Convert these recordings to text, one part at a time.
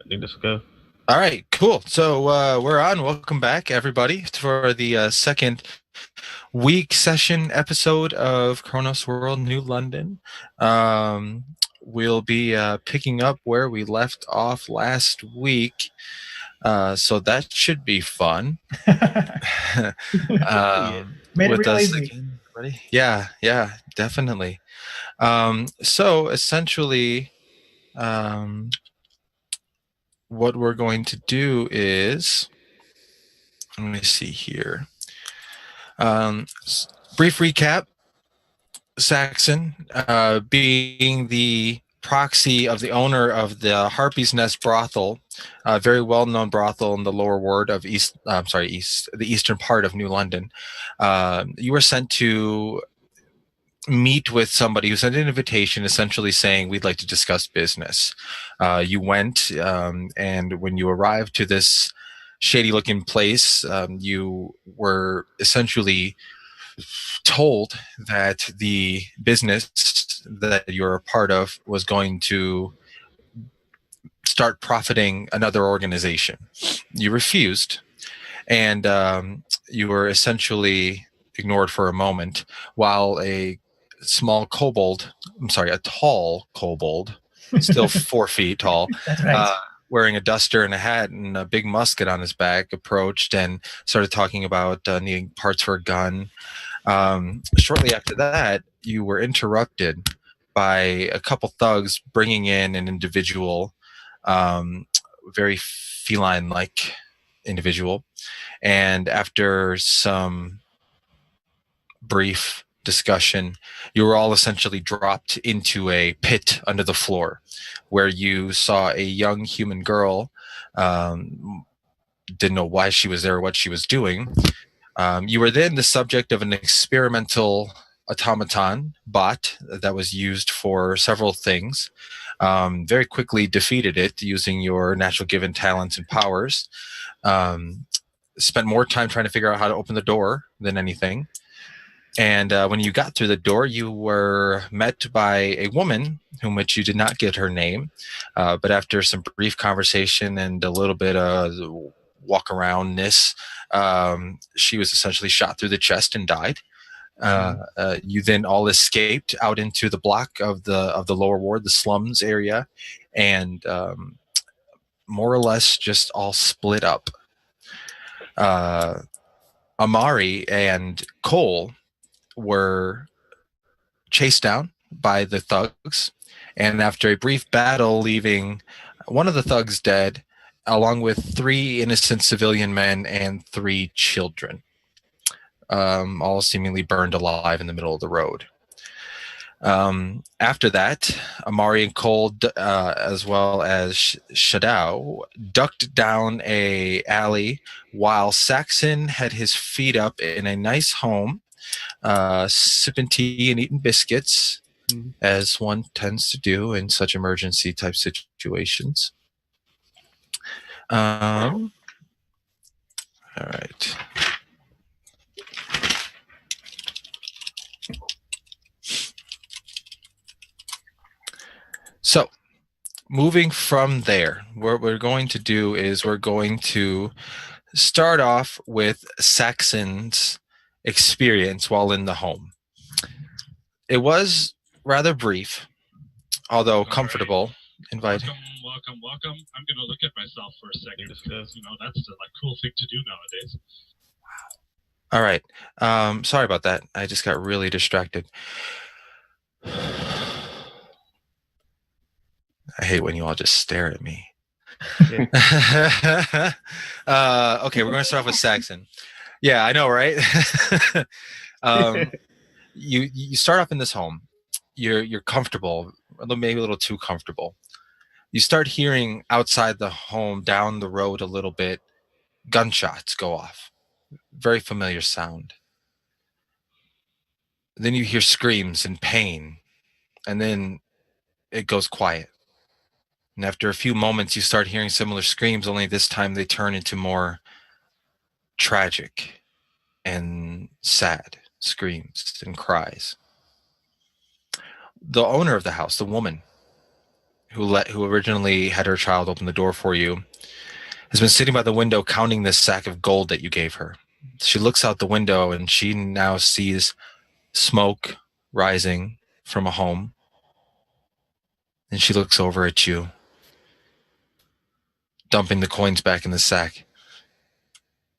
I think this will go. All right, cool. So we're on. Welcome back, everybody, for the second week session episode of Chronos World New London. We'll be picking up where we left off last week, so that should be fun. Made it With real us easy. again, everybody. Yeah, definitely. So essentially, what we're going to do is, let me see here. Brief recap. Saxon, being the proxy of the owner of the Harpy's Nest brothel, a very well-known brothel in the lower ward of the eastern part of New London. You were sent to meet with somebody who sent an invitation essentially saying, we'd like to discuss business. You went, and when you arrived to this shady looking place, you were essentially told that the business that you're a part of was going to start profiting another organization. You refused, and you were essentially ignored for a moment while a tall kobold, still 4 feet tall, That's right. wearing a duster and a hat and a big musket on his back, approached and started talking about needing parts for a gun. Shortly after that, you were interrupted by a couple thugs bringing in an individual, very feline-like individual. And after some brief discussion, you were all essentially dropped into a pit under the floor where you saw a young human girl, didn't know why she was there or what she was doing. You were then the subject of an experimental automaton bot that was used for several things. Very quickly defeated it using your natural given talents and powers. Spent more time trying to figure out how to open the door than anything. And when you got through the door, you were met by a woman whom which you did not get her name. But after some brief conversation and a little bit of walk aroundness, she was essentially shot through the chest and died. You then all escaped out into the block of the lower ward, the slums area, and more or less just all split up. Amari and Cole were chased down by the thugs, and after a brief battle, leaving one of the thugs dead, along with 3 innocent civilian men and 3 children, all seemingly burned alive in the middle of the road. After that, Amari and Cole, as well as Shadow, ducked down a alley while Saxon had his feet up in a nice home, sipping tea and eating biscuits, as one tends to do in such emergency type situations. All right. So, moving from there, what we're going to do is we're going to start off with Saxon's experience while in the home. It was rather brief, although comfortable. Invite. Welcome. I'm going to look at myself for a second because, that's the cool thing to do nowadays. All right. Sorry about that. I just got really distracted. I hate when you all just stare at me. Okay, we're going to start off with Saxon. Yeah, I know, right? You start off in this home. You're comfortable, maybe a little too comfortable. You start hearing outside the home, down the road a little bit, gunshots go off. Very familiar sound. Then you hear screams and pain, and then it goes quiet. And after a few moments, you start hearing similar screams, only this time they turn into more tragic and sad screams and cries. The owner of the house, the woman who originally had her child open the door for you, has been sitting by the window counting this sack of gold that you gave her. She looks out the window and she now sees smoke rising from a home. And she looks over at you, dumping the coins back in the sack.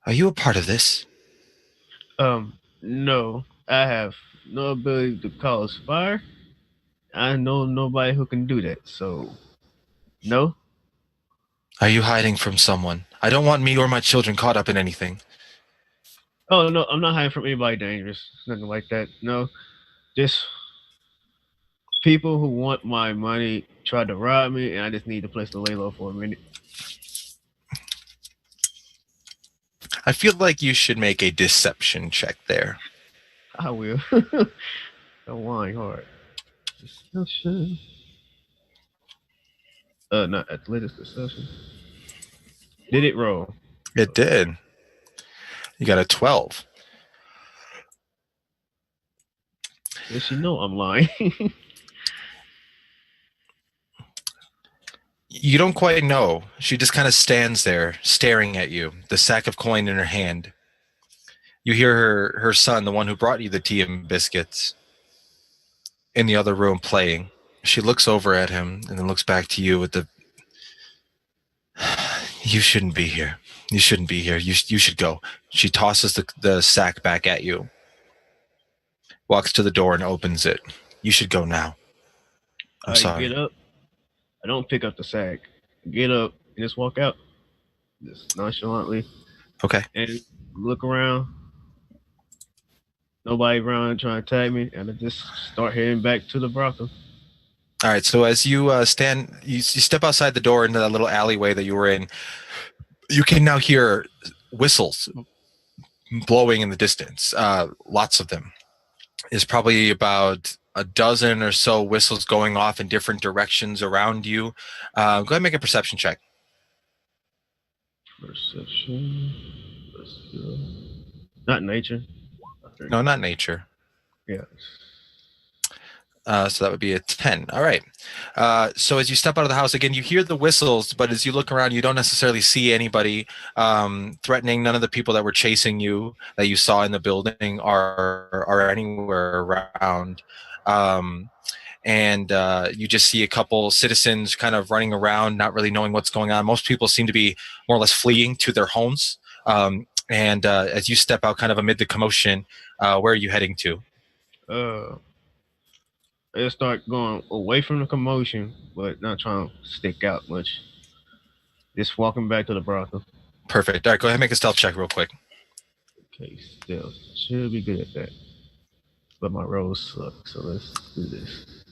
Are you a part of this? No, I have no ability to cause fire. I know nobody who can do that, so no. Are you hiding from someone? I don't want me or my children caught up in anything. Oh no, I'm not hiding from anybody dangerous. Nothing like that. No, just people who want my money tried to rob me, and I just need a place to lay low for a minute. I feel like you should make a deception check there. I will. I'm lying hard. Deception. Not athletics deception. Did it roll? It did. You got a 12. Does she know I'm lying? You don't quite know. She just kind of stands there staring at you, the sack of coin in her hand. You hear her son, the one who brought you the tea and biscuits, in the other room playing. She looks over at him and then looks back to you with the, you shouldn't be here. You shouldn't be here. You should go. She tosses the sack back at you, walks to the door and opens it. You should go now. I'm I sorry. get up. I don't pick up the sack. Get up and just walk out, just nonchalantly, Okay. and look around. Nobody around trying to tag me, and I just start heading back to the brothel. All right. So as you you step outside the door into that little alleyway that you were in, you can now hear whistles blowing in the distance. Lots of them. There's probably about a dozen or so whistles going off in different directions around you. Go ahead and make a perception check. Perception. Not nature. No, not nature. Yeah. So that would be a 10. All right. So as you step out of the house, again, you hear the whistles, but as you look around, you don't necessarily see anybody threatening. None of the people that were chasing you that you saw in the building are anywhere around. And you just see a couple citizens kind of running around, not really knowing what's going on. Most people seem to be more or less fleeing to their homes. And as you step out kind of amid the commotion, where are you heading to? I just start going away from the commotion, but not trying to stick out much. Just walking back to the brothel. Perfect. All right, go ahead and make a stealth check real quick. Okay, still should be good at that. But my rolls suck, so let's do this.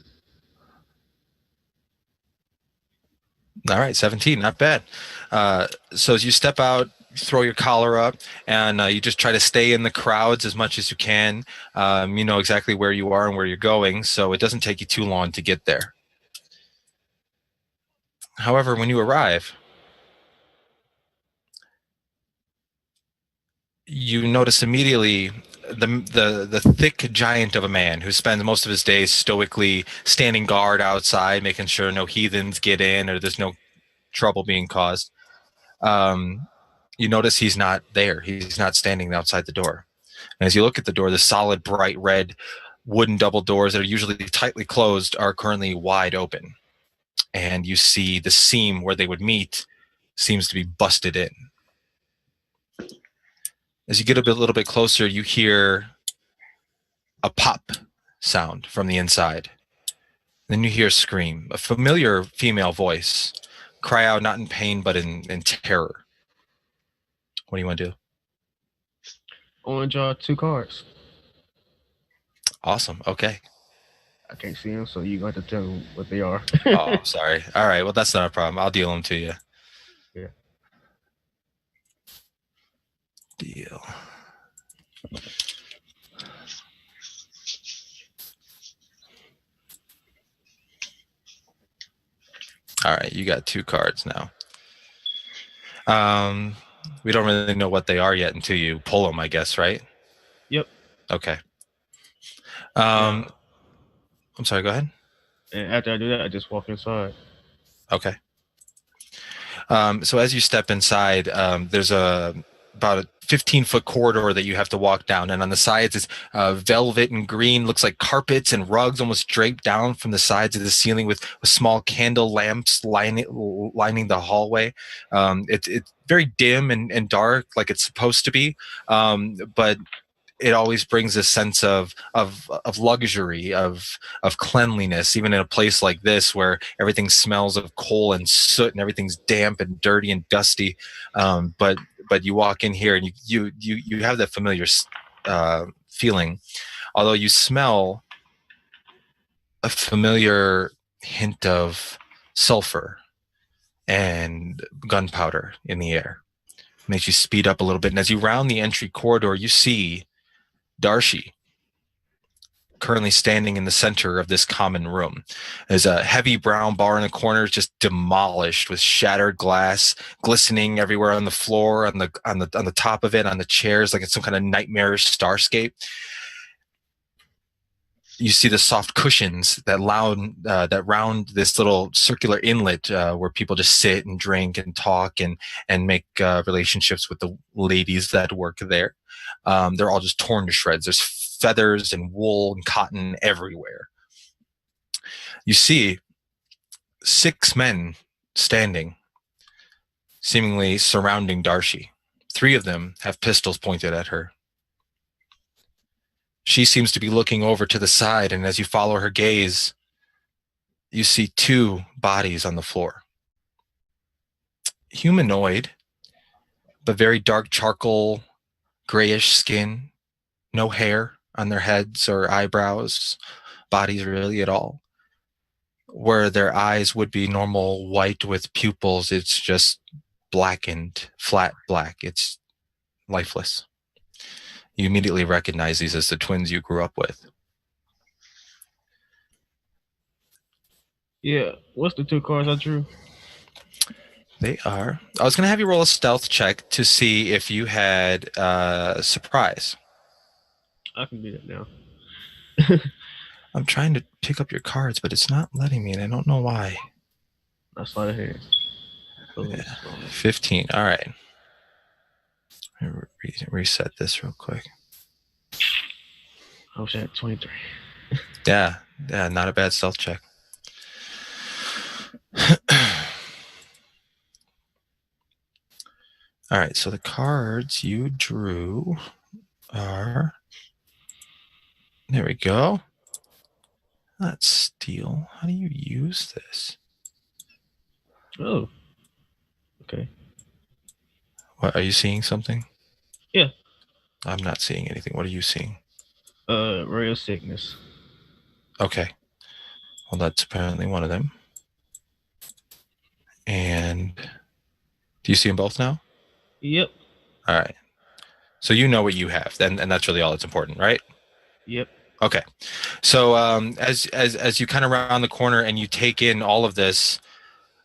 All right, 17, not bad. So as you step out, throw your collar up, and you just try to stay in the crowds as much as you can. You know exactly where you are and where you're going, so it doesn't take you too long to get there. However, when you arrive, you notice immediately the thick giant of a man who spends most of his days stoically standing guard outside, making sure no heathens get in or there's no trouble being caused. You notice he's not there. He's not standing outside the door. And as you look at the door, the solid, bright red wooden double doors that are usually tightly closed are currently wide open. And you see the seam where they would meet seems to be busted in. As you get a little bit closer, you hear a pop sound from the inside. Then you hear a scream, a familiar female voice, cry out not in pain but in terror. What do you want to do? I want to draw 2 cards. Awesome. Okay. I can't see them, so you're going to tell me what they are. Oh, sorry. All right. Well, that's not a problem. I'll deal them to you. Yeah. Deal. All right. You got 2 cards now. We don't really know what they are yet until you pull them, I guess, right? Yep. Okay. Yeah. I'm sorry, go ahead. And after I do that, I just walk inside. Okay. So as you step inside, there's about a 15-foot corridor that you have to walk down, and on the sides is velvet and green, looks like carpets and rugs almost draped down from the sides of the ceiling with small candle lamps lining the hallway. It's very dim and dark, like it's supposed to be, but it always brings a sense of luxury, of cleanliness, even in a place like this where everything smells of coal and soot and everything's damp and dirty and dusty. But you walk in here and you have that familiar feeling, although you smell a familiar hint of sulfur and gunpowder in the air. Makes you speed up a little bit, and as you round the entry corridor, you see Darshi, currently standing in the center of this common room. There's a heavy brown bar in the corner, just demolished with shattered glass, glistening everywhere on the floor, on the top of it, on the chairs, like it's some kind of nightmarish starscape. You see the soft cushions that round this little circular inlet where people just sit and drink and talk and make relationships with the ladies that work there. They're all just torn to shreds. There's feathers and wool and cotton everywhere. You see 6 men standing, seemingly surrounding Darshi. 3 of them have pistols pointed at her. She seems to be looking over to the side, and as you follow her gaze, you see 2 bodies on the floor. Humanoid, but very dark charcoal, grayish skin, no hair on their heads or eyebrows, bodies really at all. Where their eyes would be normal white with pupils, it's just blackened, flat black. It's lifeless. You immediately recognize these as the twins you grew up with. Yeah. What's the 2 cards I drew? They are. I was going to have you roll a stealth check to see if you had surprise. I can do that now. I'm trying to pick up your cards, but it's not letting me, and I don't know why. I saw the hands. So Yeah. 15. All right. Reset this real quick. I wish I had 23. Yeah, not a bad stealth check. All right, so the cards you drew are... There we go. That's steel. How do you use this? Oh. Okay. What, are you seeing something? Yeah. I'm not seeing anything. What are you seeing? Ray of Sickness. Okay. Well, that's apparently one of them. And do you see them both now? Yep. All right. So you know what you have, and that's really all that's important, right? Yep. Okay. So as you kind of round the corner and you take in all of this,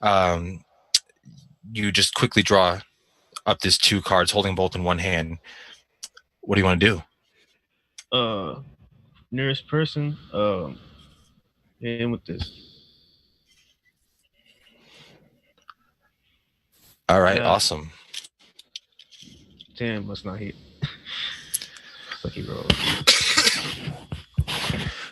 you just quickly draw up these 2 cards, holding both in one hand. What do you want to do? Nearest person. And with this. All right. Awesome. 10 must not hit. Lucky roll.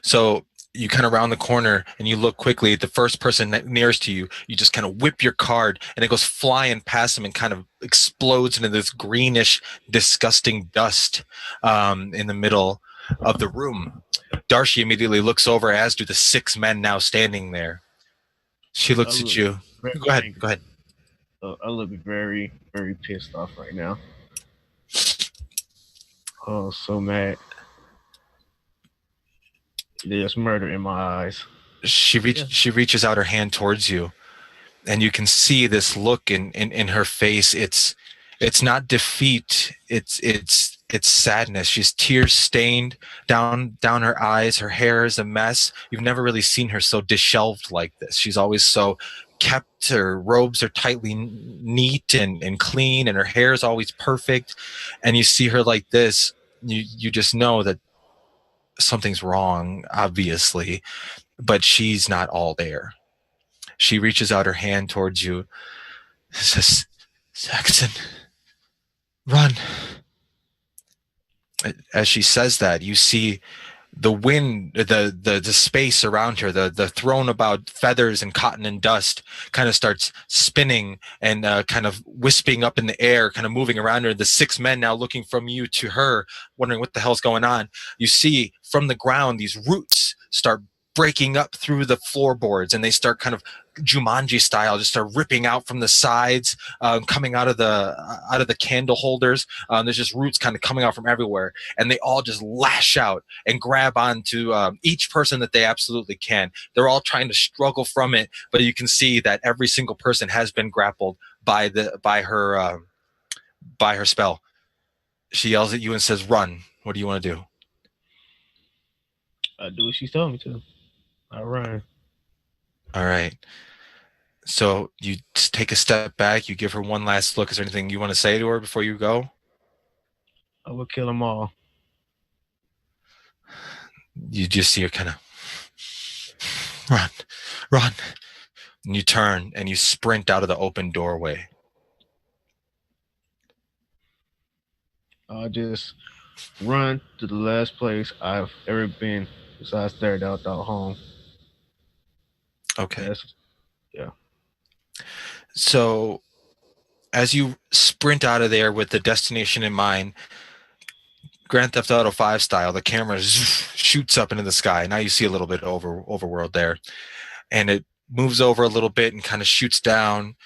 So you kind of round the corner and you look quickly at the first person nearest to you. You just kind of whip your card and it goes flying past him and kind of explodes into this greenish, disgusting dust in the middle of the room. Darshi immediately looks over, as do the 6 men now standing there. She looks at you. Go ahead. I look very, very pissed off right now. Oh, so mad. There's murder in my eyes. She reaches out her hand towards you, and you can see this look in her face. It's not defeat. It's sadness. She's tear stained down her eyes. Her hair is a mess. You've never really seen her so disheveled like this. She's always so kept. Her robes are tightly neat and clean, and her hair is always perfect. And you see her like this, you just know that something's wrong, obviously, but she's not all there. She reaches out her hand towards you. Says, Saxon, run. As she says that, you see the wind, the space around her, the thrown about feathers and cotton and dust kind of starts spinning and kind of wisping up in the air, kind of moving around her. The 6 men now looking from you to her, wondering what the hell's going on. You see from the ground these roots start breaking up through the floorboards, and they start kind of Jumanji style, just start ripping out from the sides, coming out of the candle holders. There's just roots kind of coming out from everywhere, and they all just lash out and grab onto each person that they absolutely can. They're all trying to struggle from it, but you can see that every single person has been grappled by her spell. She yells at you and says, "Run!" What do you want to do? I do what she's telling me to. I run. All right. So you take a step back. You give her one last look. Is there anything you want to say to her before you go? I will kill them all. You just see her kind of run. And you turn and you sprint out of the open doorway. I'll just run to the last place I've ever been besides there without home. Okay. Yeah. So as you sprint out of there with the destination in mind, Grand Theft Auto 5 style, the camera shoots up into the sky. Now you see a little bit overworld there. And it moves over a little bit and kind of shoots down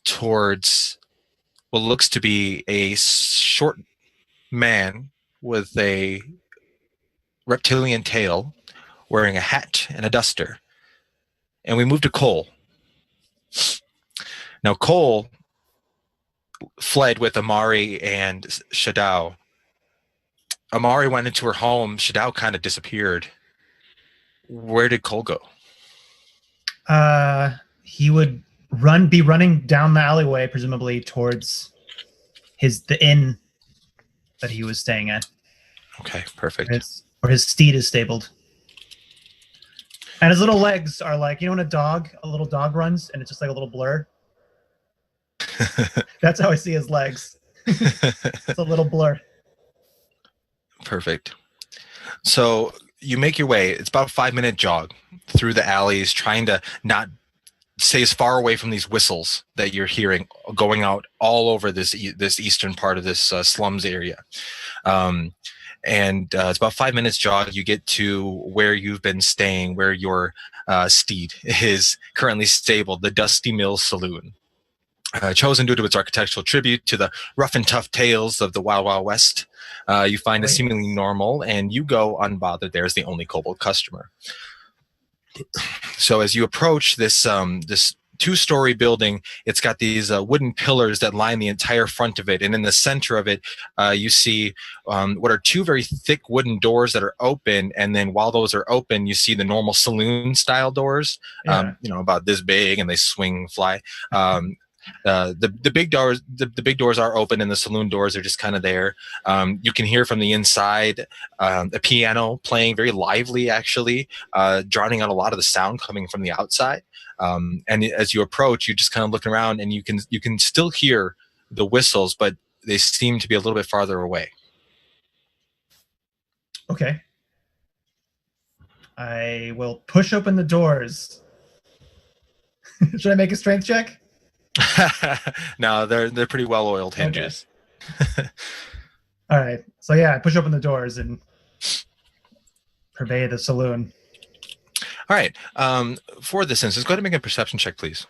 towards what looks to be a short man with a reptilian tail, wearing a hat and a duster. And we move to Cole. Now, Cole fled with Amari and Shadow. Amari went into her home. Shadow kind of disappeared. Where did Cole go? He would be running down the alleyway, presumably towards the inn that he was staying at. Okay, perfect. Where his steed is stabled. And his little legs are like, when a little dog runs and it's just like a little blur? That's how I see his legs. It's a little blur. Perfect. So you make your way. It's about a 5-minute jog through the alleys, trying to not stay as far away from these whistles that you're hearing going out all over this eastern part of this slums area. And it's about 5 minutes jog. You get to where you've been staying, where your steed is currently stabled, the Dusty Mill Saloon. Chosen due to its architectural tribute to the rough and tough tales of the Wild Wild West. You find it seemingly normal, and you go unbothered there as the only kobold customer. So as you approach this 2-story building, it's got these wooden pillars that line the entire front of it, and in the center of it, you see what are 2 very thick wooden doors that are open, and then while those are open, you see the normal saloon-style doors, about this big, and they swing fly. The big doors are open, and the saloon doors are just kind of there. You can hear from the inside a piano playing very lively, actually, drowning out a lot of the sound coming from the outside. And as you approach, you just kind of look around, and you can still hear the whistles, but they seem to be a little bit farther away. Okay. I will push open the doors. Should I make a strength check? No, they're pretty well-oiled hinges. Okay. All right. So yeah, I push open the doors and pervade the saloon. All right. For this instance, go ahead and make a perception check, please.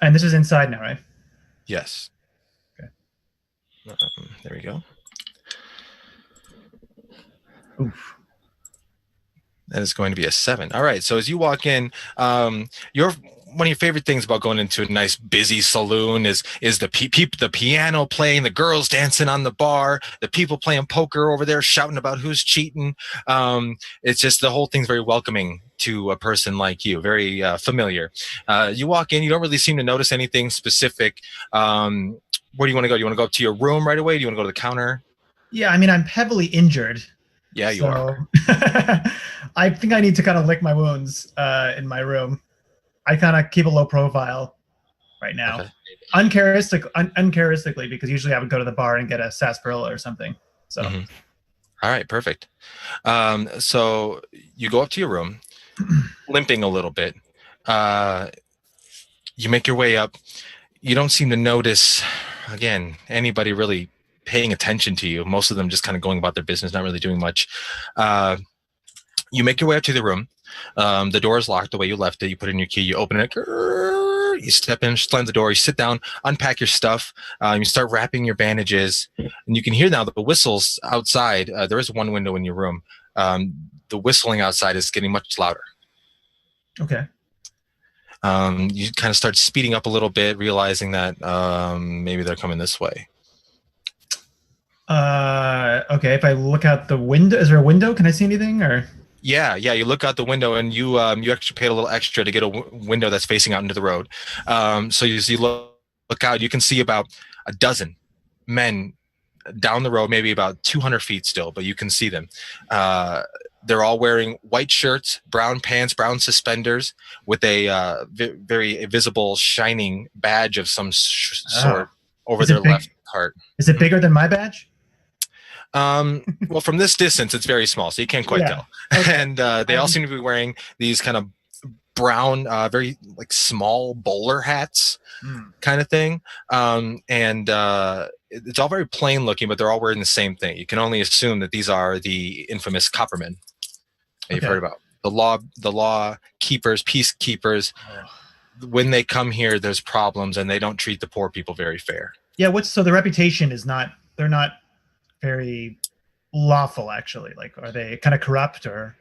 And this is inside now, right? Yes. Okay. There we go. Oof. That is going to be a 7. All right. So as you walk in, one of your favorite things about going into a nice busy saloon is the piano playing, the girls dancing on the bar, the people playing poker over there shouting about who's cheating. It's just the whole thing's very welcoming to a person like you, very familiar. You walk in, you don't really seem to notice anything specific. Where do you want to go? Do you want to go up to your room right away? Do you want to go to the counter? Yeah, I mean, I'm heavily injured. Yeah, you are. I think I need to kind of lick my wounds in my room. I kind of keep a low profile right now. Okay. Uncharacteristically, because usually I would go to the bar and get a sarsaparilla or something. So, All right, perfect. So you go up to your room, limping a little bit. You make your way up. You don't seem to notice, again, anybody really paying attention to you. Most of them just kind of going about their business, not really doing much. You make your way up to the room. The door is locked the way you left it. You put in your key. You open it. You step in, slam the door. You sit down, unpack your stuff. You start wrapping your bandages. And you can hear now the whistles outside. There is one window in your room. The whistling outside is getting much louder. okay. You kind of start speeding up a little bit, realizing that maybe they're coming this way. Okay. If I look out the window, is there a window? Can I see anything? Or Yeah. You look out the window, and you actually paid a little extra to get a window that's facing out into the road. So you look out, you can see about a dozen men down the road, maybe about 200 feet still, but you can see them. They're all wearing white shirts, brown pants, brown suspenders, with a very visible shining badge of some sort over their left heart. Is it bigger than my badge? Well, from this distance, it's very small, so you can't quite tell. Okay. And they all seem to be wearing these kind of brown, very like small bowler hats kind of thing. And it's all very plain looking, but they're all wearing the same thing. You can only assume that these are the infamous coppermen that you've heard about. The law keepers, peacekeepers. When they come here, there's problems, and they don't treat the poor people very fair. Yeah, so the reputation is not, they're not very lawful, actually. Like, are they kind of corrupt, or?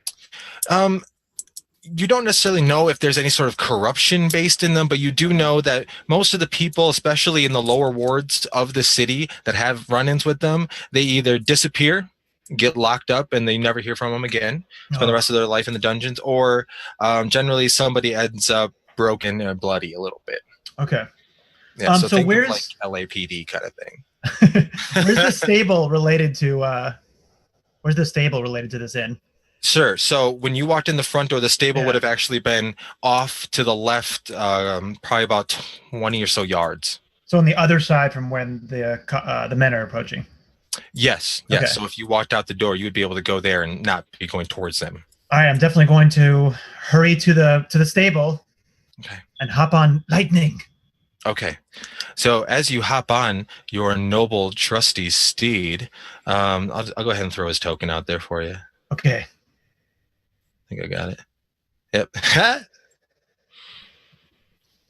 You don't necessarily know if there's any sort of corruption based in them, but you do know that most of the people, especially in the lower wards of the city that have run-ins with them, they either disappear, get locked up, and they never hear from them again, spend the rest of their life in the dungeons, or generally somebody ends up broken and bloody a little bit. Okay. Yeah, so think where's of like LAPD kind of thing. Where's the stable related to? Where's the stable related to this inn? Sure. So when you walked in the front door, the stable would have actually been off to the left, probably about 20 or so yards. So on the other side from when the men are approaching. Yes. Yes. Okay. So if you walked out the door, you would be able to go there and not be going towards them. All right. I'm definitely going to hurry to the stable. Okay. And hop on Lightning. Okay. So as you hop on your noble, trusty steed, I'll go ahead and throw his token out there for you. Okay. I think I got it. Yep.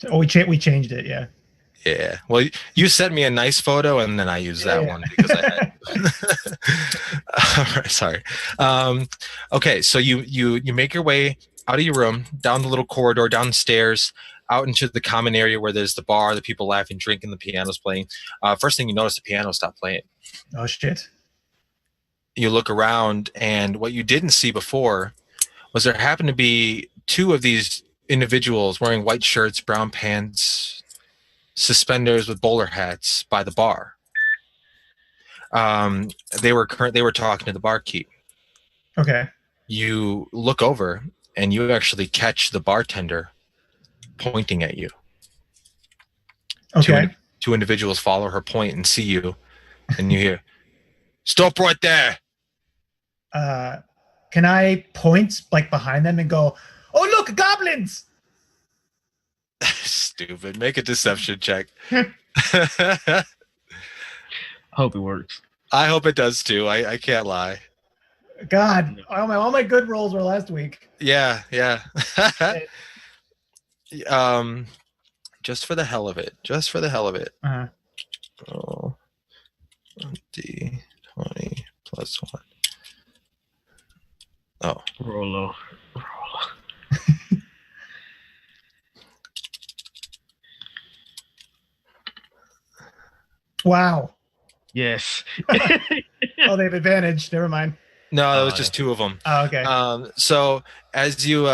Oh, we changed it, yeah. Yeah. Well, you sent me a nice photo, and then I used that one because I had. All right. Sorry. Okay. So you make your way out of your room, down the little corridor, down the stairs, out into the common area where there's the bar, the people laughing, drinking, the piano's playing. First thing you notice, the piano stopped playing. Oh shit. You look around, and what you didn't see before was there happened to be two of these individuals wearing white shirts, brown pants, suspenders with bowler hats by the bar. They were talking to the barkeep. Okay. You look over, and you actually catch the bartender pointing at you. Okay. Two individuals follow her point and see you, and you hear, "Stop right there." Can I point like behind them and go, "Oh look, goblins"? Stupid. Make a deception check. I hope it works. I hope it does too. I can't lie. God, all my good rolls were last week. Yeah. Just for the hell of it. Uh-huh. Oh, D20 plus 1. Oh. Roll low. Wow. Yes. Oh, they have advantage. Never mind. No, it was just two of them. Oh, okay. So as you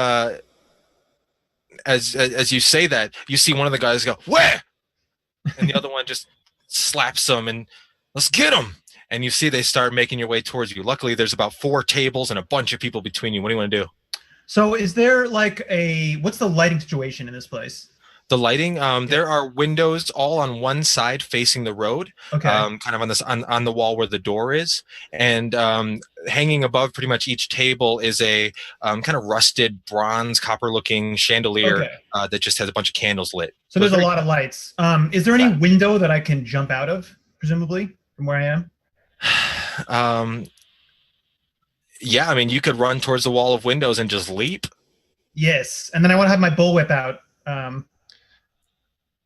as you say that, you see one of the guys go, "Where?" And the other one just slaps them and, "Let's get them." And you see they start making your way towards you. Luckily, there's about 4 tables and a bunch of people between you. What do you want to do? So is there like what's the lighting situation in this place? The lighting, there are windows all on one side facing the road, Okay. kind of on this on the wall where the door is, and hanging above pretty much each table is a kind of rusted bronze copper-looking chandelier that just has a bunch of candles lit. So there's a lot of lights. Is there any window that I can jump out of, presumably, from where I am? Yeah, I mean, you could run towards the wall of windows and just leap. Yes, and then I want to have my bullwhip out.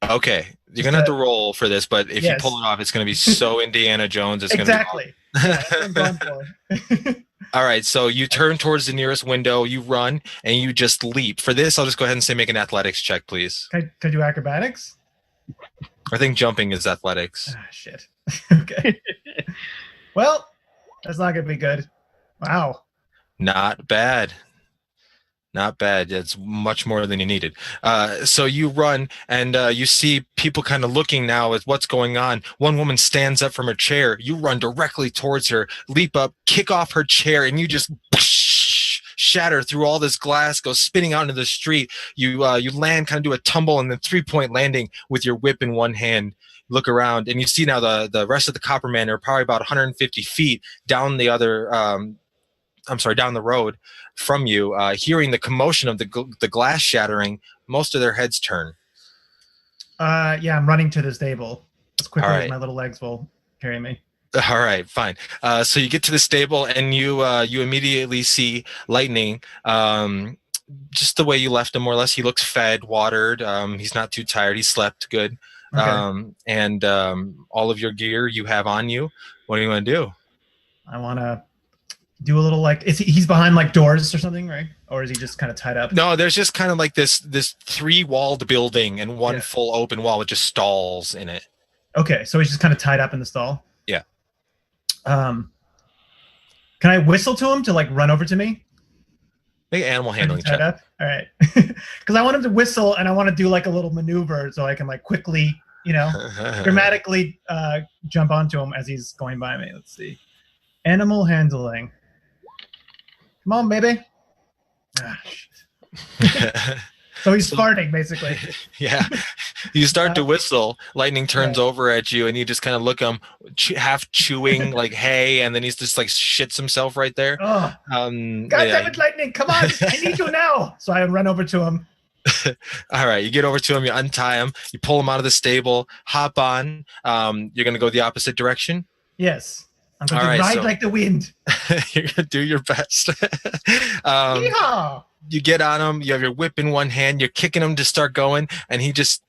Okay, you're gonna have to roll for this, but if you pull it off, it's gonna be so Indiana Jones. It's exactly. Gonna be yeah, that's what I'm going for. All right, so you turn towards the nearest window, you run, and you just leap. For this, I'll just go ahead and say make an athletics check, please. Can I do acrobatics? I think jumping is athletics. Ah, shit. Okay. Well, that's not gonna be good. Wow. Not bad. Not bad. It's much more than you needed. So you run, and you see people kind of looking now at what's going on. One woman stands up from her chair. You run directly towards her, leap up, kick off her chair, and you just shatter through all this glass, go spinning out into the street. You land, kind of do a tumble, and then 3-point landing with your whip in one hand. Look around, and you see now the rest of the Coppermen are probably about 150 feet down the other. Down the road from you, hearing the commotion of the glass shattering. Most of their heads turn. Yeah, I'm running to the stable as quickly as my little legs will carry me. All right, fine. So you get to the stable, and you immediately see Lightning. Just the way you left him, more or less. He looks fed, watered. He's not too tired. He slept good. Okay. And all of your gear you have on you. What do you want to do? I want to do a little he's behind like doors or something, right? Or is he just kind of tied up? No, there's just kind of like this 3-walled building and one full open wall with just stalls in it. Okay, so he's just kind of tied up in the stall. Yeah. Can I whistle to him to like run over to me? Make an animal handling check. Up? All right, because I want him to whistle and I want to do like a little maneuver so I can like quickly, dramatically jump onto him as he's going by me. Let's see, animal handling. Come on, baby. Ah, shit. So he's farting, basically. Yeah. You start to whistle. Lightning turns over at you, and you just kind of look at him, half chewing like hay, and then he's just like shits himself right there. Oh, God damn it, Lightning. Come on. I need you now. So I run over to him. All right. You get over to him. You untie him. You pull him out of the stable. Hop on. You're going to go the opposite direction? Yes. I'm going to ride like the wind. You're going to do your best. You get on him. You have your whip in one hand. You're kicking him to start going, and he just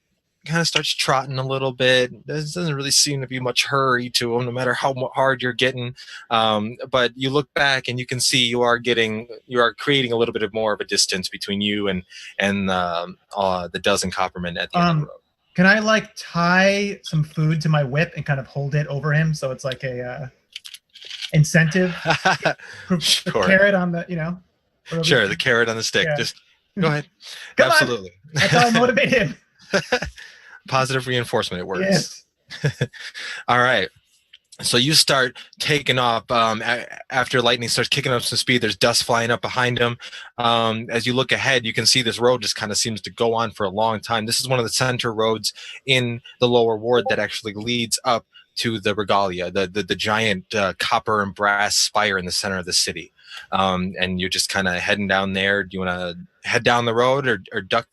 kind of starts trotting a little bit. There doesn't really seem to be much hurry to him, no matter how hard you're getting. But you look back, and you can see you are creating a little bit more of a distance between you and the dozen Coppermen at the end of the road. Can I like tie some food to my whip and kind of hold it over him so it's like a incentive? Sure. The carrot on the, Sure, the carrot on the stick. Yeah. Just go ahead. Come Absolutely. On. That's how I motivate him. Positive reinforcement. It works. Yes. All right. So you start taking off. After Lightning starts kicking up some speed, there's dust flying up behind him. As you look ahead, you can see this road just kind of seems to go on for a long time. This is one of the center roads in the lower ward that actually leads up to the regalia, the giant copper and brass spire in the center of the city. And you're just kind of heading down there. Do you want to head down the road or duck?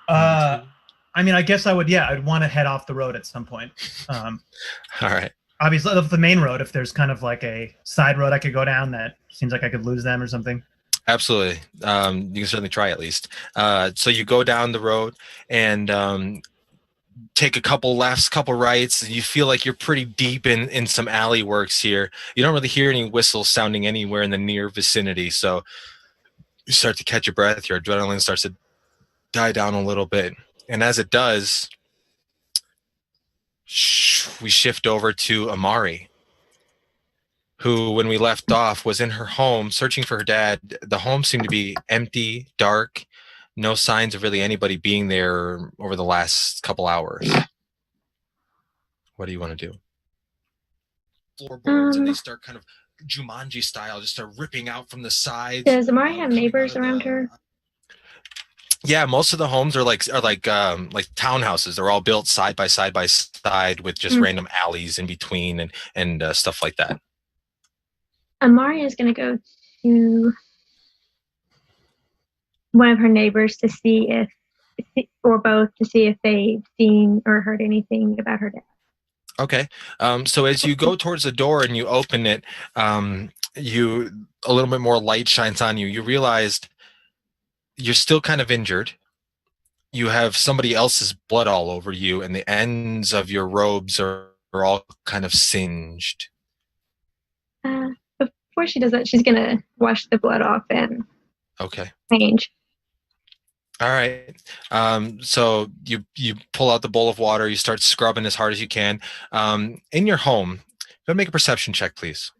I mean, I guess I would. Yeah, I'd want to head off the road at some point. All right. Obviously, of the main road. If there's kind of like a side road I could go down, that seems like I could lose them or something. Absolutely. You can certainly try at least. So you go down the road and take a couple lefts, couple rights. You feel like you're pretty deep in some alley works here. You don't really hear any whistles sounding anywhere in the near vicinity. So you start to catch your breath. Your adrenaline starts to die down a little bit. And as it does, we shift over to Amari, who, when we left off, was in her home searching for her dad. The home seemed to be empty, dark, no signs of really anybody being there over the last couple hours. What do you want to do? Floorboards, and they start kind of Jumanji style, just ripping out from the sides. Does Amari have neighbors around her? Yeah, most of the homes are like townhouses. They're all built side by side with just random alleys in between and stuff like that. Amari is going to go to one of her neighbors to see if, or both, to see if they've seen or heard anything about her death. Okay. So as you go towards the door and you open it, a little bit more light shines on you. You realized you're still kind of injured. You have somebody else's blood all over you, and the ends of your robes are all kind of singed. Before she does that, she's going to wash the blood off and change. All right. So you pull out the bowl of water. You start scrubbing as hard as you can. In your home, go make a perception check, please.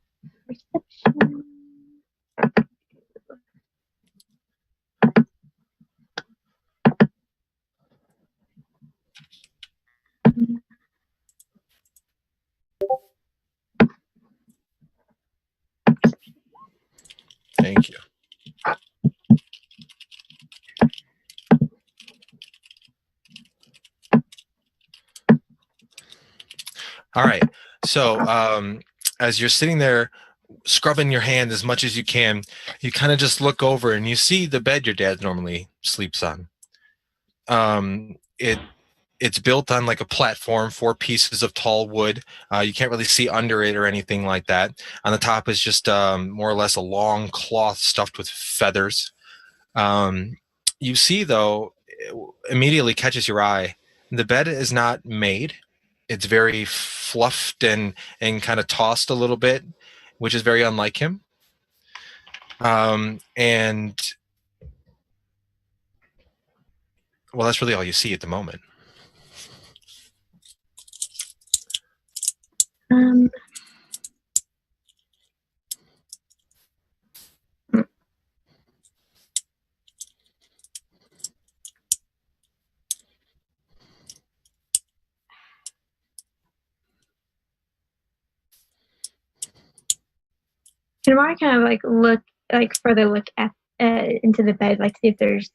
Thank you. All right. So as you're sitting there scrubbing your hand as much as you can, you kind of just look over and you see the bed your dad normally sleeps on. It's built on like a platform, 4 pieces of tall wood. You can't really see under it or anything like that. On the top is just more or less a long cloth stuffed with feathers. You see, though, immediately catches your eye. The bed is not made. It's very fluffed and kind of tossed a little bit, which is very unlike him. And well, that's really all you see at the moment. Can Amari kind of further look at into the bed, like see if there's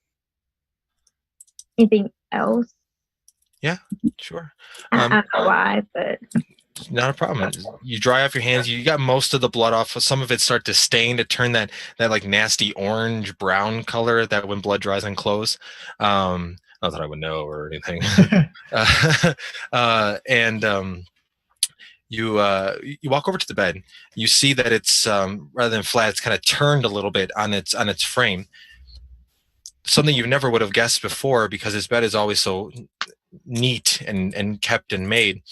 anything else? Yeah, sure. I don't know why, but not a problem. You dry off your hands. You got most of the blood off. Some of it start to stain, to turn that like nasty orange brown color that when blood dries on clothes. Not that I would know or anything. You walk over to the bed. You see that it's rather than flat, it's kind of turned a little bit on its frame. Something you never would have guessed before, because his bed is always so neat and kept and made.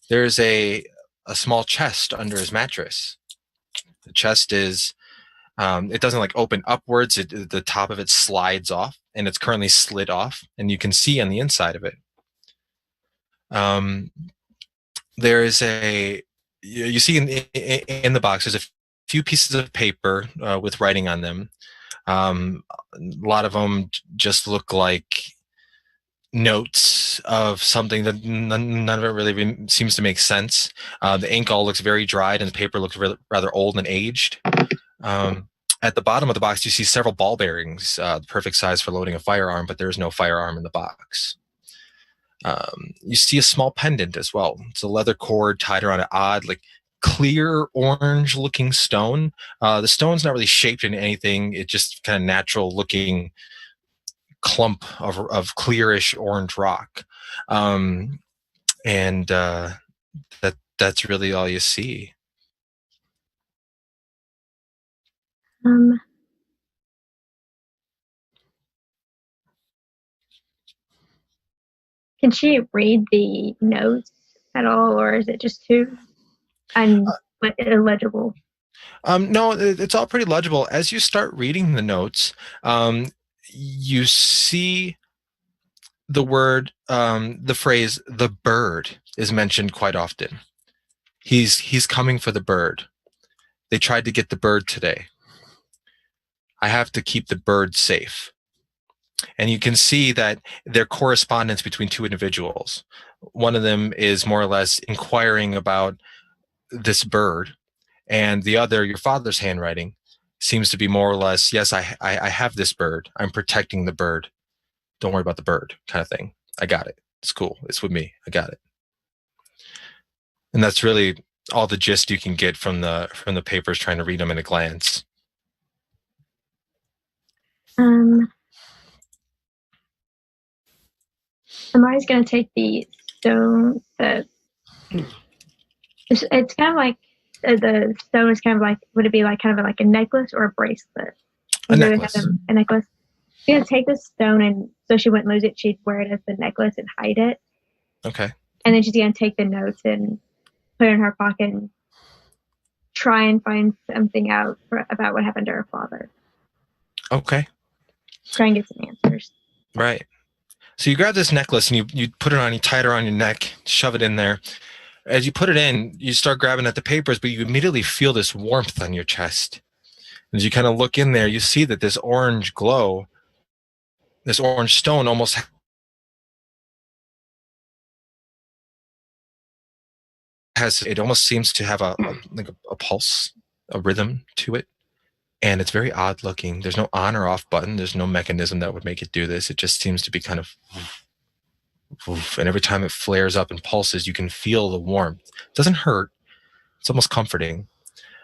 There's a small chest under his mattress. The chest is it doesn't like open upwards. The top of it slides off, and it's currently slid off, and you can see on the inside of it. There is you see in the box, there's a few pieces of paper with writing on them. A lot of them just look like notes of something that none of it really seems to make sense. The ink all looks very dried, and the paper looks rather old and aged. At the bottom of the box, you see several ball bearings, the perfect size for loading a firearm, but there's no firearm in the box. You see a small pendant as well. It's a leather cord tied around an odd, like clear orange looking stone. The stone's not really shaped in anything. It's just kind of natural looking clump of clearish orange rock. That's really all you see. Can she read the notes at all, or is it just too illegible? No, it's all pretty legible. As you start reading the notes, you see the word, the phrase, "the bird" is mentioned quite often. He's coming for the bird. They tried to get the bird today. I have to keep the bird safe. And you can see that there's correspondence between 2 individuals. One of them is more or less inquiring about this bird, and the other, your father's handwriting, seems to be more or less, yes, I have this bird. I'm protecting the bird. Don't worry about the bird, kind of thing. I got it. It's cool. It's with me. I got it. And that's really all the gist you can get from the papers, trying to read them in a glance. Amari's gonna take the stone. It's kind of like the stone is kind of like, would it be like kind of like a necklace or a bracelet? A necklace. A necklace. She's gonna take the stone, and so she wouldn't lose it, she'd wear it as the necklace and hide it. Okay. And then she's gonna take the notes and put it in her pocket and try and find something out about what happened to her father. Okay. Try and get some answers. Right. So you grab this necklace and you put it on, you tie it around your neck, shove it in there. As you put it in, you start grabbing at the papers, but you immediately feel this warmth on your chest. As you kind of look in there, you see that this orange glow, this orange stone almost seems to have like a pulse, a rhythm to it. And it's very odd looking. There's no on or off button. There's no mechanism that would make it do this. It just seems to be kind of, and every time it flares up and pulses, you can feel the warmth. It doesn't hurt. It's almost comforting,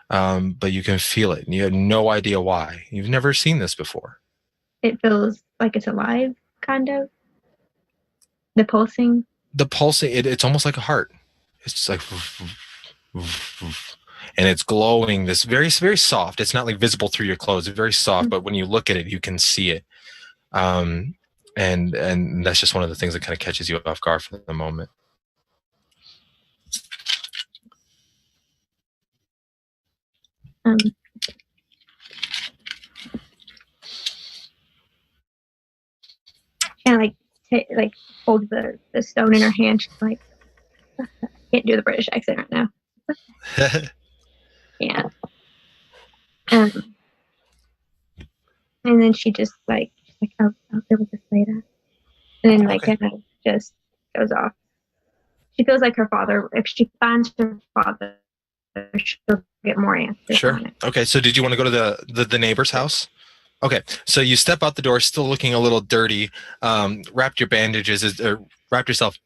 but you can feel it, and you have no idea why. You've never seen this before. It feels like it's alive, kind of. The pulsing. The pulsing, it's almost like a heart. It's just like, and it's glowing. This very, very soft. It's not like visible through your clothes. It's very soft, but when you look at it, you can see it. And that's just one of the things that kind of catches you off guard for the moment. And like holds the stone in her hand. She's like, I can't do the British accent right now. Yeah. And then she just like, I'll deal with this later. And then like kind of just goes off. She feels like her father, if she finds her father, she'll get more answers. Sure. On it. Okay. So did you want to go to the neighbor's house? Okay. So you step out the door, still looking a little dirty, wrapped yourself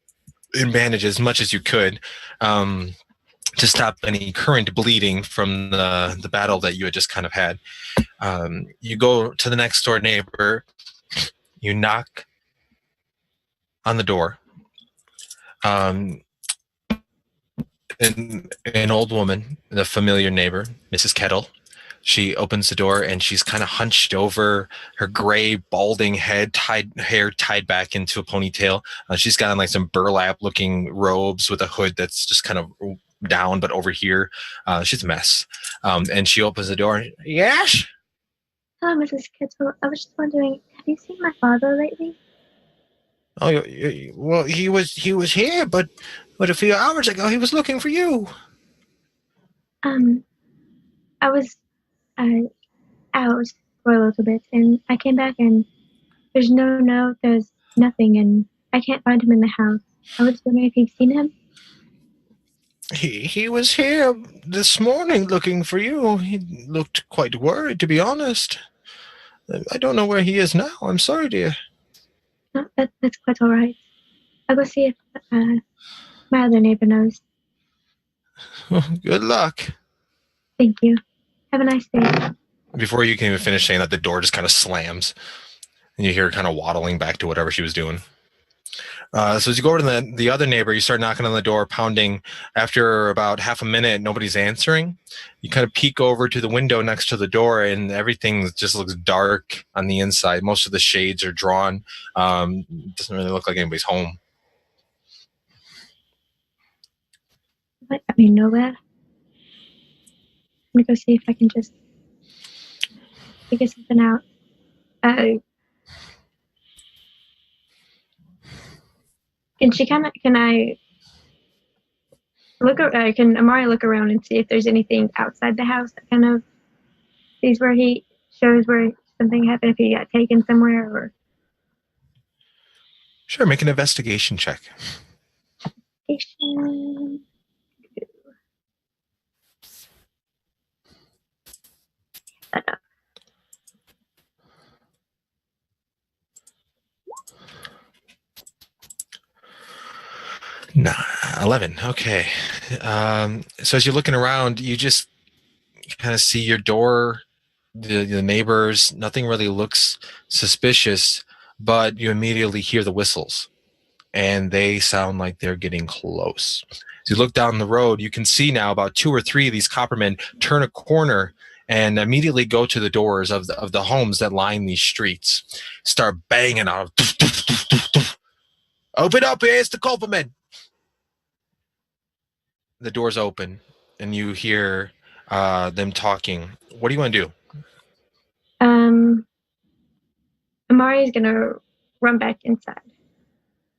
in bandages as much as you could, to stop any current bleeding from the battle that you had just kind of had. You go to the next door neighbor, you knock on the door. An old woman, the familiar neighbor, Mrs. Kettle, she opens the door and she's kind of hunched over, her gray balding hair tied back into a ponytail. She's got on like some burlap looking robes with a hood that's just kind of down, but over here, she's a mess. And she opens the door. Yes? Hello, Mrs. Kittle. I was just wondering, have you seen my father lately? Oh, well, he was here, but a few hours ago he was looking for you. I was out for a little bit, and I came back, and there's no note, there's nothing, and I can't find him in the house. I was wondering if you've seen him. He was here this morning looking for you. He looked quite worried, to be honest. I don't know where he is now. I'm sorry, dear. No, that's quite all right. I'll go see if my other neighbor knows. Good luck. Thank you. Have a nice day. Before you can even finish saying that, the door just kind of slams, and you hear her kind of waddling back to whatever she was doing. So as you go over to the other neighbor, you start knocking on the door, pounding. After about half a minute, nobody's answering. You kind of peek over to the window next to the door, and everything just looks dark on the inside. Most of the shades are drawn. Doesn't really look like anybody's home. What? I mean, nowhere. I'm gonna go see if I can just figure something out. Can I look? Can Amari look around and see if there's anything outside the house that kind of shows where something happened, if he got taken somewhere, or? Sure, make an investigation check. Nah, 11. Okay. So as you're looking around, you just kind of see your door, the neighbors. Nothing really looks suspicious, but you immediately hear the whistles, and they sound like they're getting close. As you look down the road, you can see now about 2 or 3 of these coppermen turn a corner and immediately go to the doors of the homes that line these streets. Start banging on. Open up, here's the coppermen. The doors open, and you hear them talking. What do you want to do? Amari's gonna run back inside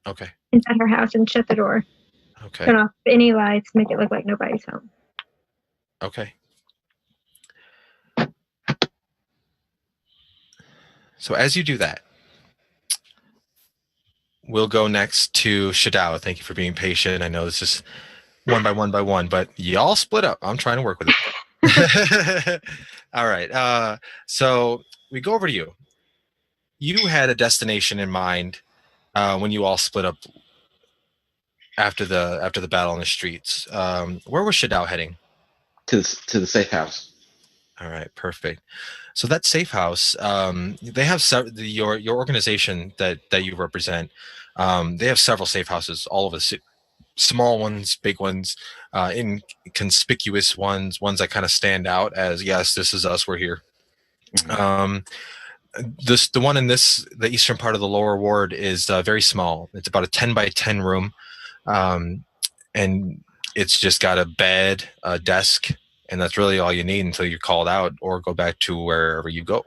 her house and shut the door. Okay. Turn off any lights, make it look like nobody's home. Okay. So as you do that, we'll go next to Shadao. Thank you for being patient. I know this is one by one, but y'all split up. I'm trying to work with it. All right. So we go over to you. You had a destination in mind when you all split up after the battle on the streets. Where was Shadao heading? To the safe house. All right, perfect. So that safe house, they have your organization that you represent. They have several safe houses all over the city. Small ones, big ones, inconspicuous ones that kind of stand out as, yes, this is us, we're here. Mm-hmm. The one in the eastern part of the lower ward is very small. It's about a 10 by 10 room, and it's just got a bed, a desk, and that's really all you need until you're called out or go back to wherever you go.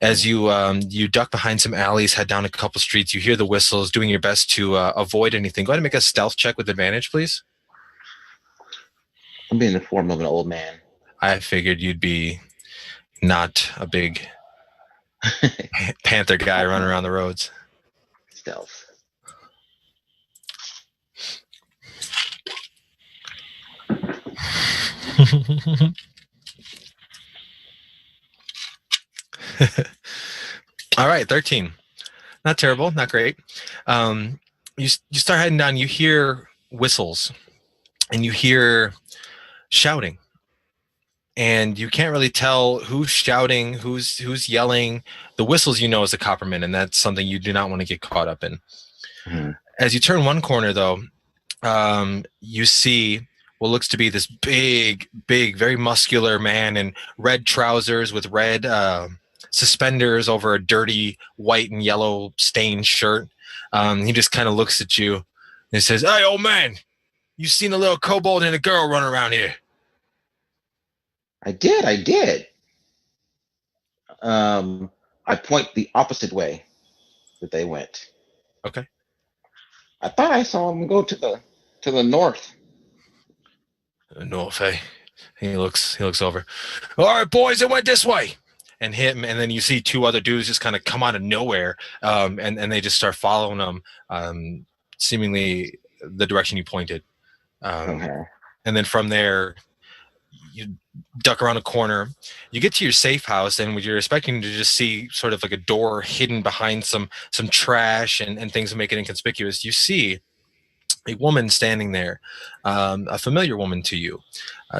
As you duck behind some alleys, head down a couple streets, you hear the whistles, doing your best to avoid anything. Go ahead and make a stealth check with advantage, please. I'm being in the form of an old man. I figured you'd be not a big panther guy running around the roads. Stealth. All right, 13. Not terrible, not great. You start heading down. You hear whistles, and you hear shouting, and you can't really tell who's shouting, who's yelling. The whistles, you know, is the copperman, and that's something you do not want to get caught up in. Mm-hmm. As you turn one corner, though, you see what looks to be this big, very muscular man in red trousers with red suspenders over a dirty white and yellow stained shirt. He just kind of looks at you and says, "Hey, old man, you seen a little kobold and a girl running around here?" I did. I point the opposite way that they went. Okay. I thought I saw them go to the north. North, eh? He looks over. All right, boys, it went this way. And then you see 2 other dudes just kind of come out of nowhere, and they just start following them, seemingly the direction you pointed. And then from there, you duck around a corner. You get to your safe house, and you're expecting to just see sort of like a door hidden behind some trash and things that make it inconspicuous. You see a woman standing there, a familiar woman to you.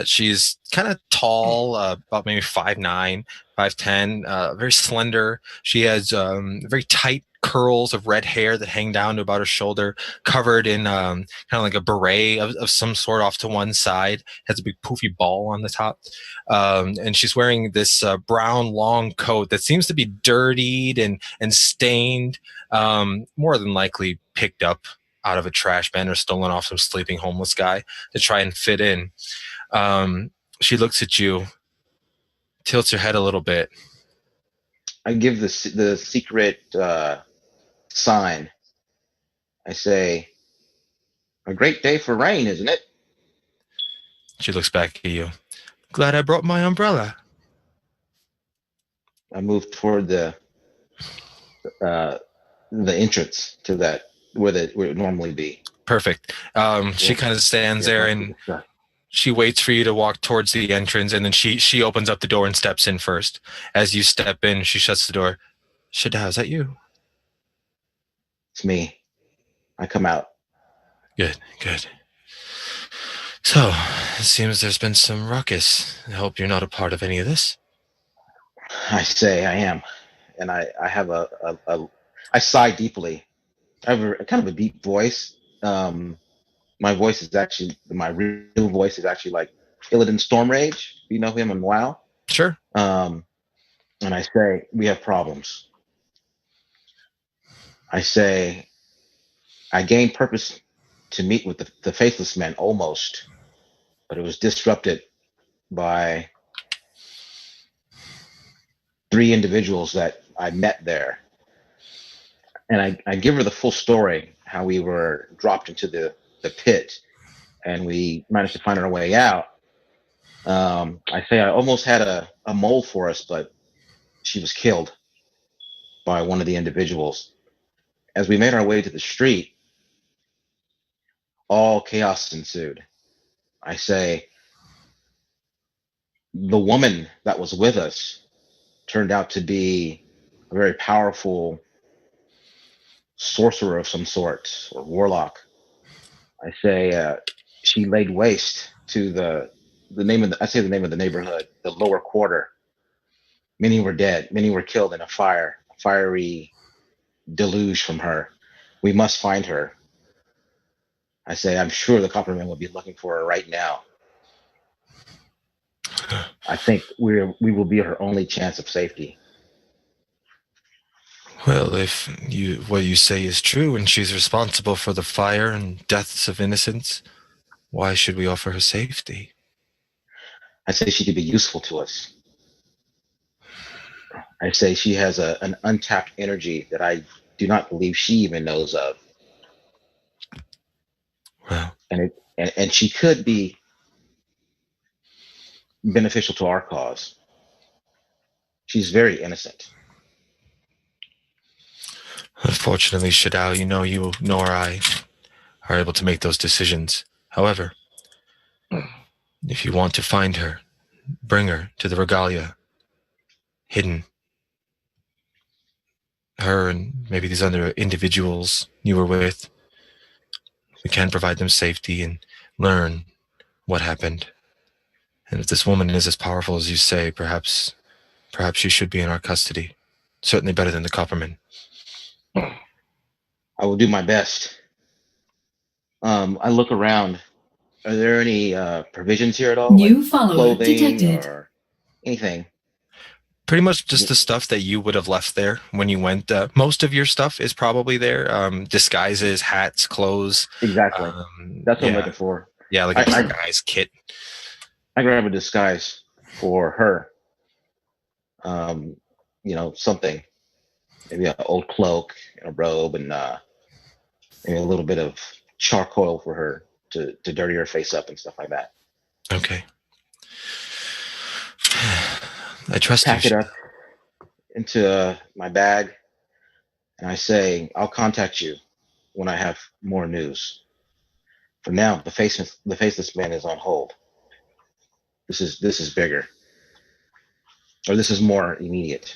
She's kind of tall, about maybe 5'9", 5'10", very slender. She has very tight curls of red hair that hang down to about her shoulder, covered in kind of like a beret of some sort off to one side. Has a big poofy ball on the top. And she's wearing this brown long coat that seems to be dirtied and stained, more than likely picked up out of a trash bin or stolen off some sleeping homeless guy to try and fit in. She looks at you, tilts her head a little bit. I give the secret sign. I say, "A great day for rain, isn't it?" She looks back at you. "Glad I brought my umbrella." I move toward the entrance to that where it would normally be. Perfect. She kind of stands there and she waits for you to walk towards the entrance, and then she opens up the door and steps in first. As you step in, she shuts the door. "Shadao, is that you?" It's me. I come out. Good, good. So, it seems there's been some ruckus. I hope you're not a part of any of this. I say I am, and I have I sigh deeply. I have a kind of a deep voice. My voice is actually my real voice is actually like Illidan Stormrage. You know him on WoW. Sure. And I say we have problems. I say I gained purpose to meet with the faithless men almost, but it was disrupted by 3 individuals that I met there. And I give her the full story, how we were dropped into the pit and we managed to find our way out. I say I almost had a mole for us, but she was killed by one of the individuals. As we made our way to the street, all chaos ensued. I say the woman that was with us turned out to be a very powerful sorcerer of some sort or warlock. I say she laid waste to the name of the name of the neighborhood, the lower quarter. Many were dead. Many were killed in a fiery deluge from her. We must find her. I say I'm sure the Copperman will be looking for her right now. I think we will be her only chance of safety. Well, if what you say is true and she's responsible for the fire and deaths of innocents, why should we offer her safety? I say she could be useful to us. I say she has an untapped energy that I do not believe she even knows of. Well, and she could be beneficial to our cause. She's very innocent. unfortunately, Shadao, you nor I are able to make those decisions. However, if you want to find her, bring her to the regalia, hidden. Her and maybe these other individuals you were with. We can provide them safety and learn what happened. And if this woman is as powerful as you say, perhaps she should be in our custody. Certainly better than the Copperman. I will do my best. I look around. Are there any provisions here at all? New like follower clothing detected. or anything? Pretty much just the stuff that you would have left there when you went. Most of your stuff is probably there. Disguises, hats, clothes. Exactly. That's what I'm looking for. Yeah, like a disguise kit. I grab a disguise for her. Something. Maybe an old cloak, a robe, and maybe a little bit of charcoal for her to dirty her face up and stuff like that. Okay. I trust Pack you. it up into my bag, and I say, I'll contact you when I have more news. For now, the faceless man is on hold. This is bigger, or this is more immediate.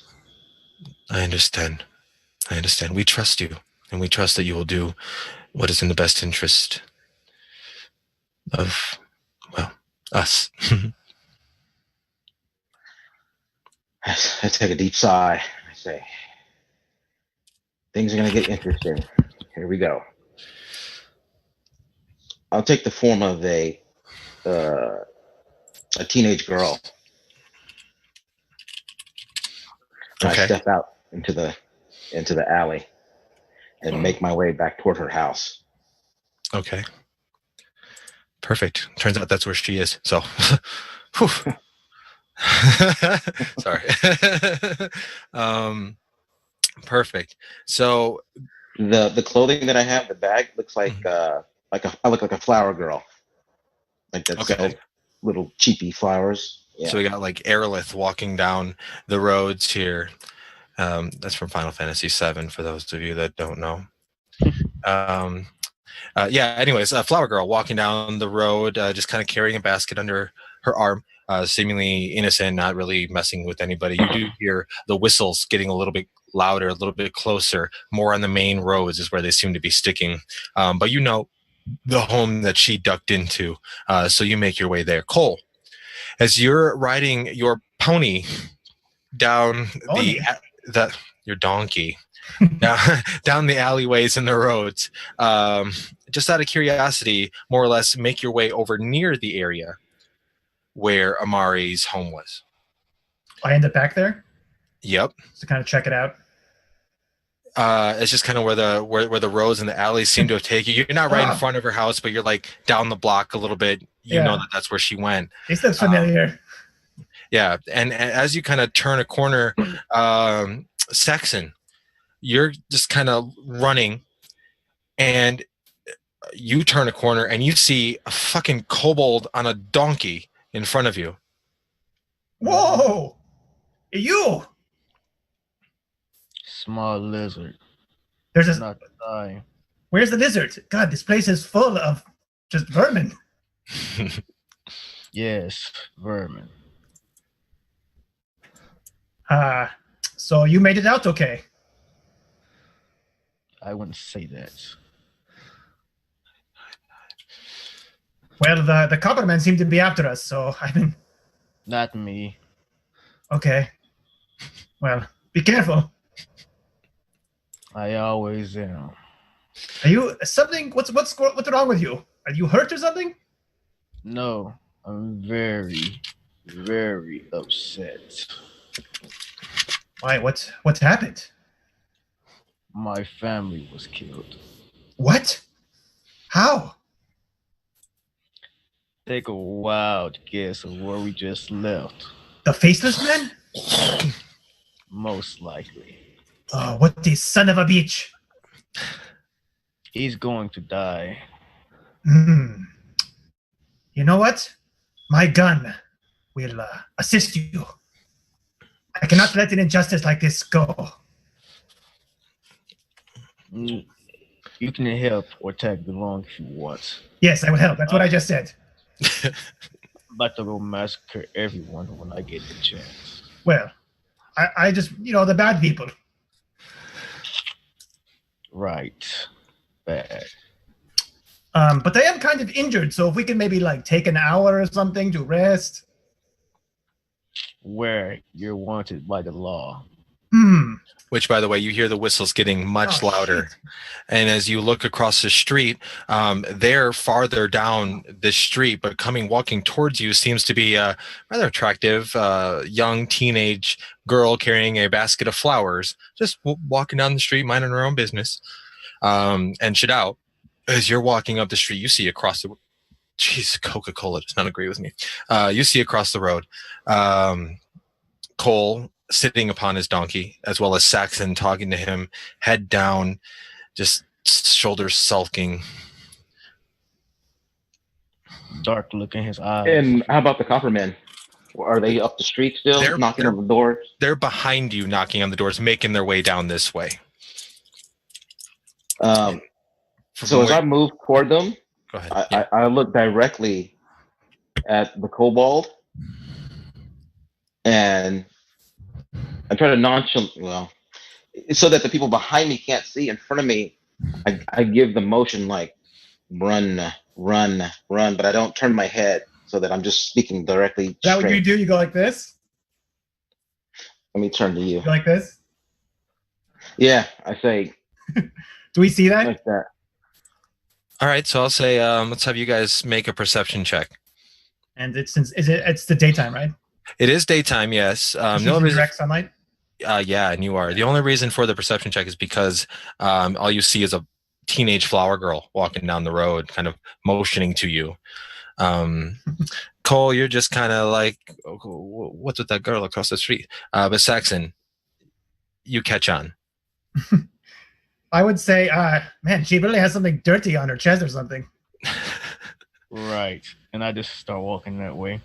I understand. We trust you, and we trust that you will do what is in the best interest of, us. I take a deep sigh. I say, things are going to get interesting. Here we go. I'll take the form of a teenage girl. And Okay. I step out into the alley and make my way back toward her house. Okay. Perfect. Turns out that's where she is. So, sorry. Perfect. So the clothing that I have, the bag looks like I look like a flower girl, like that sells little cheapy flowers. Yeah. So we got like Aerolith walking down the roads here. That's from Final Fantasy VII for those of you that don't know. Anyways, a flower girl walking down the road, just kind of carrying a basket under her arm, seemingly innocent, not really messing with anybody. You do hear the whistles getting a little bit louder, a little bit closer. More on the main roads is where they seem to be sticking. But the home that she ducked into. So you make your way there. Cole, as you're riding your pony down Pony? your donkey down, down the alleyways and the roads, just out of curiosity, more or less, make your way over near the area where Amari's home was. I end up back there Yep. to kind of check it out. It's just kind of where the roads and the alleys seem to have taken you. You're not right in front of her house, but you're like down the block a little bit. You know that's where she went. This looks familiar. Yeah, and as you kind of turn a corner, Saxon, you're just kind of running, and you turn a corner and you see a fucking kobold on a donkey in front of you. Whoa! You! Small lizard. There's a. Not dying. Where's the lizard? God, this place is full of just vermin. Yes, vermin. So you made it out okay? I wouldn't say that. Well, the coppermen seem to be after us, so I've been... Not me. Okay. Well, be careful. I always am. Are you... Something... What's wrong with you? Are you hurt or something? No, I'm very, very upset. Why? What's happened? My family was killed. What? How? Take a wild guess of where we just left. The Faceless Men? Most likely. Oh, what the son of a bitch. He's going to die. You know what? My gun will assist you. I cannot let an injustice like this go. You can help or tag along if you want. Yes, I will help. That's what I just said. I'm about to go massacre everyone when I get the chance. Well, I just, the bad people. Right. Bad. But I am kind of injured, so if we can maybe take an hour or something to rest. Where you're wanted by the law. Which, by the way, you hear the whistles getting much louder. Shit. And as you look across the street, they're farther down the street, but walking towards you seems to be a rather attractive young teenage girl carrying a basket of flowers, just walking down the street, minding her own business. And Shadao, as you're walking up the street, you see across the... Jeez, Coca-Cola does not agree with me. You see across the road Cole sitting upon his donkey, as well as Saxon talking to him, head down, just shoulders sulking. Dark look in his eyes. And how about the coppermen? Are they up the street still, knocking on the doors? They're behind you, knocking on the doors, making their way down this way. So as I move toward them, go ahead. I look directly at the kobold, and I try to so that the people behind me can't see in front of me. I give the motion like run, run, run, but I don't turn my head so that I'm just speaking directly. Is that what you do? You go like this? Let me turn to you. You go like this? Yeah, I say. Do we see that? Like that. All right, so I'll say let's have you guys make a perception check. And it's the daytime, right? It is daytime, yes. No direct sunlight? Yeah, and you are. The only reason for the perception check is because all you see is a teenage flower girl walking down the road, kind of motioning to you. Cole, you're just kind of like, what's with that girl across the street? But Saxon, you catch on. I would say, man, she really has something dirty on her chest or something. Right. And I just start walking that way.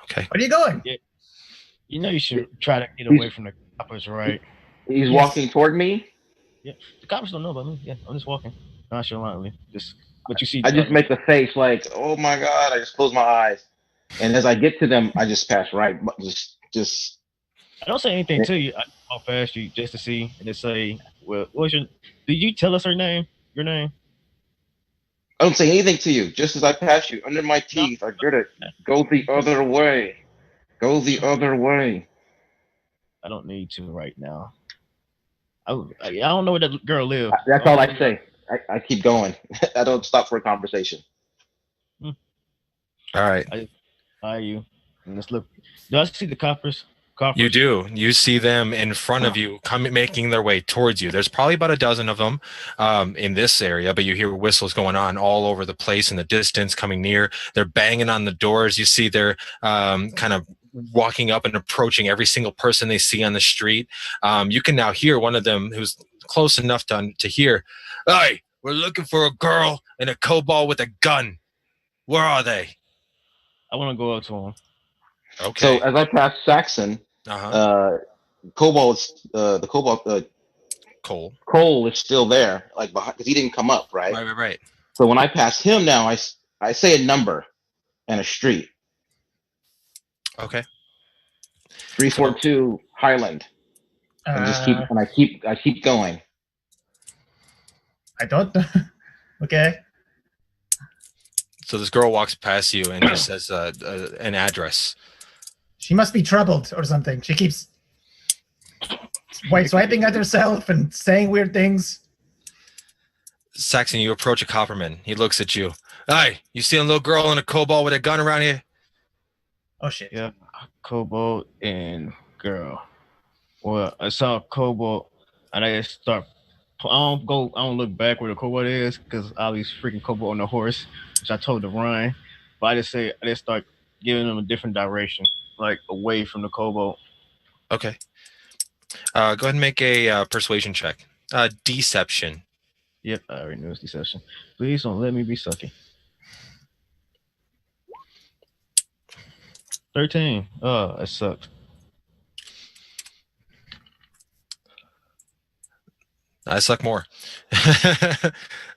Okay. Where are you going? Yeah. You should try to get away from the coppers, right? He's walking toward me? Yeah. The coppers don't know about me. Yeah, I'm just walking nonchalantly. But you see... I just make the face like, oh my God, I just close my eyes. And as I get to them, I just pass right. Just. I don't say anything to you. I walk past you just to see and just say, well, did you tell us her name? Your name? I don't say anything to you. Just as I pass you, under my teeth, I get it. Go the other way. Go the other way. I don't need to right now. I don't know where that girl lives. That's all I say. I keep going. I don't stop for a conversation. All right. You? And let's look. Do I see the coppers? You do. You see them in front of you, making their way towards you. There's probably about a dozen of them in this area, but you hear whistles going on all over the place in the distance, coming near. They're banging on the doors. You see they're kind of walking up and approaching every single person they see on the street. You can now hear one of them who's close enough to hear, "Hey, we're looking for a girl and a kobold with a gun. Where are they?" I want to go up to him. Okay. So as I pass Saxon, Cobalt, the Cobalt, Cole is still there, like behind, because he didn't come up, right? Right. So when I pass him now, I say a number and a street. Okay. 342 Highland, and I keep going. I don't. Okay. So this girl walks past you and just says an address. She must be troubled or something. She keeps swiping at herself and saying weird things. Saxon, you approach a copperman. He looks at you. "Hey, you see a little girl and a kobold with a gun around here?" Oh shit. Yeah, kobold and girl. Well, I saw a kobold and I just start. I don't look back where the kobold is because I was freaking kobold on the horse, which I told to run. But I just start giving them a different direction, like away from the kobold. Okay. Go ahead and make a persuasion check. Deception. Yep, I already knew it's deception. Please don't let me be sucky. 13. Oh, that sucked. I suck more.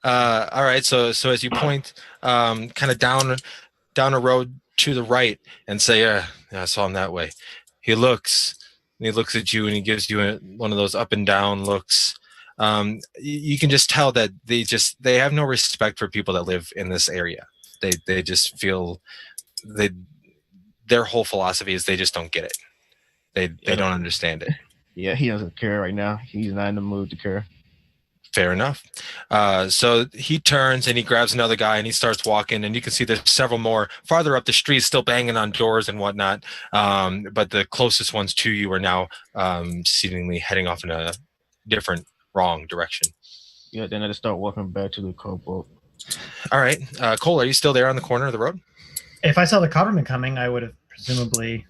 All right. So as you point, kind of down a road to the right, and say, "Yeah, I saw him that way." He looks at you, and he gives you one of those up and down looks. You can just tell that they have no respect for people that live in this area. They just feel their whole philosophy is they just don't get it. They don't understand it. Yeah, he doesn't care right now. He's not in the mood to care. Fair enough. So he turns and he grabs another guy and he starts walking, and you can see there's several more farther up the street still banging on doors and whatnot. But the closest ones to you are now seemingly heading off in a different, wrong direction. Yeah, then I just start walking back to the kobold. All right. Cole, are you still there on the corner of the road? If I saw the copperman coming, I would have presumably...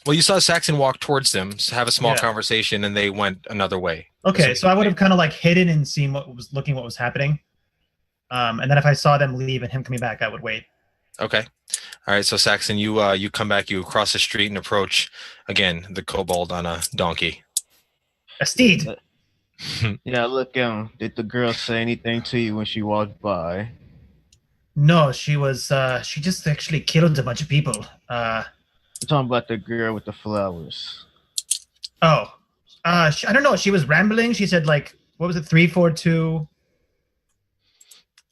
Well, you saw Saxon walk towards them, have a small conversation, and they went another way. Okay, so I would have kind of like hidden and seen what was happening. And then if I saw them leave and him coming back, I would wait. Okay. All right, so Saxon, you come back, you cross the street and approach, again, the kobold on a donkey. A steed. Yeah, look, did the girl say anything to you when she walked by? No, she just actually killed a bunch of people. I'm talking about the girl with the flowers. Oh. I don't know. She was rambling. She said, like, what was it, 342?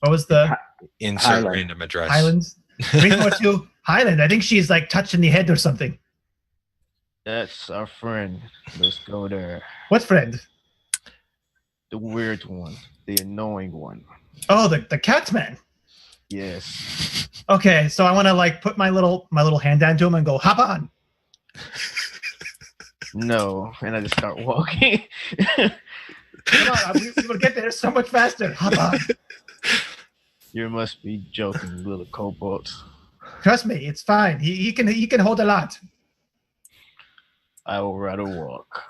What was the... Insert random address. Highlands? 342 Highland. I think she's, like, touched in the head or something. That's our friend. Let's go there. What friend? The weird one. The annoying one. Oh, the cat man. Yes. Okay, so I want to, like, put my little hand down to him and go, hop on. No, and I just start walking. Come on, we will get there so much faster. Hop on. You must be joking, little kobold. Trust me, it's fine. He can hold a lot. I will rather walk.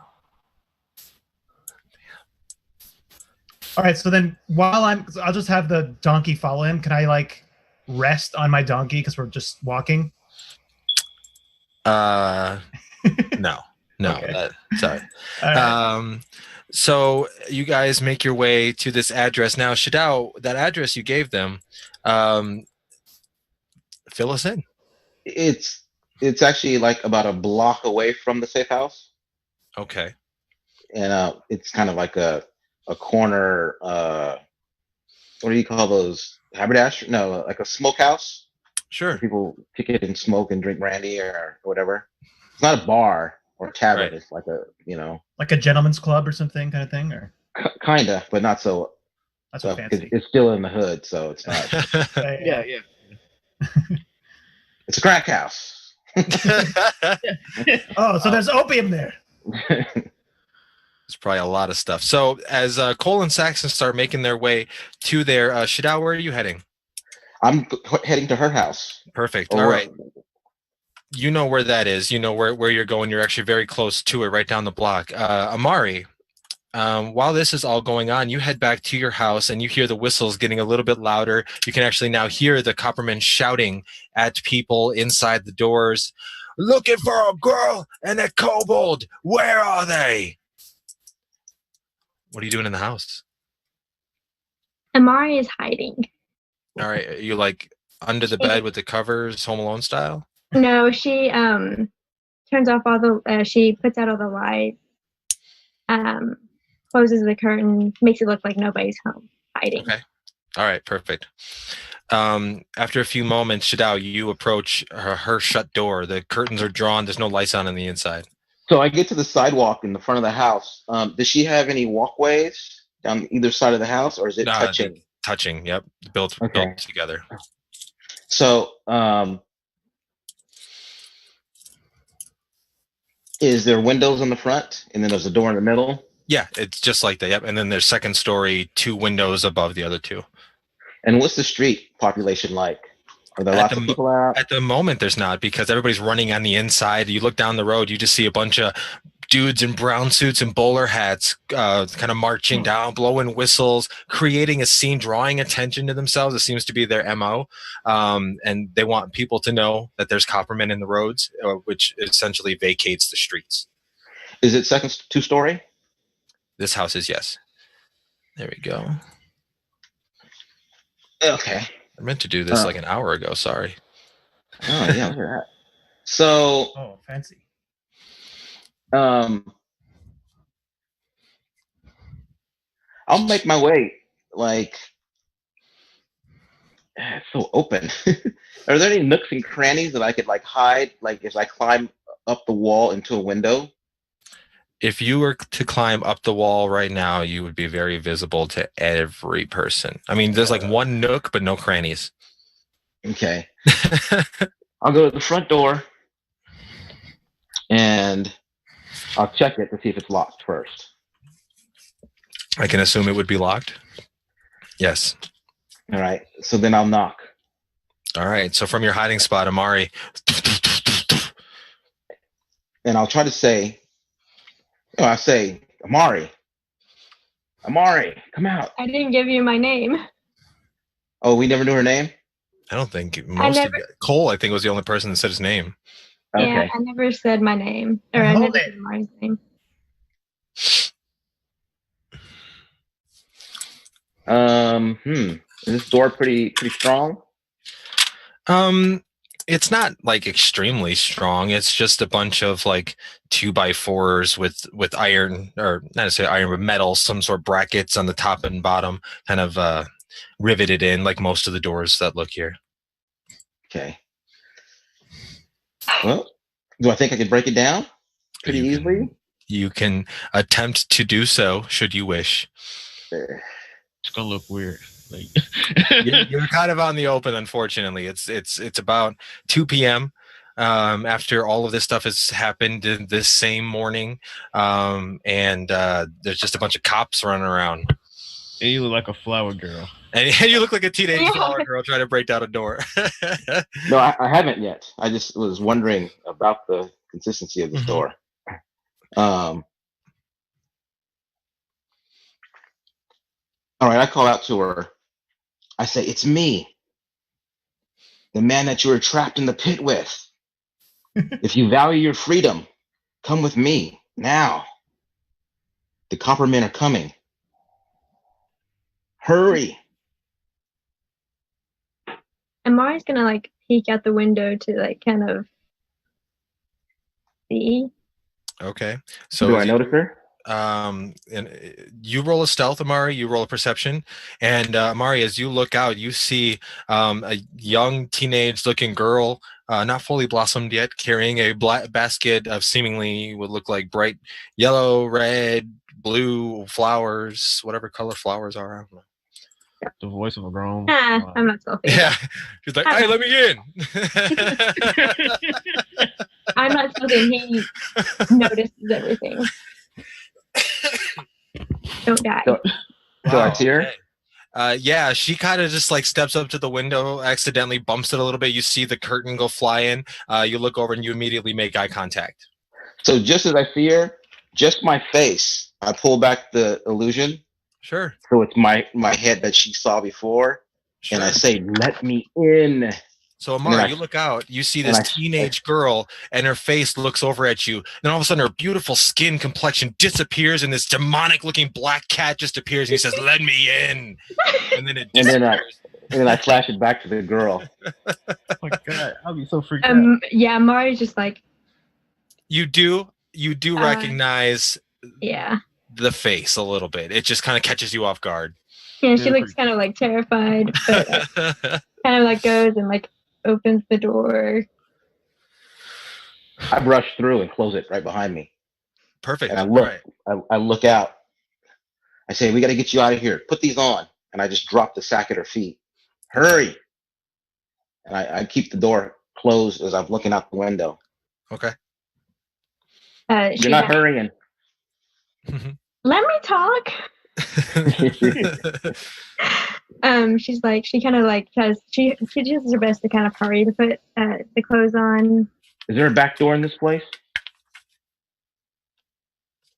All right, so then I'll just have the donkey follow him. Can I like rest on my donkey because we're just walking? No. Okay. Sorry. Right. So you guys make your way to this address. Now, Shadao, that address you gave them, fill us in. It's actually like about a block away from the safe house. Okay. And it's kind of like a corner, what do you call those? haberdashery? No, like a smokehouse. Sure. Where people ticket and smoke and drink brandy or whatever. It's not a bar or a tavern. Right. It's like a Like a gentleman's club or something kind of thing, or kinda, but not so. that's so fancy. It's still in the hood, so it's not. Yeah. It's a crack house. Oh, so there's opium there. There's probably a lot of stuff. So as Cole and Saxon start making their way to their Shadao, where are you heading? I'm heading to her house. Perfect. All right. You know where that is. You know where you're going. You're actually very close to it, right down the block. Amari, while this is all going on, you head back to your house and you hear the whistles getting a little bit louder. You can actually now hear the coppermen shouting at people inside the doors. Looking for a girl and a kobold. Where are they? What are you doing in the house? Amari is hiding. All right. Are you like under the bed with the covers, Home Alone style? No, she turns off all the. She puts out all the lights. Closes the curtain, makes it look like nobody's home, hiding. Okay. All right. Perfect. After a few moments, Shadao, you approach her shut door. The curtains are drawn. There's no lights on the inside. So I get to the sidewalk in the front of the house. Does she have any walkways down either side of the house, or is it touching? Touching. Yep. Built together. So, is there windows on the front, and then there's a door in the middle? Yeah, it's just like that. Yep. And then there's second story, 2 windows above the other 2. And what's the street population like? Are there lots of people out? At the moment, there's not, because everybody's running on the inside. You look down the road, you just see a bunch of dudes in brown suits and bowler hats kind of marching down, blowing whistles, creating a scene, drawing attention to themselves. It seems to be their MO. And they want people to know that there's coppermen in the roads, which essentially vacates the streets. Is it second 2-story? This house is, yes. There we go. Okay. I meant to do this like an hour ago. Sorry. Oh, yeah, look at that. So. Oh, fancy. I'll make my way. Like, it's so open. Are there any nooks and crannies that I could like hide? Like, if I climb up the wall into a window? If you were to climb up the wall right now, you would be very visible to every person. I mean, there's like one nook, but no crannies. Okay. I'll go to the front door and I'll check it to see if it's locked first. I can assume it would be locked. Yes. All right. So then I'll knock. All right. So from your hiding spot, Amari. And I'll try to say, I say, Amari, come out. I didn't give you my name. Oh, we never knew her name? I don't think Cole, I think, was the only person that said his name. Okay. Yeah, I never said my name. Or I never said Amari's name. Is this door pretty strong? It's not like extremely strong. It's just a bunch of like 2x4s with iron, or not necessarily iron, but metal, some sort of brackets on the top and bottom, kind of riveted in, like most of the doors that look here. Okay. Well, do I think I could break it down pretty easily? You can attempt to do so, should you wish. It's gonna look weird. Like You're kind of on the open, unfortunately. It's about 2 p.m. After all of this stuff has happened this same morning, and there's just a bunch of cops running around. And you look like a flower girl. And you look like a teenage flower girl trying to break down a door. No, I haven't yet. I just was wondering about the consistency of the door. All right, I call out to her. I say, it's me, the man that you were trapped in the pit with. If you value your freedom, come with me now. The coppermen are coming. Hurry. Amari's gonna like peek out the window to like kind of see. Okay. So do I notice her? And you roll a stealth, Amari. You roll a perception, and Amari, as you look out, you see a young teenage-looking girl, not fully blossomed yet, carrying a black basket of seemingly would look like bright yellow, red, blue flowers, whatever color flowers are. I don't know. The voice of a grown. I'm not stealthy. Yeah, she's like, "Hey, let me in." I'm not stealthy, and he notices everything. Don't die. So I see her. Yeah, she kind of just like steps up to the window, accidentally bumps it a little bit. You see the curtain go fly in. You look over and you immediately make eye contact. So just as I see her, just my face, I pull back the illusion. Sure. So it's my head that she saw before, Sure. and I say, "Let me in." So Amara, you look out, you see this teenage girl, and her face looks over at you. Then all of a sudden, her beautiful skin complexion disappears, and this demonic-looking black cat just appears, and he says, "Let me in," and then it disappears. And then I flash it back to the girl. Oh my God, I'll be so freaked out. Yeah, Mari's just like. You do recognize. Yeah. The face a little bit. It just kind of catches you off guard. Yeah, she looks kind of like terrified, but kind of like goes and like opens the door. I brush through and close it right behind me. Perfect. And I look. I look out. I say, "We got to get you out of here. Put these on." And I just drop the sack at her feet. Hurry! And I keep the door closed as I'm looking out the window. Okay. You're not hurrying. Let me talk. She's like, she kind of like she does her best to kind of hurry to put the clothes on. Is there a back door in this place?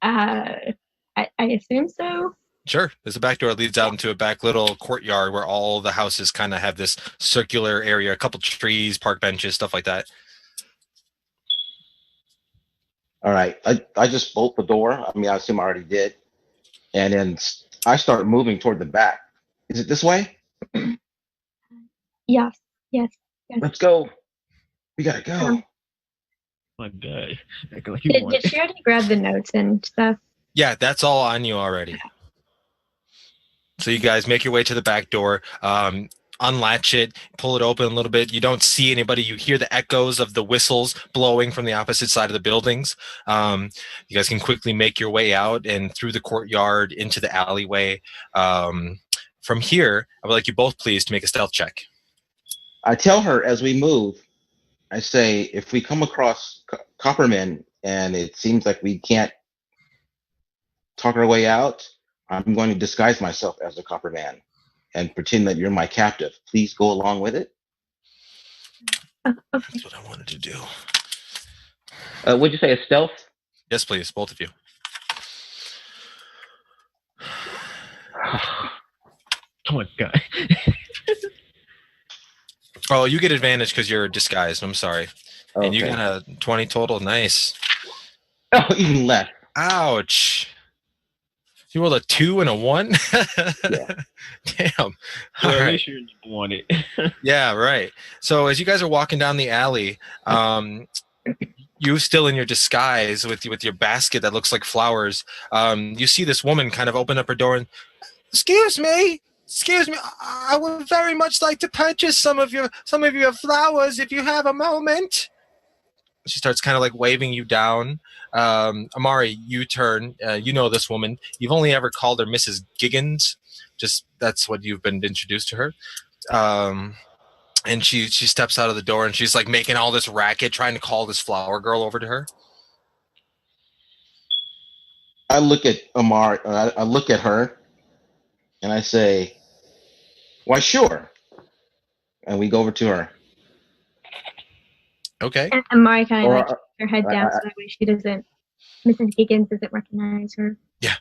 I assume so. Sure. There's a back door that leads out into a back little courtyard where all the houses kind of have this circular area, a couple trees, park benches, stuff like that. All right. I just bolt the door. I mean, I assume I already did. And then I start moving toward the back. Is it this way? Yes. Let's go. We gotta go. Oh my God. Did she already grab the notes and stuff? Yeah, that's all on you already. So you guys make your way to the back door, unlatch it, pull it open a little bit. You don't see anybody. You hear the echoes of the whistles blowing from the opposite side of the buildings. You guys can quickly make your way out and through the courtyard into the alleyway. From here, I would like you both please to make a stealth check. I tell her as we move, I say, if we come across Copperman and it seems like we can't talk our way out, I'm going to disguise myself as the Copperman and pretend that you're my captive. Please go along with it. Okay. That's what I wanted to do. What'd you say, a stealth? Yes, please, both of you. Oh my God. Oh, you get advantage because you're disguised. I'm sorry. Okay. And you got a 20 total. Nice. Oh, even less. Ouch. You rolled a 2 and a 1? Yeah. Damn. Well, All at right. least you want it. Yeah, right. So as you guys are walking down the alley, you still in your disguise with your basket that looks like flowers, you see this woman kind of open up her door and, Excuse me, I would very much like to purchase some of your flowers if you have a moment. She starts kind of like waving you down. Amari, you turn. You know this woman. You've only ever called her Mrs. Giggins. Just that's what you've been introduced to her. And she steps out of the door and she's like making all this racket, trying to call this flower girl over to her. I look at Amari. I look at her, and I say, "Why, sure." And we go over to her. Okay. And Mari kind of Or- like keeps her head down so that way she doesn't, Mrs. Giggins doesn't recognize her. Yeah.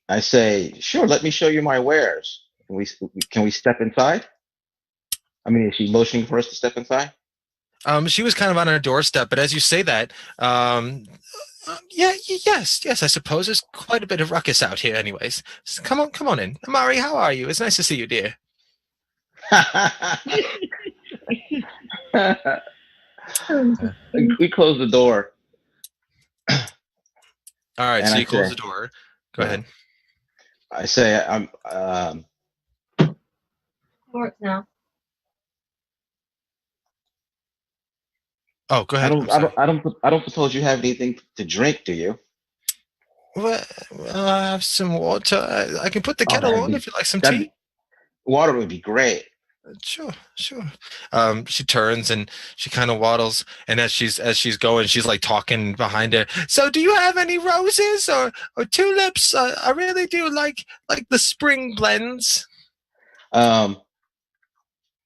I say, "Sure, let me show you my wares. Can we step inside?" I mean, is she motioning for us to step inside? She was kind of on her doorstep, but as you say that, yes, I suppose there's quite a bit of ruckus out here anyways. So come on in. Amari, how are you? It's nice to see you, dear. Oh, We close the door. All right, And so I you close say, the door. Go Yeah. ahead. I say, Works now. Oh, go ahead. I'm sorry. I don't suppose you have anything to drink, do you? Well, I have some water. I can put the Oh, kettle on if you like some tea. Water would be great. Sure, sure. She turns and she kind of waddles, and as she's going, she's like talking behind her. So, do you have any roses or tulips? I really do like the spring blends. Um,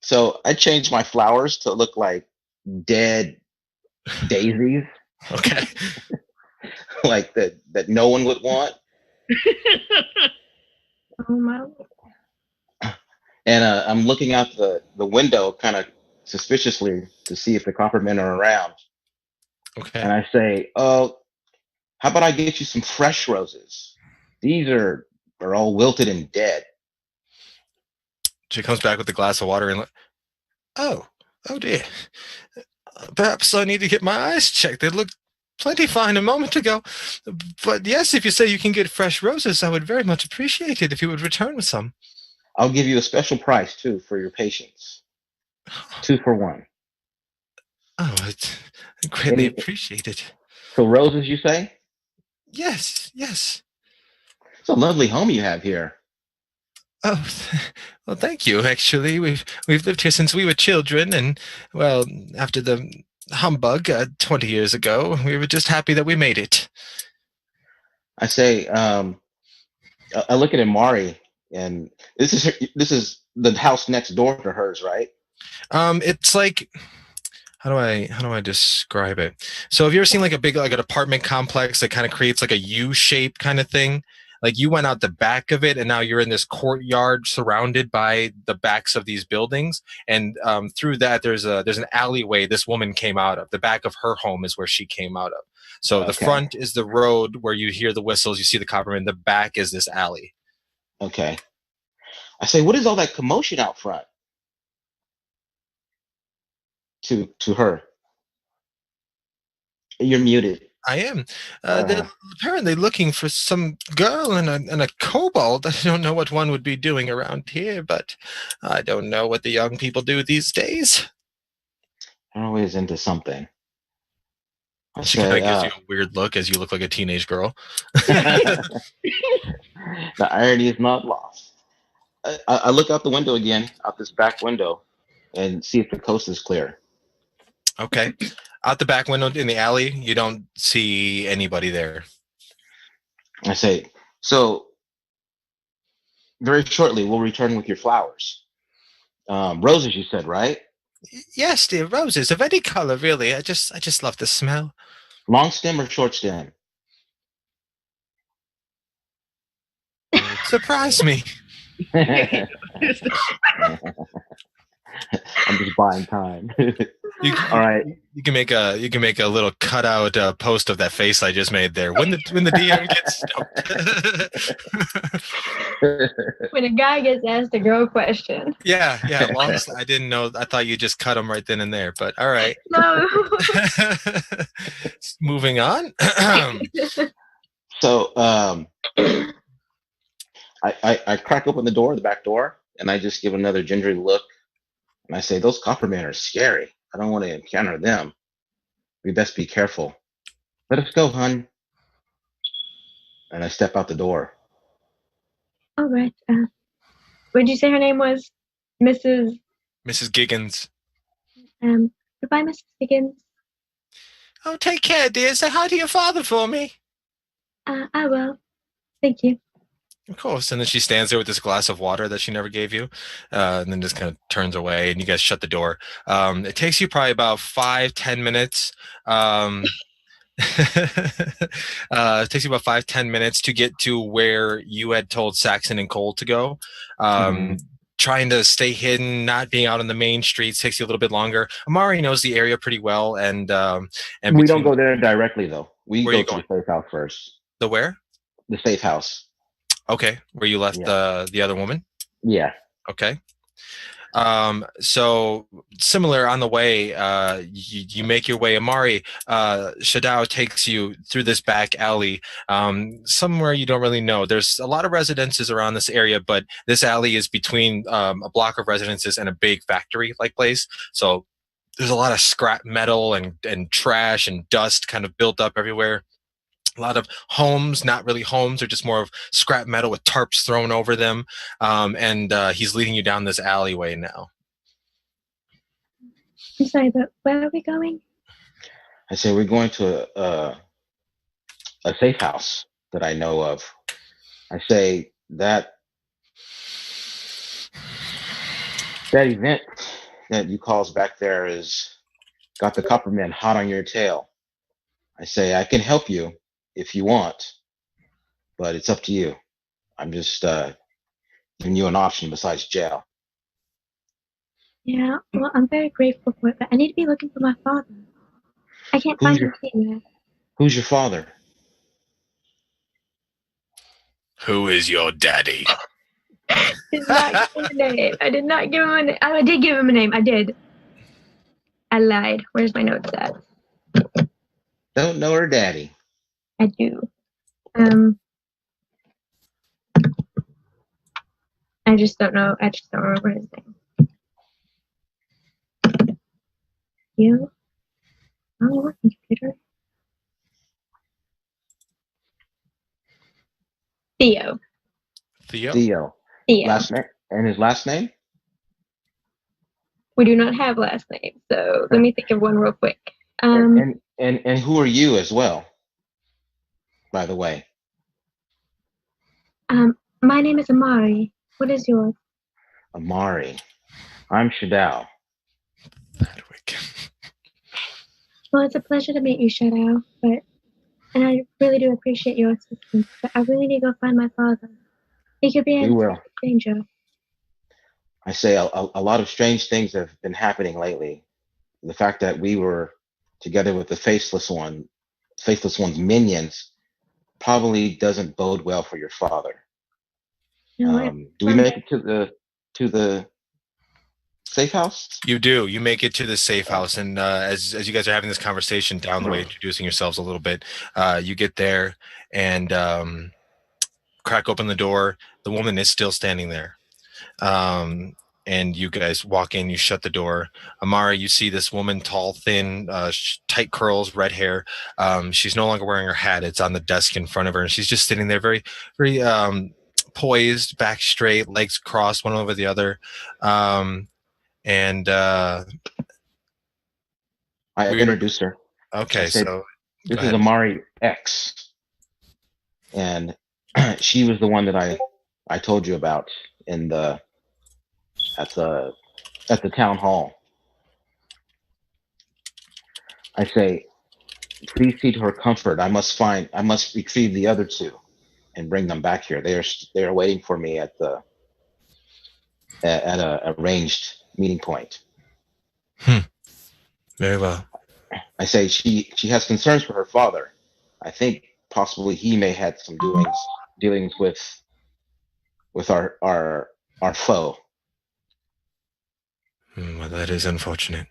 so I changed my flowers to look like dead daisies, Okay. like that no one would want. Oh my. And I'm looking out the window, kind of suspiciously, to see if the coppermen are around. Okay. And I say, "Oh, how about I get you some fresh roses? These are all wilted and dead." She comes back with a glass of water and oh dear. Perhaps I need to get my eyes checked. They looked plenty fine a moment ago. But yes, if you say you can get fresh roses, I would very much appreciate it if you would return with some. I'll give you a special price too for your patience. 2 for 1. Oh, I greatly appreciate it. So roses, you say? Yes, yes. It's a lovely home you have here. Oh, well, thank you. Actually, we've lived here since we were children, and well, after the humbug 20 years ago, we were just happy that we made it. I say, I look at Amari, and this is the house next door to hers, right? It's like, how do I describe it? So have you ever seen like a big like an apartment complex that kind of creates like a U shape kind of thing? Like you went out the back of it, and now you're in this courtyard surrounded by the backs of these buildings. And through that, there's an alleyway this woman came out of. The back of her home is where she came out of. So the Okay. front is the road where you hear the whistles, you see the copperman. The back is this alley. Okay. I say, what is all that commotion out front? To her. You're muted. I am. They're apparently looking for some girl and a kobold. I don't know what one would be doing around here, but I don't know what the young people do these days. They're always into something. I She kind of say, gives you a weird look as you look like a teenage girl. the irony is not lost. I look out the window again, out this back window, and see if the coast is clear. Okay. Out the back window in the alley, you don't see anybody there. I say, so very shortly we'll return with your flowers. Roses, you said, right? Yes, dear, roses of any color, really. I just love the smell. Long stem or short stem? Surprise me. I'm just buying time. All right. You can make a little cutout post of that face I just made there. When the DM gets stoked. When a guy gets asked a girl question. Yeah. I didn't know. I thought you just cut them right then and there. But all right. No. Moving on. So I crack open the back door, and I just give another gingery look, and I say, "Those coppermen are scary. I don't want to encounter them. We best be careful. Let us go, hun." And I step out the door. All right. What did you say her name was? Mrs. Giggins. Goodbye, Mrs. Higgins. Oh, take care, dear. Say hi to your father for me. I will. Thank you. Of course. And then she stands there with this glass of water that she never gave you, and then just kind of turns away, and you guys shut the door. It takes you probably about 5-10 minutes. It takes you about 5-10 minutes to get to where you had told Saxon and Cole to go. Trying to stay hidden, not being out on the main streets takes you a little bit longer. Amari knows the area pretty well, and we don't go there directly though. We Where go to the safe house first. The where? The safe house. Okay, where you left the other woman. Yeah. Okay. So similar on the way, you make your way. Amari, Shadao takes you through this back alley, somewhere you don't really know. There's a lot of residences around this area, but this alley is between a block of residences and a big factory-like place. So there's a lot of scrap metal and trash and dust kind of built up everywhere. A lot of homes, not really homes, they're just more of scrap metal with tarps thrown over them. And he's leading you down this alleyway now. I'm sorry, but where are we going? I say we're going to a safe house that I know of. I say that event that you caused back there is got the Coppermen hot on your tail. I say I can help you if you want, but it's up to you. I'm just giving you an option besides jail. Yeah, well, I'm very grateful for it, but I need to be looking for my father. I can't Who's find your him anywhere. Who's your father? Who is your daddy? Did not give him a name. I did not give him a name. I did give him a name. I did. I lied. Where's my notes at? Don't know her daddy. I do. I just don't know. I just don't remember his name. You? Oh, what computer? Theo. Theo? Theo. Theo. Last name and his last name? We do not have last names, so let me think of one real quick. And who are you as well? By the way. My name is Amari. What is yours? Amari. I'm Shadao. Well, it's a pleasure to meet you, Shadow, and I really do appreciate your assistance, but I really need to go find my father. He could be in danger. I say a lot of strange things have been happening lately. The fact that we were together with the Faceless One's minions, probably doesn't bode well for your father. Do we make it to the safe house? You do. You make it to the safe house, and as you guys are having this conversation down the way, introducing yourselves a little bit, you get there and crack open the door. The woman is still standing there. And you guys walk in, you shut the door. Amari, you see this woman, tall, thin, tight curls, red hair. She's no longer wearing her hat. It's on the desk in front of her, and she's just sitting there very, very poised, back straight, legs crossed, one over the other. And I introduced her. Okay, so this is Amari X, and she was the one that I told you about at the town hall. I say, please see to her comfort. I must retrieve the other two and bring them back here. They are waiting for me at a arranged meeting point. Very well. I say she has concerns for her father. I think possibly he may have had some dealings with our foe. Well, that is unfortunate.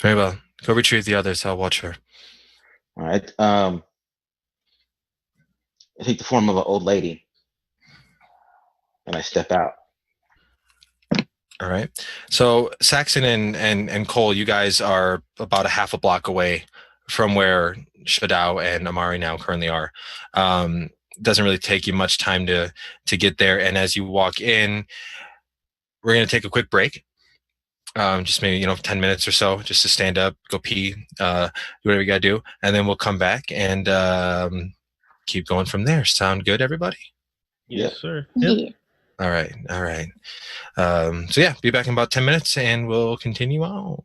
Very well. Go retrieve the others. I'll watch her. All right. I take the form of an old lady, and I step out. All right. So Saxon and Cole, you guys are about a half a block away from where Shadao and Amari now currently are. Doesn't really take you much time to get there. And as you walk in, we're going to take a quick break. Just maybe 10 minutes or so, just to stand up, go pee, do whatever you gotta do, and then we'll come back and keep going from there. Sound good, everybody? Yes, sir. Yeah. All right. So yeah, be back in about 10 minutes, and we'll continue on.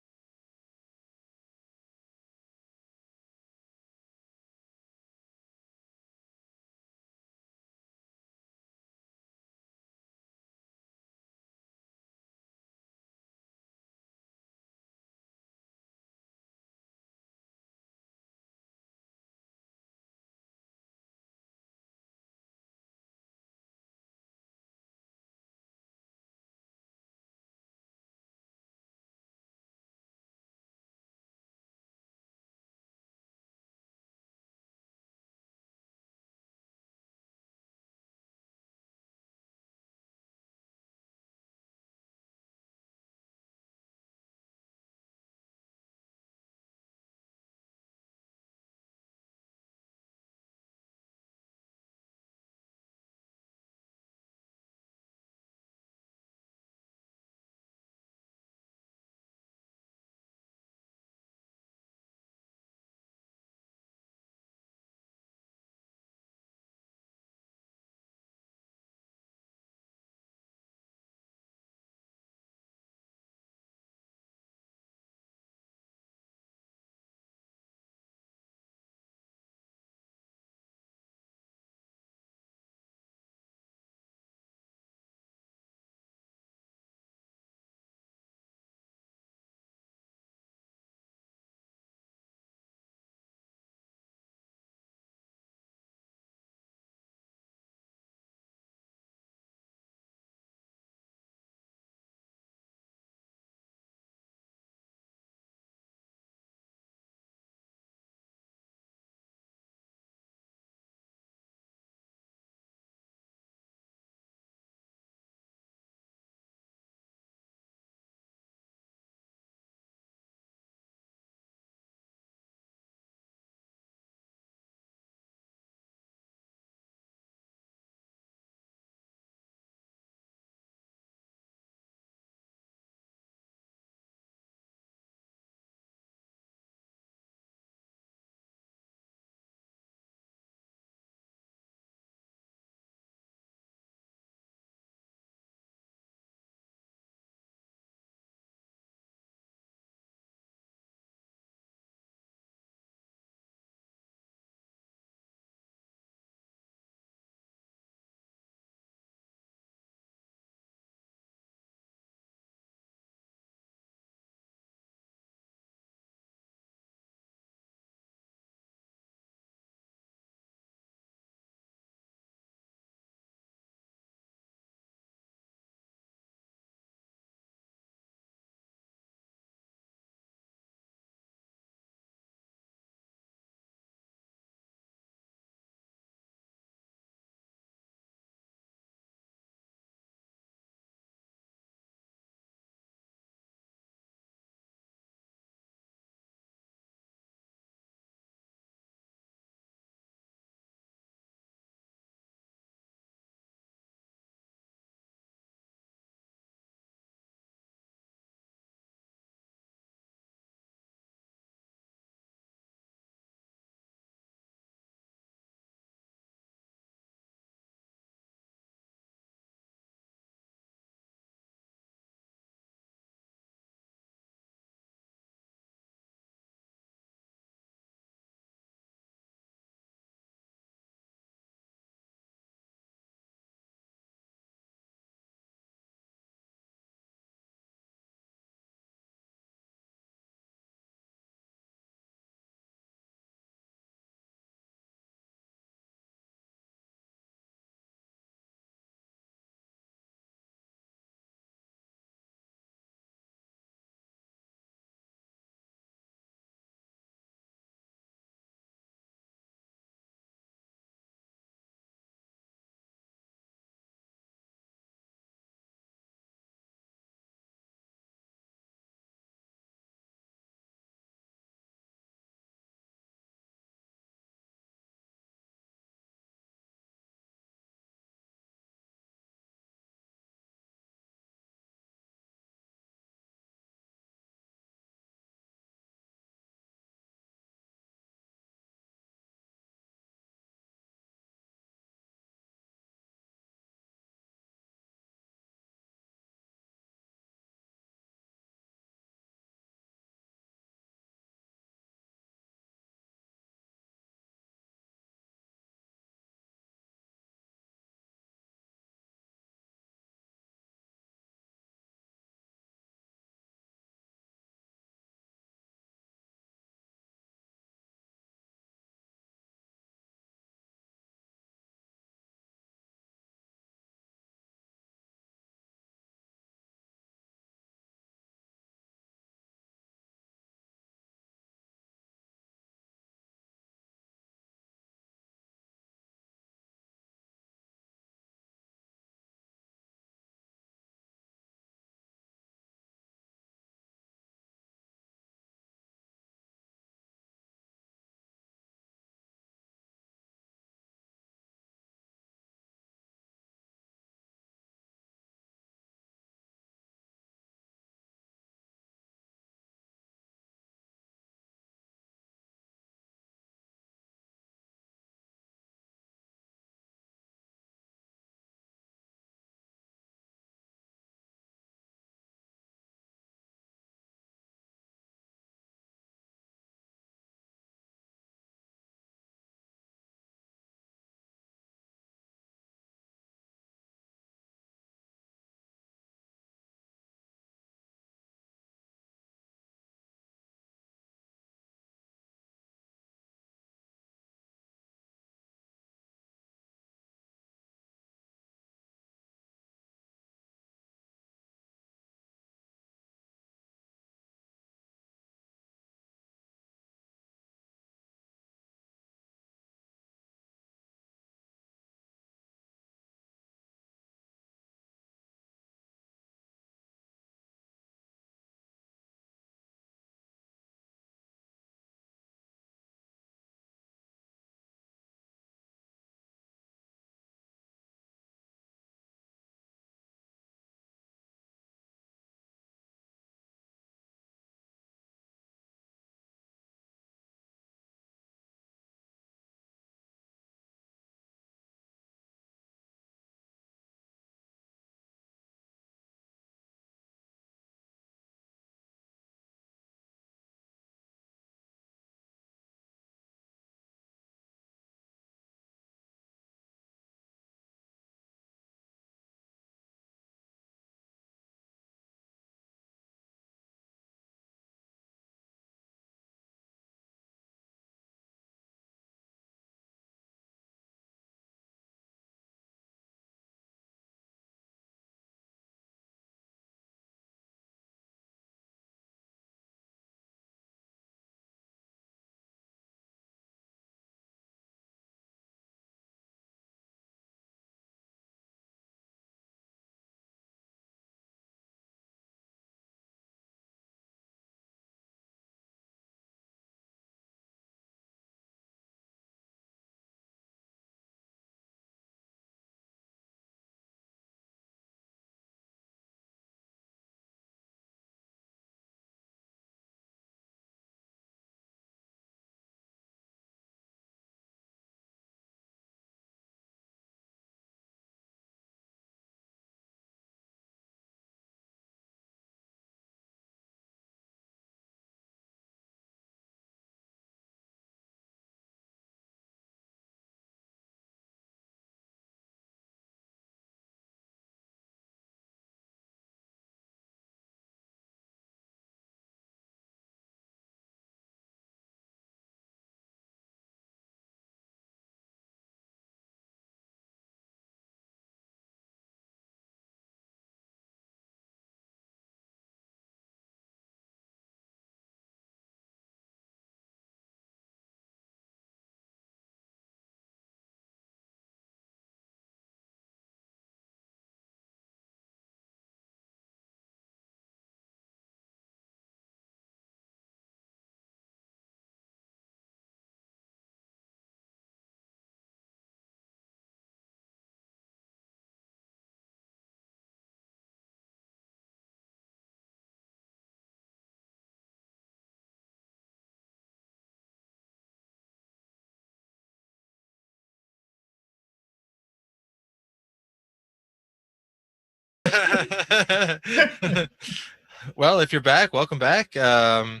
Well, if you're back, welcome back. So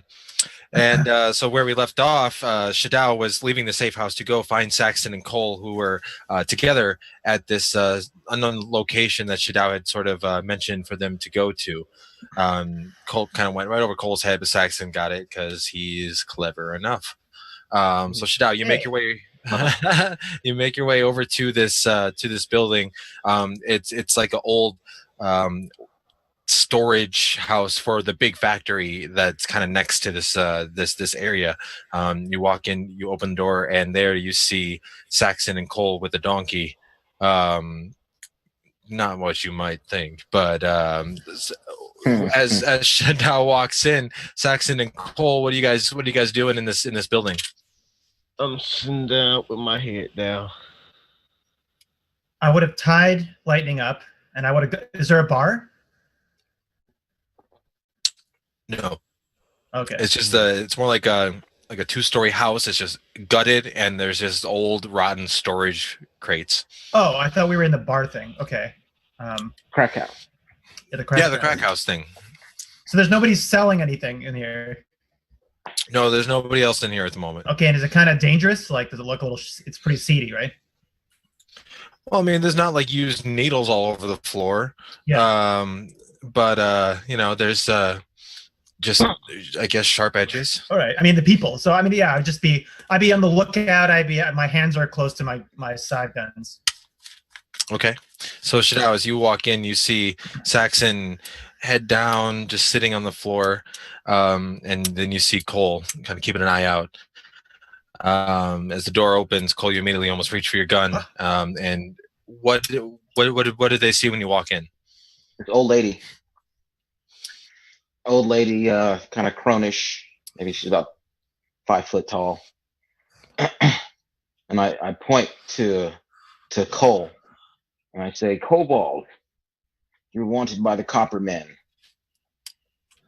where we left off, Shadao was leaving the safe house to go find Saxon and Cole, who were together at this unknown location that Shadao had sort of mentioned for them to go to. Cole kind of went right over Cole's head, but Saxon got it because he's clever enough. So Shadao, you make your way. You make your way over to this building. It's like an old storage house for the big factory that's kind of next to this area. You walk in, you open the door, and there you see Saxon and Cole with a donkey. Not what you might think, but as Shadao walks in, Saxon and Cole, what are you guys doing in this building? I'm sitting down with my head down. I would have tied Lightning up, and I would have. Is there a bar? No. Okay. It's just it's more like a 2-story house. It's just gutted, and there's just old rotten storage crates. Oh, I thought we were in the bar thing. Okay. Crack house. Yeah, the crack crack house thing. So there's nobody selling anything in here. No, there's nobody else in here at the moment. Okay, and is it kind of dangerous? Like, does it look a little? It's pretty seedy, right? Well, I mean, there's not like used needles all over the floor. Yeah. But there's just, I guess, sharp edges. All right. I mean, the people. So I mean, yeah, I'd be on the lookout. My hands are close to my side guns. Okay. So Shadao, as you walk in, you see Saxon head down, just sitting on the floor, and then you see Cole kind of keeping an eye out. As the door opens, Cole, you immediately almost reach for your gun. And what did they see when you walk in? This old lady, kind of Chronish. Maybe she's about 5 foot tall. And I point to Cole, and I say, "Cobalt, you're wanted by the Copper Men."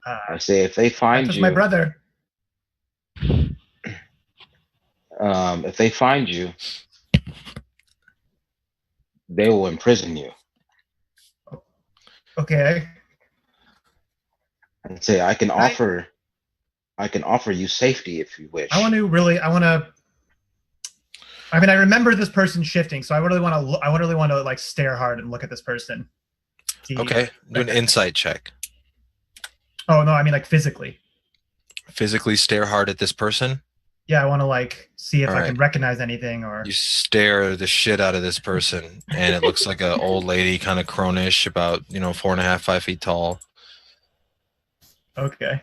I say, if they find you, my brother. If they find you, they will imprison you. Okay. And say, I can offer you safety if you wish. I mean, I remember this person shifting, so I really want to like stare hard and look at this person. Okay, do an insight check. Oh no, I mean like physically. Physically stare hard at this person? Yeah, I want to like see if I can recognize anything or. You stare the shit out of this person, and it looks like an old lady, kind of Chronish, about 4.5, 5 feet tall. Okay.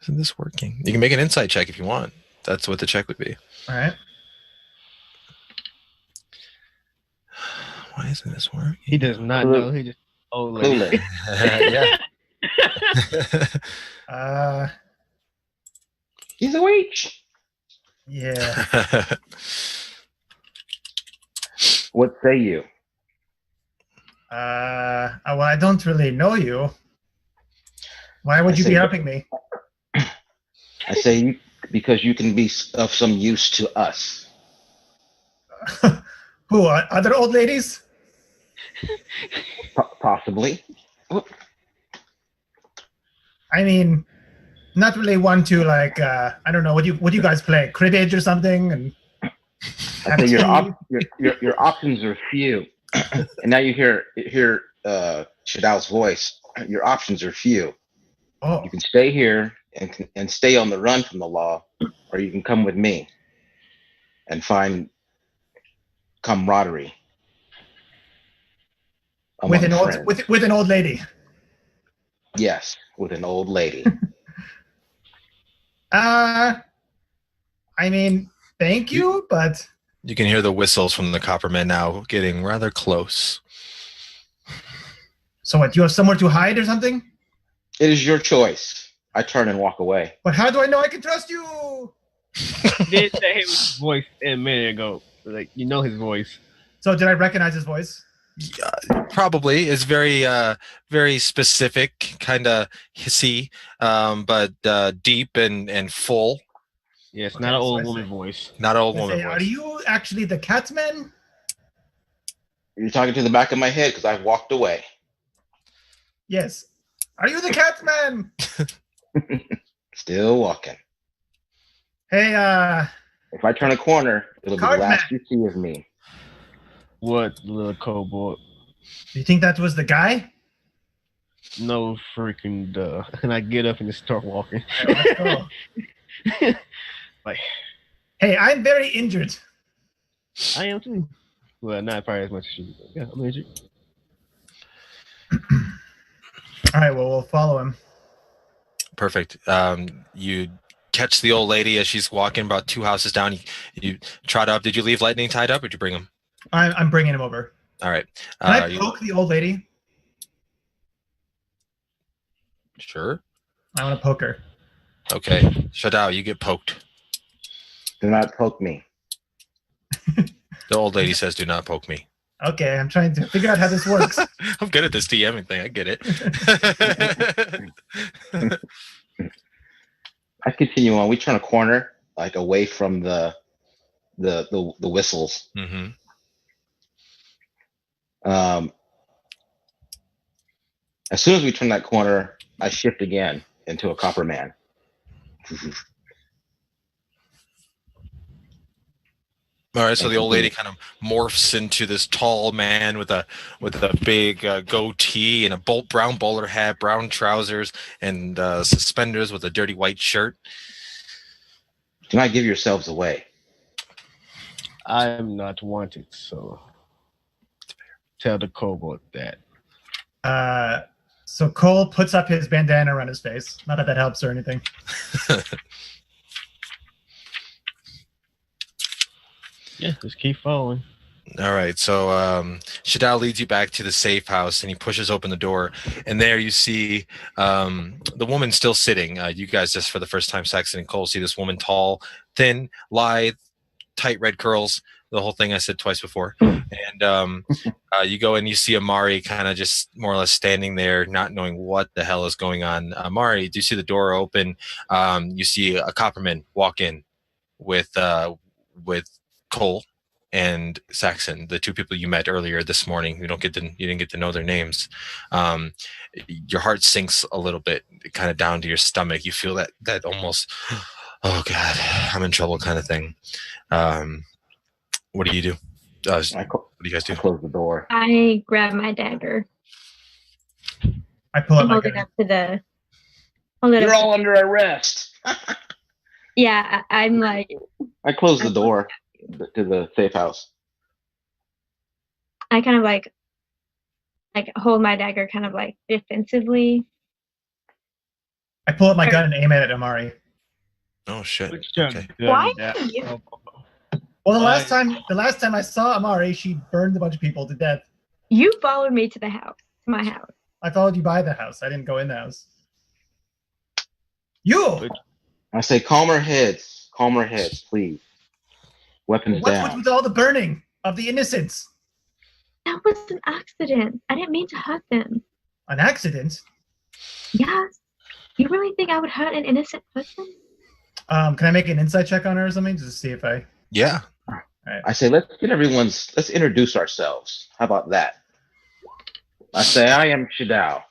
Isn't this working? You can make an insight check if you want. That's what the check would be. All right. Why isn't this working? He does not know. He just old lady. Yeah. He's a witch. Yeah. What say you? Well, I don't really know you. Why would you be helping me? I say because you can be of some use to us. Who? Other old ladies? Possibly. I mean, not really one to like. I don't know. What do you guys play? Cribbage or something? And I say your options are few. And now you hear Shadao's voice. Your options are few. Oh. You can stay here and stay on the run from the law, or you can come with me and find camaraderie with an old lady. Yes, with an old lady. I mean, thank you, but you can hear the whistles from the Coppermen now getting rather close. So what? You have somewhere to hide or something? It is your choice. I turn and walk away. But how do I know I can trust you? He did say his voice a minute ago. Like, you know his voice. So did I recognize his voice? Yeah, probably. It's very, very specific, kind of hissy, but deep and full. Yeah, it's not an old woman voice. Not an old woman voice. Are you actually the Catman? You're talking to the back of my head because I've walked away. Yes. Are you the cat man? Still walking. Hey, If I turn a corner, it'll be the Card last man. you see of me. What, little kobold? do you think that was the guy? No freaking duh. And I get up and just start walking. All right, let's go. Like, Hey, I'm very injured. I am too. Well, not probably as much as you. But yeah, I'm injured. All right, well, we'll follow him. Perfect. You catch the old lady as she's walking about 2 houses down. You trot up. Did you leave Lightning tied up, or did you bring him? I'm bringing him over. All right. Can I poke the old lady? Sure. I want to poke her. Okay. Shadao, you get poked. Do not poke me. The old lady says, "Do not poke me." Okay, I'm trying to figure out how this works. I'm good at this DMing thing. I get it. I continue on. We turn a corner, like away from the whistles. Mm-hmm. As soon as we turn that corner, I shift again into a copper man. All right, so the old lady kind of morphs into this tall man with a big goatee and a brown bowler hat, brown trousers, and suspenders with a dirty white shirt. Do not give yourselves away. I am not wanted, so tell the kobold that. So Cole puts up his bandana around his face. Not that that helps or anything. Yeah, just keep following. All right, so Shadao leads you back to the safe house, and he pushes open the door, and there you see the woman still sitting. You guys, just for the first time, Saxon and Cole, see this woman, tall, thin, lithe, tight red curls, the whole thing I said twice before. And you go and you see Amari kind of just more or less standing there, not knowing what the hell is going on. Amari, do you see the door open? You see a copperman walk in with Cole and Saxon, the two people you met earlier this morning. You didn't get to know their names. Your heart sinks a little bit, kind of down to your stomach. You feel that almost, oh God, I'm in trouble kind of thing. What do you do? What do you guys do? I close the door. I grab my dagger I pull and up my hold it gun. up to the. Hold it You're up. all under arrest. Yeah, I'm like, I close the door to the safe house. I kind of like hold my dagger kind of like defensively. I pull up my gun and aim it at Amari. Oh shit. Okay. Why? Well, the last time I saw Amari, she burned a bunch of people to death. You followed me to the house, to my house. I followed you by the house. I didn't go in the house. You! I say, calmer heads, please. Weapons What's down. with all the burning of the innocents? That was an accident. I didn't mean to hurt them. An accident? Yes. You really think I would hurt an innocent person? Can I make an insight check on her or something just to see if I? Yeah. I say, let's introduce ourselves. How about that? I say, I am Shadao,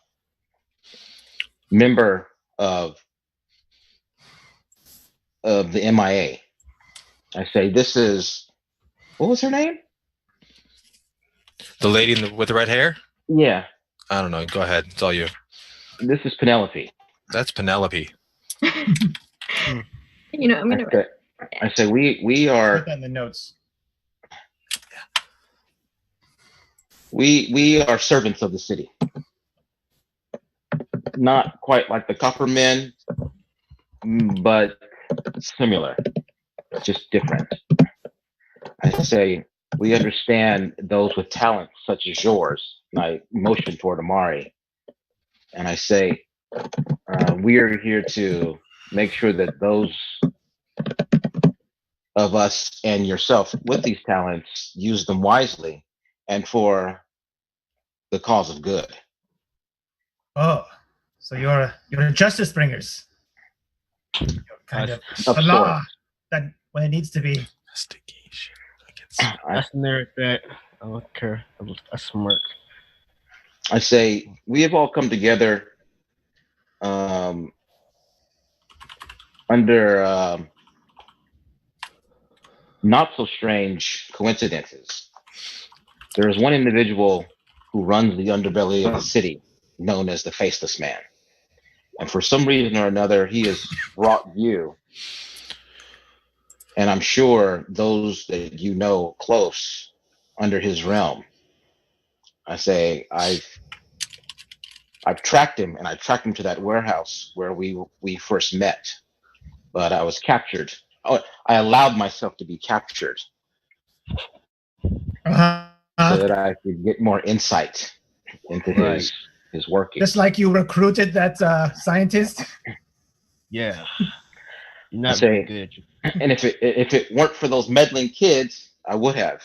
member of the MIA. I say, this is, what was her name? The lady with the red hair? Yeah, I don't know. Go ahead. It's all you. this is Penelope. That's Penelope. You know, I'm gonna. I say, we are. Put that in the notes. We are servants of the city. Not quite like the Coppermen, but similar, just different. I say, we understand those with talent such as yours. And I motion toward Amari. And I say, we are here to make sure that those of us and yourself with these talents use them wisely and for the cause of good. Oh, so you're justice bringers. You're kind of Of the law sorts. that when it needs to be. Investigation. I sneer at that. I don't care. I smirk. I say we have all come together um, under not so strange coincidences. There is one individual who runs the underbelly of the city, known as the Faceless Man. And for some reason or another, he has brought you, and I'm sure those that you know close, under his realm. I say I've tracked him, and I tracked him to that warehouse where we first met. But I was captured. Oh, I allowed myself to be captured so that I could get more insight into his workings. Just like you recruited that scientist. Yeah. You're not say- very good. And if it weren't for those meddling kids, I would have.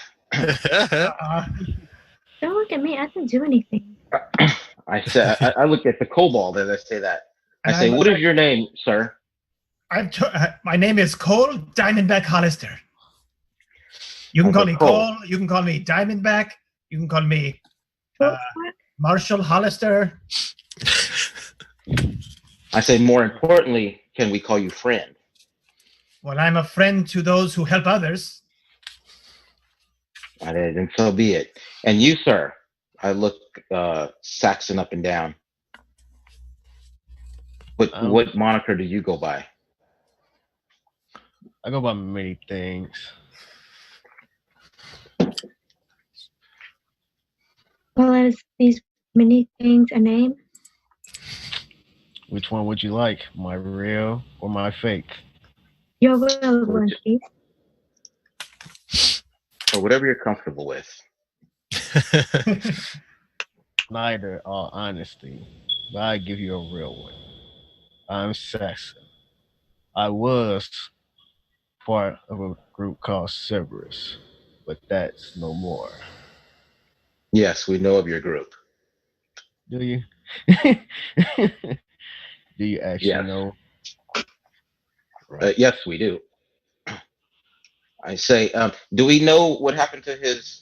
Don't look at me. I didn't do anything. I say I look at the kobold and I say that. I And say, I'm "What is like- your name, sir?" My name is Cole Diamondback Hollister. You can Okay, call me Cole. Cole. You can call me Diamondback. You can call me What? Marshall Hollister. I say, more importantly, can we call you friend? Well, I'm a friend to those who help others. And so be it. And you, sir, I look Saxon up and down. What moniker do you go by? I go by many things. Well, is these many things a name? Which one would you like? My real or my fake? Your real one, please. Or whatever you're comfortable with. Neither, all honesty. But I give you a real one. I'm Saxon. I was part of a group called Cerberus, but that's no more. Yes, we know of your group. Do you? Do you actually Yes. know? Yes, we do. I say, do we know what happened to his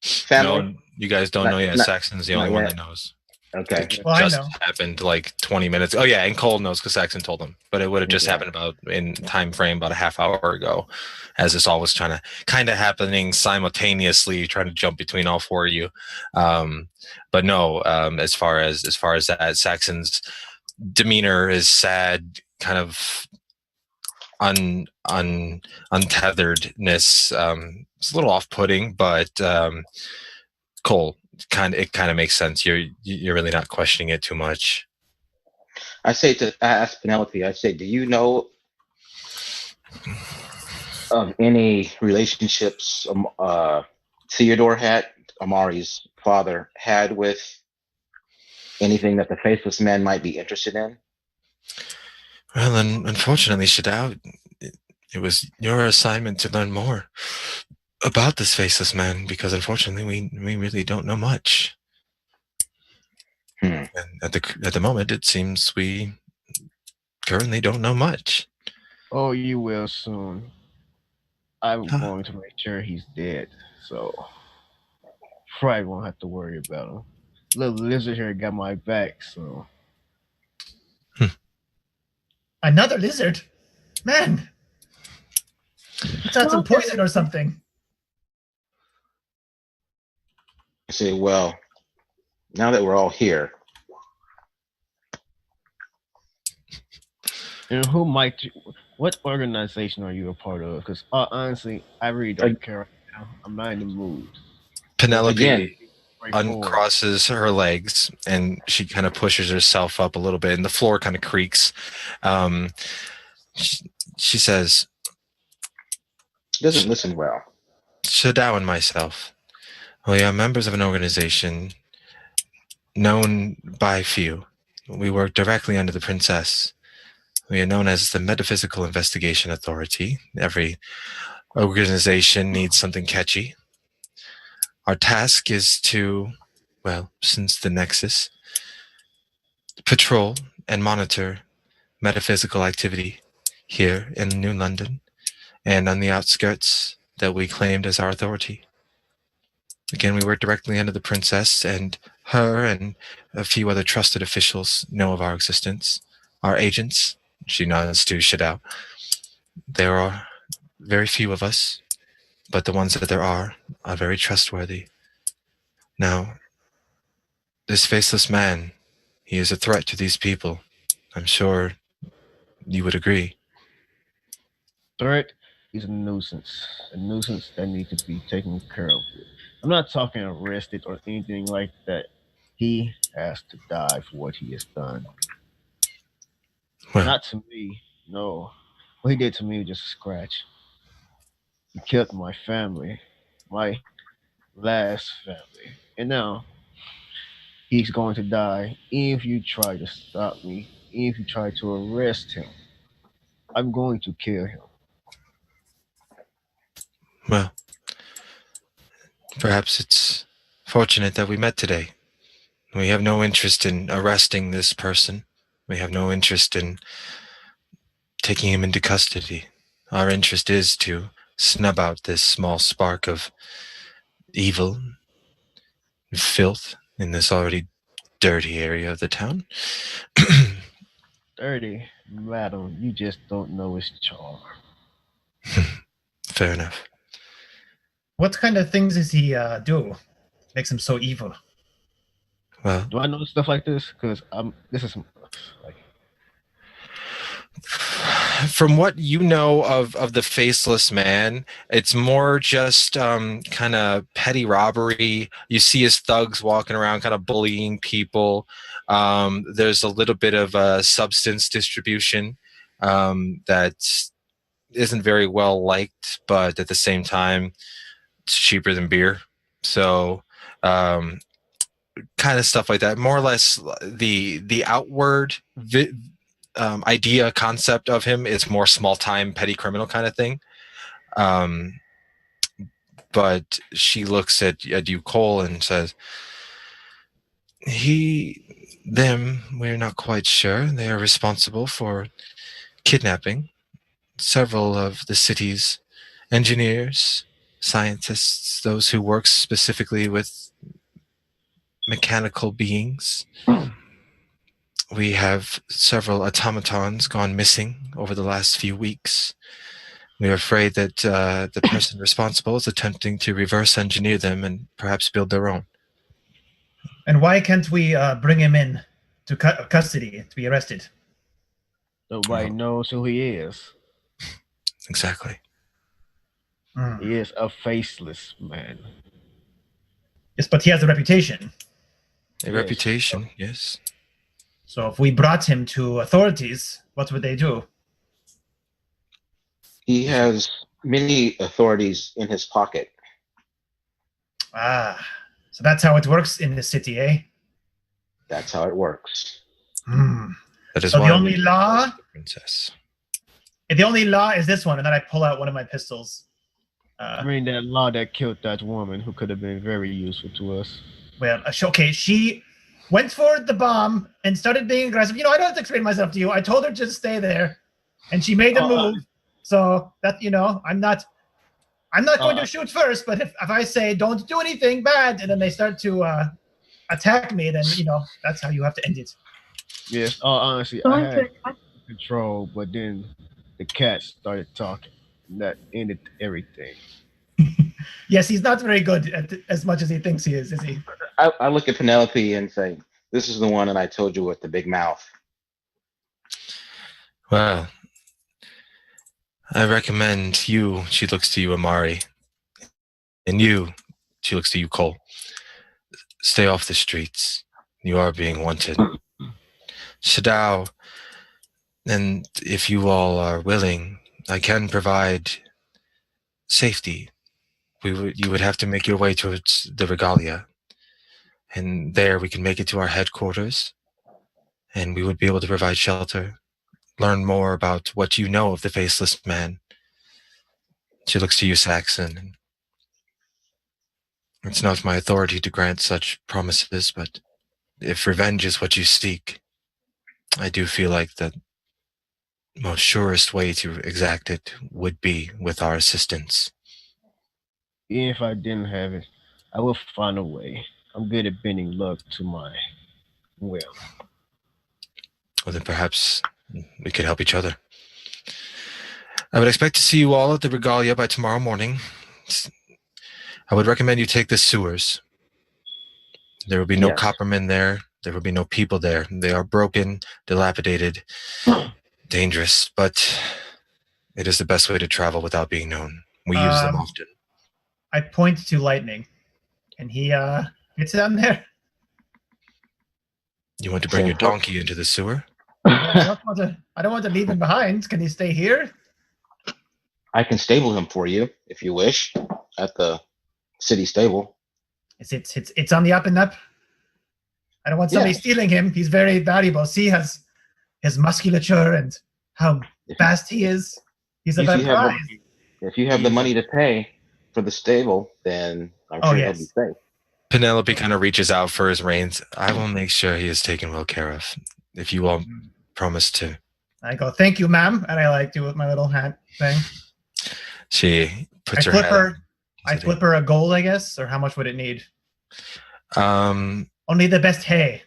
family? No, you guys don't know yet. Saxon's the only one that knows. Okay. It Well, I just know. happened like 20 minutes. Oh yeah, and Cole knows because Saxon told him. But it would have just Yeah. happened about in time frame about a half hour ago, as this all was trying to kind of happening simultaneously, trying to jump between all four of you. But no, as far as that, Saxon's demeanor is sad, kind of untetheredness. It's a little off-putting, but Cole, it kind of makes sense. You're really not questioning it too much. I ask Penelope, I say, do you know of any relationships Theodore had, Amari's father, had with anything that the Faceless Man might be interested in? Well, unfortunately, Shadao, it was your assignment to learn more about this Faceless Man, because unfortunately we really don't know much. And at the moment, it seems we currently don't know much. Oh, you will soon. I'm going to make sure he's dead, so probably won't have to worry about him. Little lizard here got my back, so. Another lizard? Man. Let's add some poison or something. I say, well, now that we're all here, And what organization are you a part of? Because honestly, I really don't care right now. I'm not in the mood. Penelope Again, uncrosses her legs and she kind of pushes herself up a little bit, and the floor kind of creaks. She says, doesn't listen well. Shadao and myself, we are members of an organization known by few. We work directly under the princess. We are known as the Metaphysical Investigation Authority. Every organization needs something catchy. Our task is to, well, since the Nexus, patrol and monitor metaphysical activity here in New London and on the outskirts that we claimed as our authority. Again, we work directly under the princess, and her and a few other trusted officials know of our existence. Our agents, she nods to Shadao. There are very few of us, but the ones that there are very trustworthy. Now, this faceless man, he is a threat to these people. I'm sure you would agree. Threat, he's a nuisance that needs to be taken care of. I'm not talking arrested or anything like that. He has to die for what he has done. Well, Not to me, no. What he did to me was just a scratch. He killed my family, my last family, and now he's going to die. If you try to stop me, if you try to arrest him, I'm going to kill him. well, perhaps it's fortunate that we met today. We have no interest in arresting this person. We have no interest in taking him into custody. Our interest is to snub out this small spark of evil and filth in this already dirty area of the town. Dirty, madam, you just don't know his charm. Fair enough. What kind of things does he do? Makes him so evil. Well, Do I know stuff like this? Because this is like from what you know of the faceless man, it's more just kind of petty robbery. You see his thugs walking around kind of bullying people. There's a little bit of substance distribution that isn't very well liked, but at the same time it's cheaper than beer. So kind of stuff like that. More or less the outward idea concept of him is more small time petty criminal kind of thing. But she looks at you, Cole, and says, we're not quite sure. They are responsible for kidnapping several of the city's engineers, scientists, those who work specifically with mechanical beings. We have several automatons gone missing over the last few weeks. We are afraid that the person responsible is attempting to reverse engineer them and perhaps build their own. And why can't we bring him in to custody to be arrested? nobody knows who he is. Exactly. He is a faceless man. Yes, but he has a reputation. A reputation, yes. So if we brought him to authorities, what would they do? He has many authorities in his pocket. Ah, so that's how it works in the city, eh? That's how it works. That is So why the only law, princess. the only law is this one, and then I pull out one of my pistols. I mean, that law that killed that woman who could have been very useful to us. Well, okay, she went for the bomb and started being aggressive. You know, I don't have to explain myself to you. I told her to just stay there, and she made a move. So that, you know, I'm not going to shoot first, but if I say don't do anything bad, and then they start to attack me, then, you know, that's how you have to end it. Yes, honestly, I had control, but then the cat started talking. And that ended everything. Yes, he's not very good at as much as he thinks he is he? I look at Penelope and say, this is the one that I told you with the big mouth. Well, I recommend you, she looks to you, Amari, and you, she looks to you, Cole. Stay off the streets. You are being wanted. Shadao, and if you all are willing, I can provide safety. You would have to make your way towards the regalia, and there we can make it to our headquarters, and we would be able to provide shelter, learn more about what you know of the faceless man. She looks to you, Saxon. It's not my authority to grant such promises, but if revenge is what you seek, I do feel like the most surest way to exact it would be with our assistance. Even if I didn't have it, I will find a way. I'm good at bending luck to my will. Well, then perhaps we could help each other. I would expect to see you all at the Regalia by tomorrow morning. I would recommend you take the sewers. There will be no Yes. coppermen there. There will be no people there. They are broken, dilapidated, dangerous, but it is the best way to travel without being known. We use them often. I point to Lightning, and he gets down there. You want to bring your donkey into the sewer? I don't want to leave him behind. Can he stay here? I can stable him for you if you wish at the city stable. It's on the up and up. I don't want somebody stealing him. He's very valuable. See his musculature and how fast he is. He's a prize. If you have the money to pay for the stable, then I'm sure he'll be safe. Penelope kind of reaches out for his reins. I will make sure he is taken well care of. If you all promise to. I go, thank you, ma'am, and I do with my little hand thing. She puts her head. I flip her a gold, I guess, or how much would it need? Only the best hay.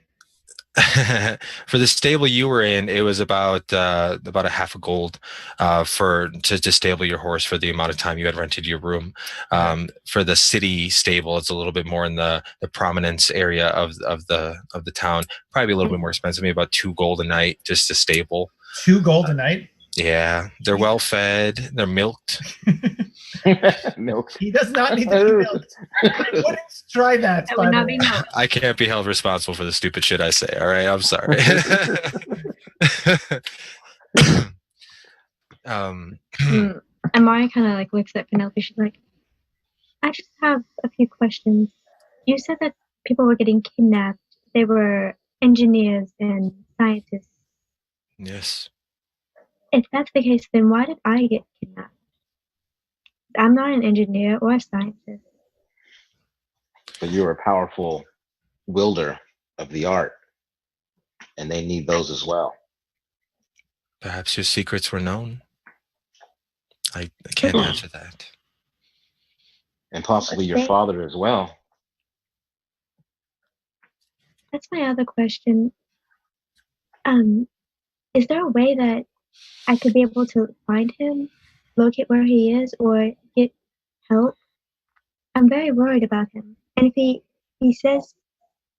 For the stable you were in, it was about a half a gold to stable your horse for the amount of time you had rented your room. For the city stable, it's a little bit more in the prominence area of the town. Probably a little bit more expensive, maybe about 2 gold a night just to stable. 2 gold a night? Yeah, they're well fed. They're milked. Milk. He does not need to be milked. I wouldn't try that. That would not be milked. I can't be held responsible for the stupid shit I say. All right, I'm sorry. Amari kind of looks at Penelope. She's like, I just have a few questions. You said that people were getting kidnapped. They were engineers and scientists. Yes. If that's the case, then why did I get kidnapped? I'm not an engineer or a scientist. But you're a powerful wielder of the art, and they need those as well. Perhaps your secrets were known. I can't answer that. And possibly your father as well. That's my other question. Is there a way that I could be able to find him, locate where he is, or get help? I'm very worried about him. And if he says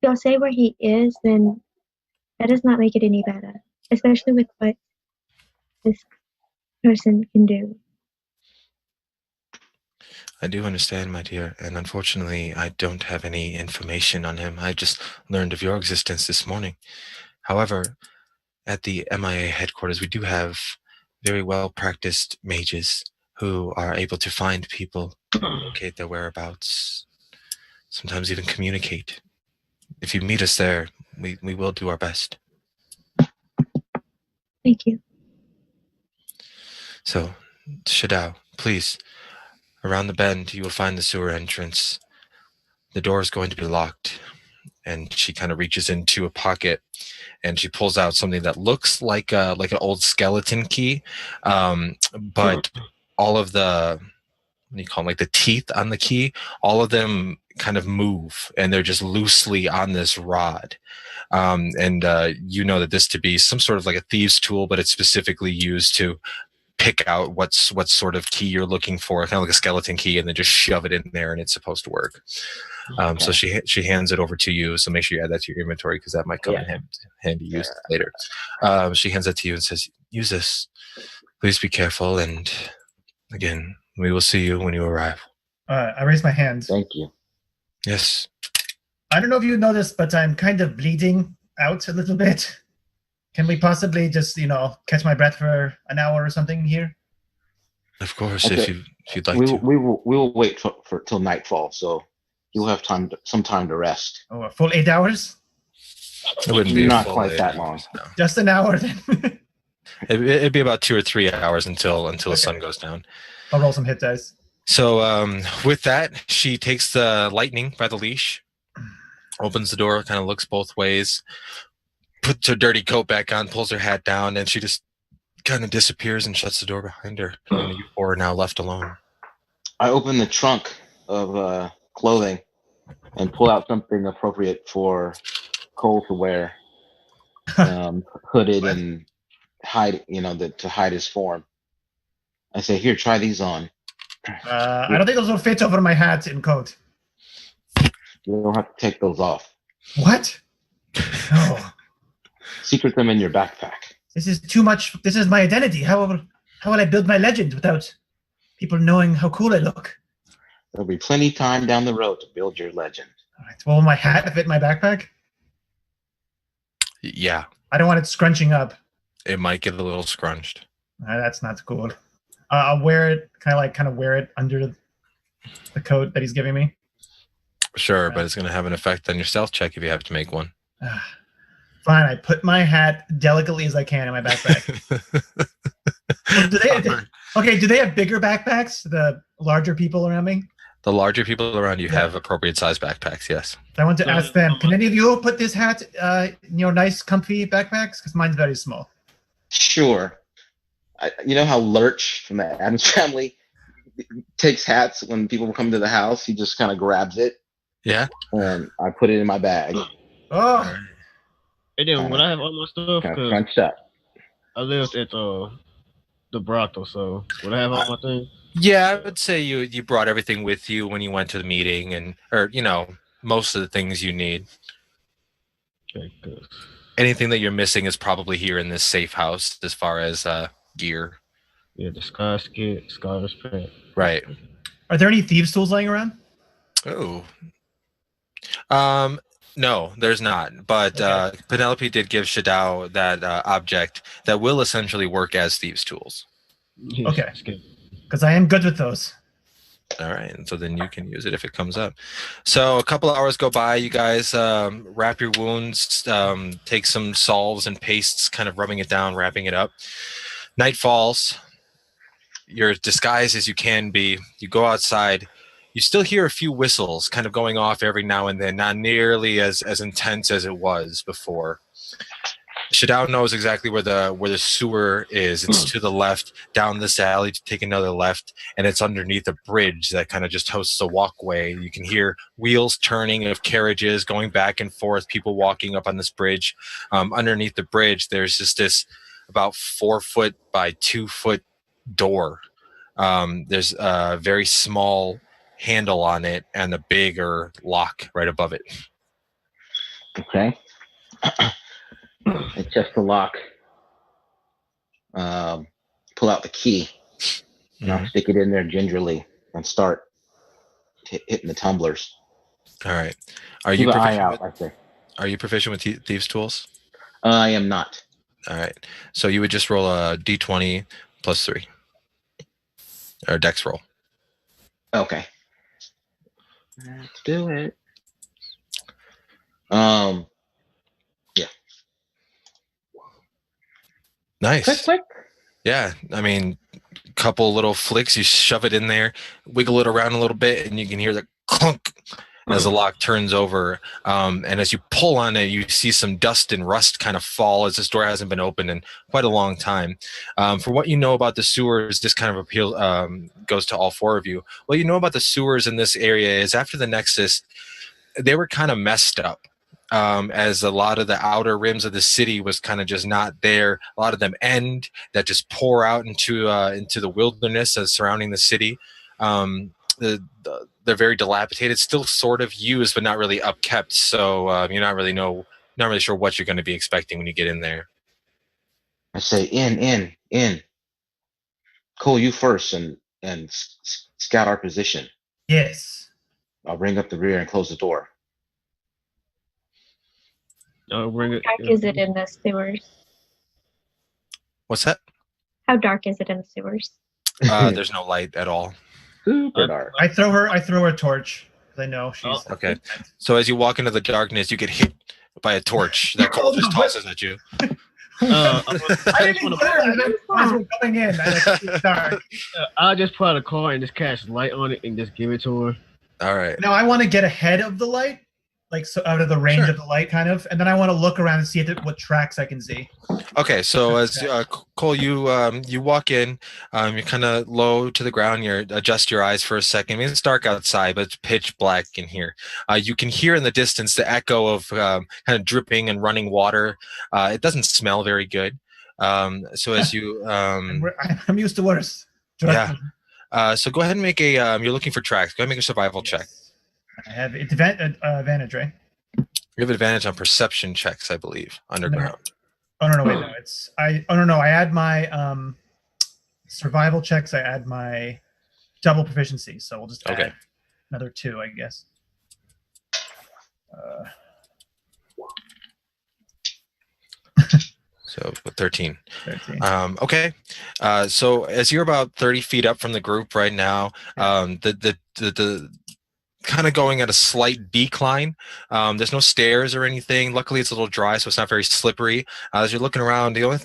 he'll say where he is, then that does not make it any better, especially with what this person can do. I do understand, my dear, and unfortunately, I don't have any information on him. I just learned of your existence this morning. However, at the MIA headquarters, we do have very well-practiced mages who are able to find people, locate their whereabouts, sometimes even communicate. If you meet us there, we will do our best. Thank you. So, Shadao, please, around the bend, you will find the sewer entrance. The door is going to be locked. And she kind of reaches into a pocket and she pulls out something that looks like an old skeleton key. But all of the, what do you call them, like the teeth on the key, all of them kind of move and they're just loosely on this rod. You know that this to be some sort of like a thieves tool, but it's specifically used to pick out what sort of key you're looking for, kind of like a skeleton key, and then just shove it in there and it's supposed to work. So she hands it over to you. So make sure you add that to your inventory because that might come in handy use later. She hands that to you and says, use this. Please be careful. And again, we will see you when you arrive. I raise my hand. Thank you. Yes. I don't know if you noticed, but I'm kind of bleeding out a little bit. Can we possibly just, catch my breath for an hour or something here? Of course, okay. if you'd like to. We will wait till nightfall, so you'll have some time to rest. Oh, a full 8 hours? It wouldn't be not quite that long. No. Just an hour then. It'd be about 2 or 3 hours until the sun goes down. I'll roll some hit dice. So with that, she takes the lightning by the leash, opens the door, kind of looks both ways, puts her dirty coat back on, pulls her hat down, and she just kind of disappears and shuts the door behind her. And you four are now left alone. I open the trunk of clothing and pull out something appropriate for Cole to wear, hooded and hide, to hide his form. I say, here, try these on. I don't think those will fit over my hat and coat. You don't have to take those off. What? No. Secret them in your backpack. This is too much. This is my identity. How will I build my legend without people knowing how cool I look? There'll be plenty of time down the road to build your legend. All right. Well, will my hat fit in my backpack? Yeah, I don't want it scrunching up. it might get a little scrunched. That's not cool. I'll wear it, kind of wear it under the coat that he's giving me. Sure, but it's going to have an effect on your stealth check if you have to make one. Fine, I put my hat delicately as I can in my backpack. Well, do they have bigger backpacks? The larger people around me? The larger people around you have appropriate size backpacks, yes. I want to ask them, can any of you put this hat in your nice, comfy backpacks? Because mine's very small. Sure. You know how Lurch from the Addams Family takes hats when people come to the house? He just kind of grabs it. Yeah. And I put it in my bag. Oh. And then when I have all my stuff, Kind of crunched up. I lived at the brothel, so would I have all my things? Yeah, I would say you brought everything with you when you went to the meeting, or most of the things you need. Okay, good. Anything that you're missing is probably here in this safe house as far as gear. Yeah, the sky skit, Skyler's pet. Right. Are there any thieves' tools laying around? Oh. No, there's not. But Okay. Penelope did give Shadao that object that will essentially work as thieves' tools. Yeah, Okay. skit. Because I am good with those. All right, and so then you can use it if it comes up. So a couple hours go by. You guys wrap your wounds, take some salves and pastes, kind of rubbing it down, wrapping it up. Night falls. You're as disguised as you can be. You go outside. You still hear a few whistles kind of going off every now and then, not nearly as intense as it was before. Shadao knows exactly where the sewer is. It's to the left, down this alley to take another left, and it's underneath a bridge that kind of just hosts a walkway. You can hear wheels turning of carriages going back and forth, people walking up on this bridge. Underneath the bridge, there's just this about 4 foot by 2 foot door. There's a very small handle on it and a bigger lock right above it. Okay. Adjust the lock. Pull out the key. And I'll stick it in there gingerly and start hitting the tumblers. All right. Are you Keep an eye proficient? out, I say. Are you proficient with thieves' tools? I am not. All right. So you would just roll a d20 plus 3, or dex roll. Okay. Let's do it. Yeah. Nice. Click, click. Yeah. I mean, couple little flicks. You shove it in there, wiggle it around a little bit, and you can hear the clunk as the lock turns over. And as you pull on it, you see some dust and rust kind of fall as this door hasn't been opened in quite a long time. For what you know about the sewers, this kind of goes to all 4 of you. What you know about the sewers in this area is after the Nexus, they were kind of messed up. As a lot of the outer rims of the city was kind of just not there. A lot of them that just pour out into the wilderness that's surrounding the city. They're very dilapidated, still sort of used, but not really upkept. So you're not really sure what you're going to be expecting when you get in there. I say, in. Cole, you first and scout our position. Yes. I'll bring up the rear and close the door. I'll bring it. How dark is it in the sewers? What's that? How dark is it in the sewers? There's no light at all. Super dark. I throw her a torch. Because I know she's Okay. So as you walk into the darkness, you get hit by a torch that Cole just tosses at you. I didn't even glitter. As we're coming in, it's dark. I'll just put out a car and just cast light on it and just give it to her. All right. No, I want to get ahead of the light like so out of the range Sure. of the light, kind of, and then I want to look around and see what tracks I can see. Okay, so as Okay. Cole, you walk in, you're kind of low to the ground. You adjust your eyes for a second. I mean, it's dark outside, but it's pitch black in here. You can hear in the distance the echo of kind of dripping and running water. It doesn't smell very good. So as you I'm used to worse. yeah. So go ahead and make a. You're looking for tracks. Go ahead and make a survival check. I have advantage, right? You have advantage on perception checks, I believe, underground. Oh no, wait, no. It's I. Oh no. I add my survival checks. I add my double proficiency. So we'll just add another 2, I guess. So 13. 13. Okay. So as you're about 30 feet up from the group right now, the kind of going at a slight decline. There's no stairs or anything. Luckily, it's a little dry, so it's not very slippery. As you're looking around, the only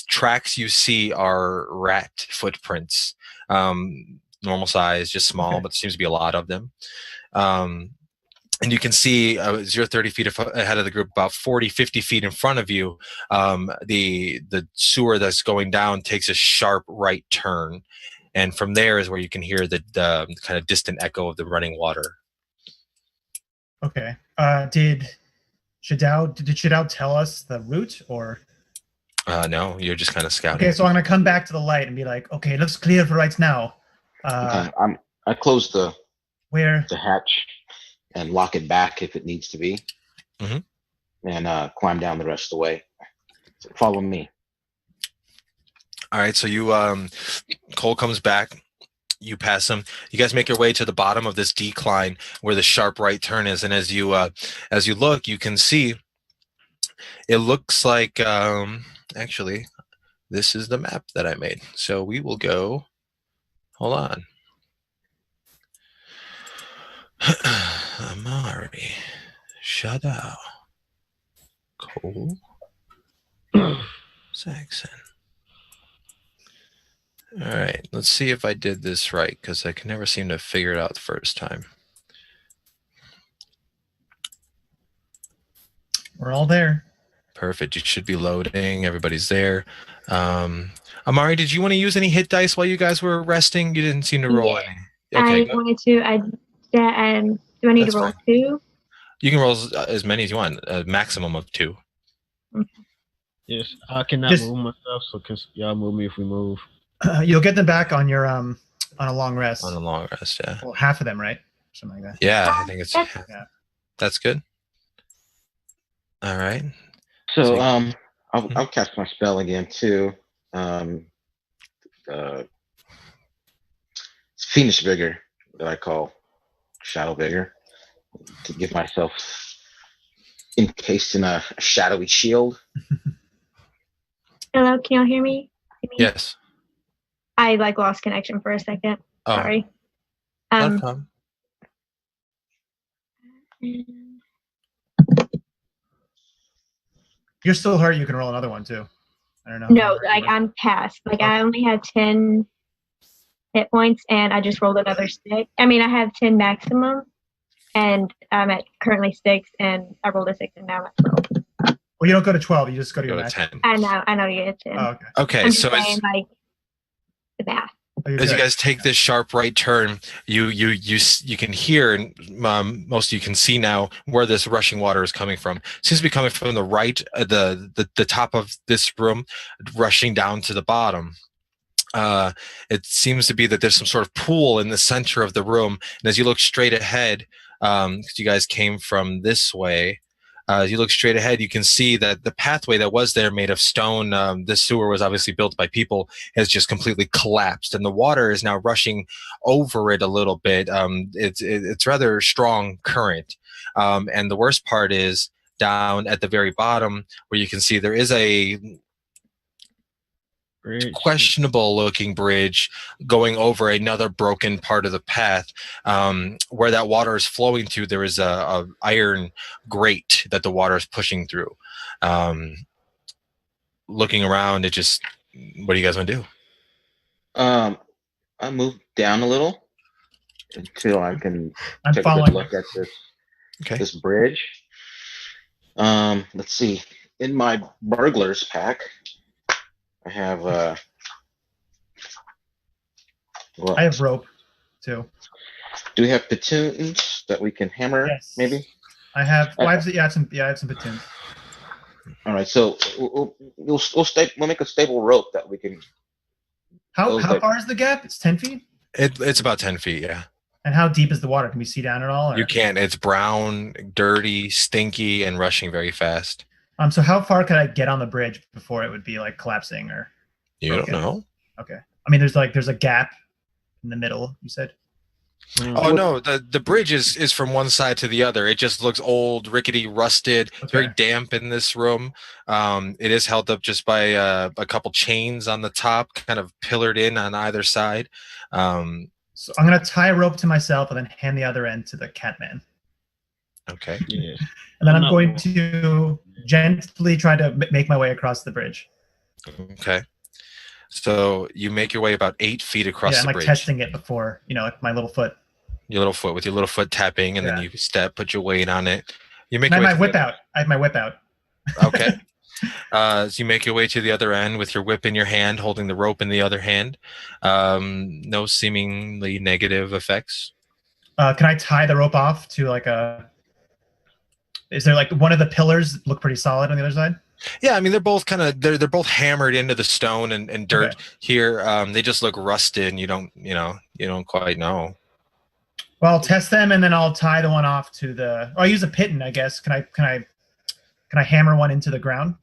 tracks you see are rat footprints. Normal size, just small, but there seems to be a lot of them. And you can see as you're 30 feet ahead of the group, about 40, 50 feet in front of you, the sewer that's going down takes a sharp right turn. And from there is where you can hear the kind of distant echo of the running water. Okay. Did Shadao tell us the route or? No, you're just kind of scouting. Okay, so I'm gonna come back to the light and be like, okay, it looks clear for right now. Okay, I close the hatch and lock it back if it needs to be, and climb down the rest of the way. So follow me. All right, so you Cole comes back. You pass him. You guys make your way to the bottom of this decline where the sharp right turn is, and as you look, you can see it looks like actually this is the map that I made. So we will go. Hold on. Amari, Shadow, Cole, Saxon. All right, let's see if I did this right, because I can never seem to figure it out the first time. We're all there. Perfect. You should be loading. Everybody's there. Amari, did you want to use any hit dice while you guys were resting? You didn't seem to roll any. Okay, I wanted to. Do I need to roll 2? You can roll as many as you want. A maximum of 2. Okay. Yes, I cannot move myself, so can y'all move me if we move? You'll get them back on your on a long rest. On a long rest, yeah. Well, half of them, right? Something like that. Yeah, I think it's that's good. All right. So I'll cast my spell again too. It's Phoenix Vigor that I call Shadow Vigor to give myself encased in a shadowy shield. Hello, can y'all hear me? Yes. I lost connection for a second. Oh. Sorry. No problem. You're still hurt. You can roll another one too. I don't know. No, I'm past. I only had 10 hit points, and I just rolled another 6. I mean, I have 10 maximum, and I'm at currently 6, and I rolled a 6, and now I'm at 12. Well, you don't go to 12. You just go to your 10. I know you get 10. Oh, okay. Okay, I'm so saying, the math. as you guys take this sharp right turn, you can hear, and most of you can see now where this rushing water is coming from. It seems to be coming from the right, the top of this room, rushing down to the bottom. It seems to be that there's some sort of pool in the center of the room, and as you look straight ahead, because you guys came from this way. As you look straight ahead, you can see that the pathway that was there made of stone, this sewer was obviously built by people, has just completely collapsed, and the water is now rushing over it a little bit. It's rather strong current. And the worst part is down at the very bottom where you can see there is a questionable looking bridge going over another broken part of the path. Where that water is flowing to, there is a iron grate that the water is pushing through. Looking around, what do you guys want to do? I move down a little until I can take a good look at this. Okay. this bridge. Let's see. In my burglars pack, I have well, I have rope too. do we have platoons that we can hammer? Yes. Maybe. I have. Well, I have some. Yeah, I have some platoons. All right. So we'll make a stable rope that we can. How that- far is the gap? It's 10 feet. It's about 10 feet. Yeah. And how deep is the water? Can we see down at all? Or? You can't. It's brown, dirty, stinky, and rushing very fast. So how far could I get on the bridge before it would be like collapsing or? You Okay. don't know. Okay. I mean, there's a gap in the middle. You said. Oh no, the bridge is from one side to the other. It just looks old, rickety, rusted. It's very damp in this room. It is held up just by a couple chains on the top, kind of pillared in on either side. So I'm gonna tie a rope to myself and then hand the other end to the Catman. Okay. Yeah. And then I'm going to gently try to make my way across the bridge. Okay. So you make your way about 8 feet across Yeah, the I'm like bridge. testing it before, like my little foot. Your little foot, with your little foot tapping, and then you step, put your weight on it. You make And I your have way my to whip out. I have my whip out. Okay. So you make your way to the other end with your whip in your hand, holding the rope in the other hand. No seemingly negative effects. Can I tie the rope off to like a? Is there like one of the pillars look pretty solid on the other side? Yeah, I mean they're both kind of they're both hammered into the stone and dirt here. They just look rusted, and you don't quite know. Well, I'll test them, and then I'll tie the one off to the. I'll use a piton, I guess. Can I hammer one into the ground?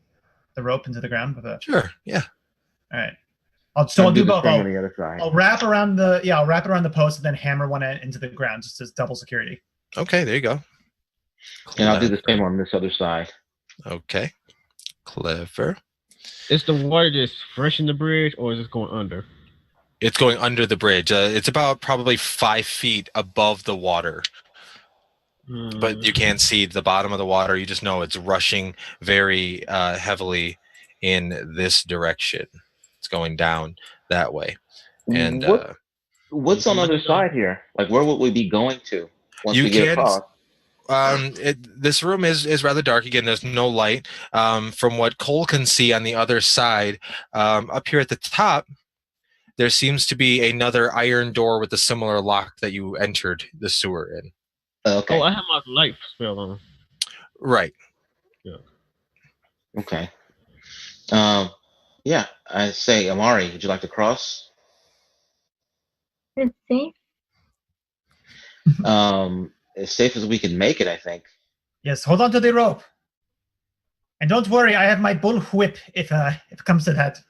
The rope into the ground with a. Sure. Yeah. All right. I'll do both. On the other side. I'll wrap around the post and then hammer one end into the ground just as double security. Okay, there you go. And I'll do the same on this other side. Okay. Clever. Is the water just fresh in the bridge, or is it going under? It's going under the bridge. It's about probably 5 feet above the water. But you can't see the bottom of the water. You just know it's rushing very heavily in this direction. It's going down that way. And what's on the other side here? Like, where would we be going to once we get across? This room is rather dark. Again, there's no light. From what Cole can see on the other side, up here at the top, there seems to be another iron door with a similar lock that you entered the sewer in. Okay. Oh, I have my light spell on. Right. Yeah. Okay. Yeah, I say, Amari, would you like to cross? It's safe. As safe as we can make it, I think. Yes, hold on to the rope. And don't worry, I have my bull whip if it comes to that.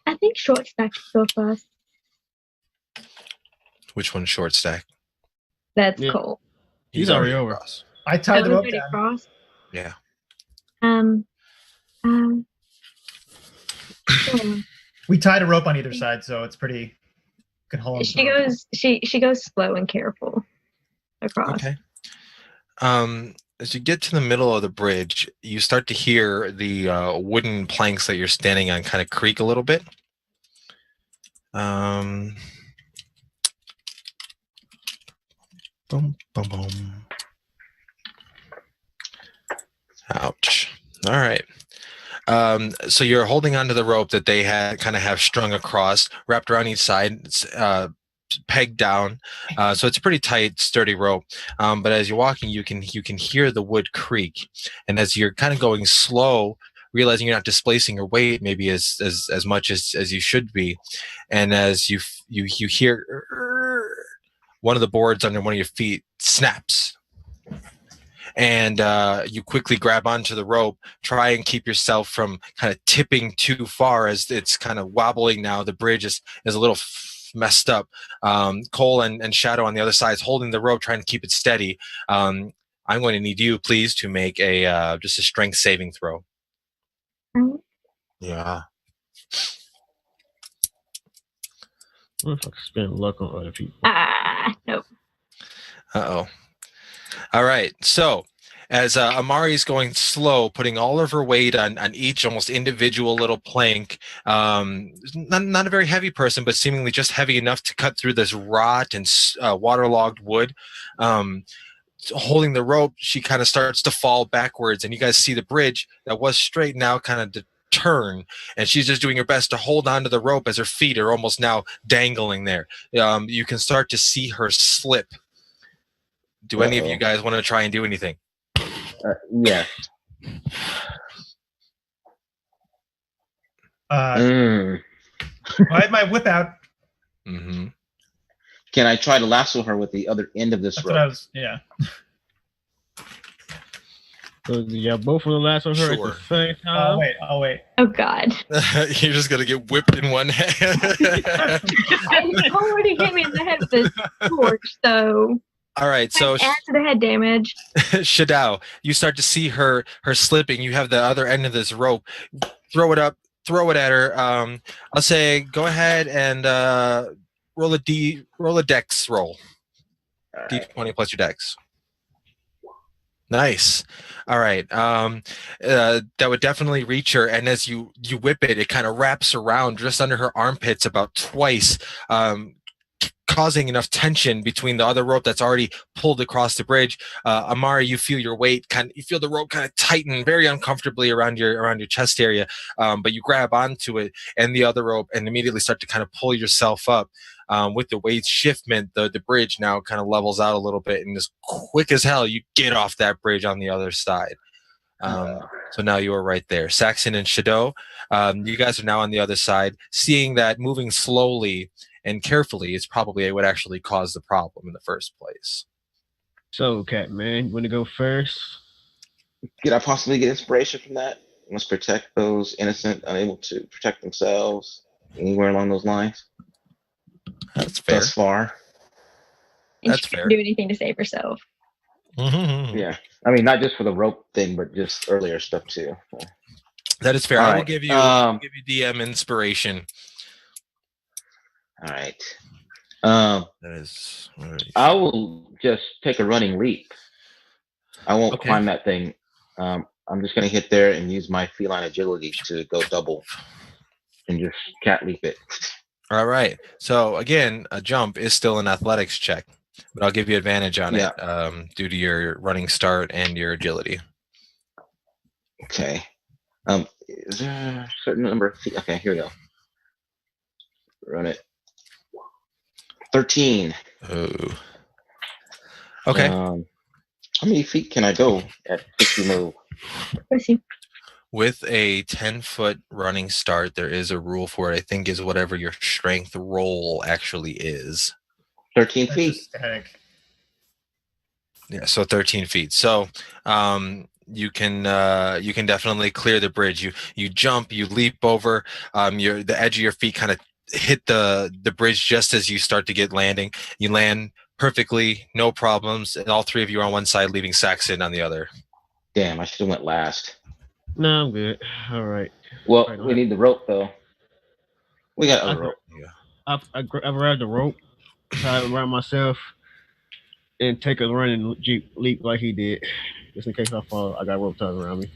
I think short stack should go first. Which one's short stack? That's Yeah. cool. He's already over. across. I tied the rope Everybody down. cross. Yeah. Sure. We tied a rope on either side, so it's pretty good hold on to She the rope. goes. She goes slow and careful across. Okay. As you get to the middle of the bridge, you start to hear the wooden planks that you're standing on kind of creak a little bit. Boom, boom, boom. Ouch. All right. So you're holding onto the rope that they had kind of have strung across, wrapped around each side. It's pegged down, so it's a pretty tight, sturdy rope. But as you're walking, you can hear the wood creak, and as you're kind of going slow, realizing you're not displacing your weight maybe as much as you should be, and as you hear one of the boards under one of your feet snaps. And you quickly grab onto the rope, try and keep yourself from kind of tipping too far as it's kind of wobbling now. The bridge is a little messed up. Cole and Shadow on the other side is holding the rope, trying to keep it steady. I'm going to need you, please, to make just a strength saving throw. Right. Yeah. What if I could spend luck on other people? Nope. Uh-oh. All right. So as Amari's going slow, putting all of her weight on each almost individual little plank. Not a very heavy person, but seemingly just heavy enough to cut through this rot and waterlogged wood. Holding the rope, she kind of starts to fall backwards, and you guys see the bridge that was straight now kind of turn, and she's just doing her best to hold onto the rope as her feet are almost now dangling there. You can start to see her slip. Do any of you guys want to try and do anything? Yeah. I had my whip out. Mm-hmm. Can I try to lasso her with the other end of this That's rope? what I was. Yeah. So yeah, both of the lasso her at Sure. the same time. Oh wait. Oh God. You're just gonna get whipped in one hand. And he already hit me in the head with this torch, so All right, so add to the head damage. Shadao, you start to see her slipping. You have the other end of this rope. Throw it up. Throw it at her. I'll say go ahead and roll a dex roll. D20 plus your dex. Nice. All right. That would definitely reach her, and as you whip it, it kind of wraps around just under her armpits about twice, causing enough tension between the other rope that's already pulled across the bridge. Amari, you feel your weight you feel the rope kind of tighten very uncomfortably around your chest area, but you grab onto it and the other rope and immediately start to kind of pull yourself up. With the weight shiftment, the bridge now kind of levels out a little bit, and as quick as hell, you get off that bridge on the other side. So now you are right there. Saxon and Shadow, you guys are now on the other side. Seeing that moving slowly and carefully is probably what actually caused the problem in the first place. So, Catman, you want to go first? Could I possibly get inspiration from that? Must protect those innocent, unable to protect themselves. Anywhere along those lines? That's fair. Thus far. And That's she fair. couldn't do anything to save herself. Mm-hmm. Yeah. I mean, not just for the rope thing, but just earlier stuff too. That is fair. All I will right. give you DM inspiration. All right. That is. I will just take a running leap. I won't Okay. climb that thing. I'm just going to hit there and use my feline agility to go double and just cat leap it. All right. So again, a jump is still an athletics check, but I'll give you advantage on it due to your running start and your agility. Okay. Is there a certain number of feet? Okay, here we go. Run it. 13. Oh. Okay. How many feet can I go at 50 move? Let's see. With a 10-foot running start, there is a rule for it. I think is whatever your strength roll actually is. 13 That's feet. just static. Yeah, so 13 feet. So you can definitely clear the bridge. You jump, you leap over. The edge of your feet kind of hit the bridge just as you start to get landing. You land perfectly, no problems, and all three of you are on one side, leaving Saxon on the other. Damn, I should have went last. No, I'm good. All right. Well, Right, we need the rope though. We got I- other rope. I grabbed the rope, tie it around myself, and take a running leap like he did, just in case I fall. I got rope tied around me.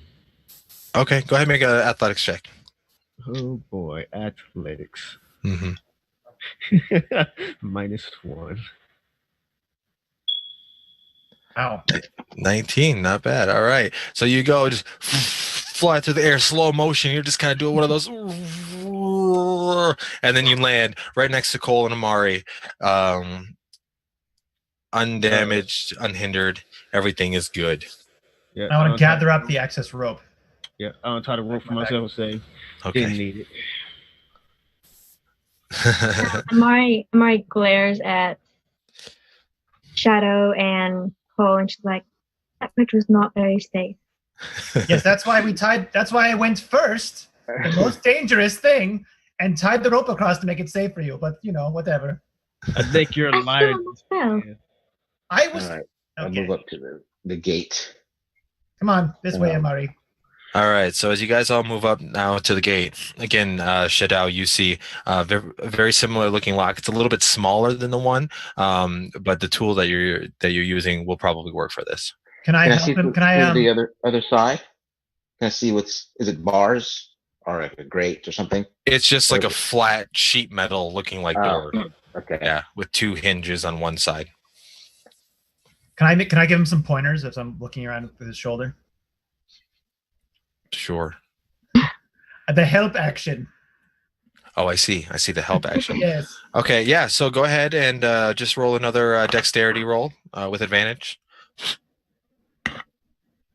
Okay, go ahead and make an athletics check. Oh boy, athletics. Mm-hmm. -1. Ow. 19, not bad. All right. So you go just fly through the air, slow motion. You're just kind of doing one of those, and then you land right next to Cole and Amari. Undamaged, unhindered. Everything is good. Yeah, I want to gather up the excess rope. Yeah, I want to tie the rope for myself and say, didn't Okay. need it. Amari glares at Shadow and Cole, and she's like, "That bridge was not very safe." Yes, that's why I went first, the most dangerous thing, and tied the rope across to make it safe for you. But whatever. I think you're I lying. still almost fell. Yeah. I All was. right. I'll Okay. move up to the gate. Come on, this way, Amari. All right. So as you guys all move up now to the gate, again, Shadao, you see a very similar looking lock. It's a little bit smaller than the one, but the tool that you're using will probably work for this. Can I Can I help see him? through Can I the other side? Can I see is it bars or like a grate or something? It's just like Or a flat sheet metal looking like Oh, door. okay. Yeah, with 2 hinges on one side. Can I give him some pointers as I'm looking around with his shoulder? Sure. The help action. Oh, I see. I see the help action. Yes. Okay, yeah. So go ahead and just roll another dexterity roll with advantage.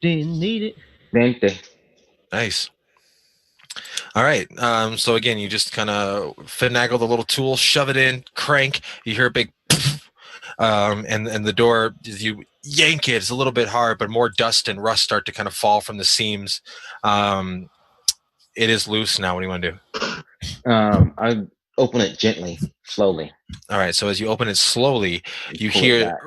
Didn't need it. 20. Nice. All right. So again, you just kind of finagle the little tool, shove it in, crank. You hear a big, and the door. As you yank it, it's a little bit hard, but more dust and rust start to kind of fall from the seams. It is loose now. What do you want to do? I open it gently, slowly. All right. So as you open it slowly, you Pull it hear. back.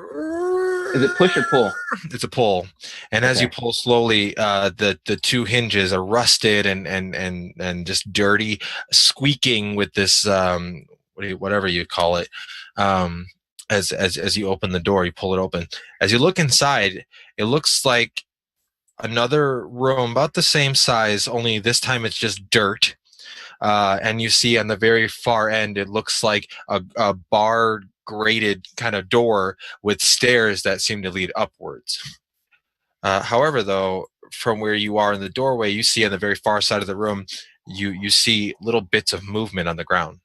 Is it push or pull? It's a pull, and as you Okay. pull slowly, the 2 hinges are rusted and just dirty, squeaking with this whatever you call it. As you open the door, you pull it open. As you look inside, it looks like another room about the same size, only this time it's just dirt. And you see on the very far end, it looks like a bar grated kind of door with stairs that seem to lead upwards. However, though, from where you are in the doorway, you see on the very far side of the room, you see little bits of movement on the ground.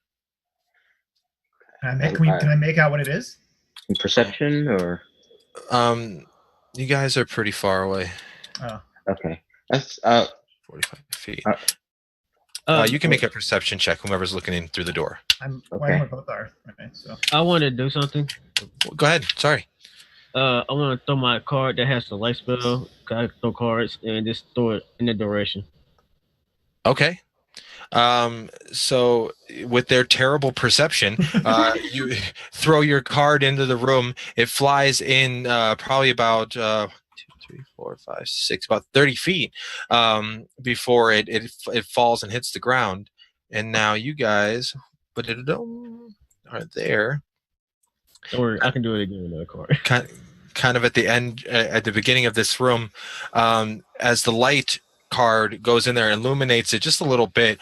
Can I make out what it is? Perception or? You guys are pretty far away. Oh. Okay. That's 45 feet. You can make a perception check, whoever's looking in through the door. Why we both are. Okay, so. I want to do something. Go ahead. Sorry. I want to throw my card that has the light spell. I throw cards and just throw it in the direction. Okay. So with their terrible perception, you throw your card into the room. It flies in probably about 2, 3, 4, 5, 6, about 30 feet before it falls and hits the ground. And now you guys are there. Or I can do it again with another card. Kind of at the end, at the beginning of this room, as the light card goes in there and illuminates it just a little bit,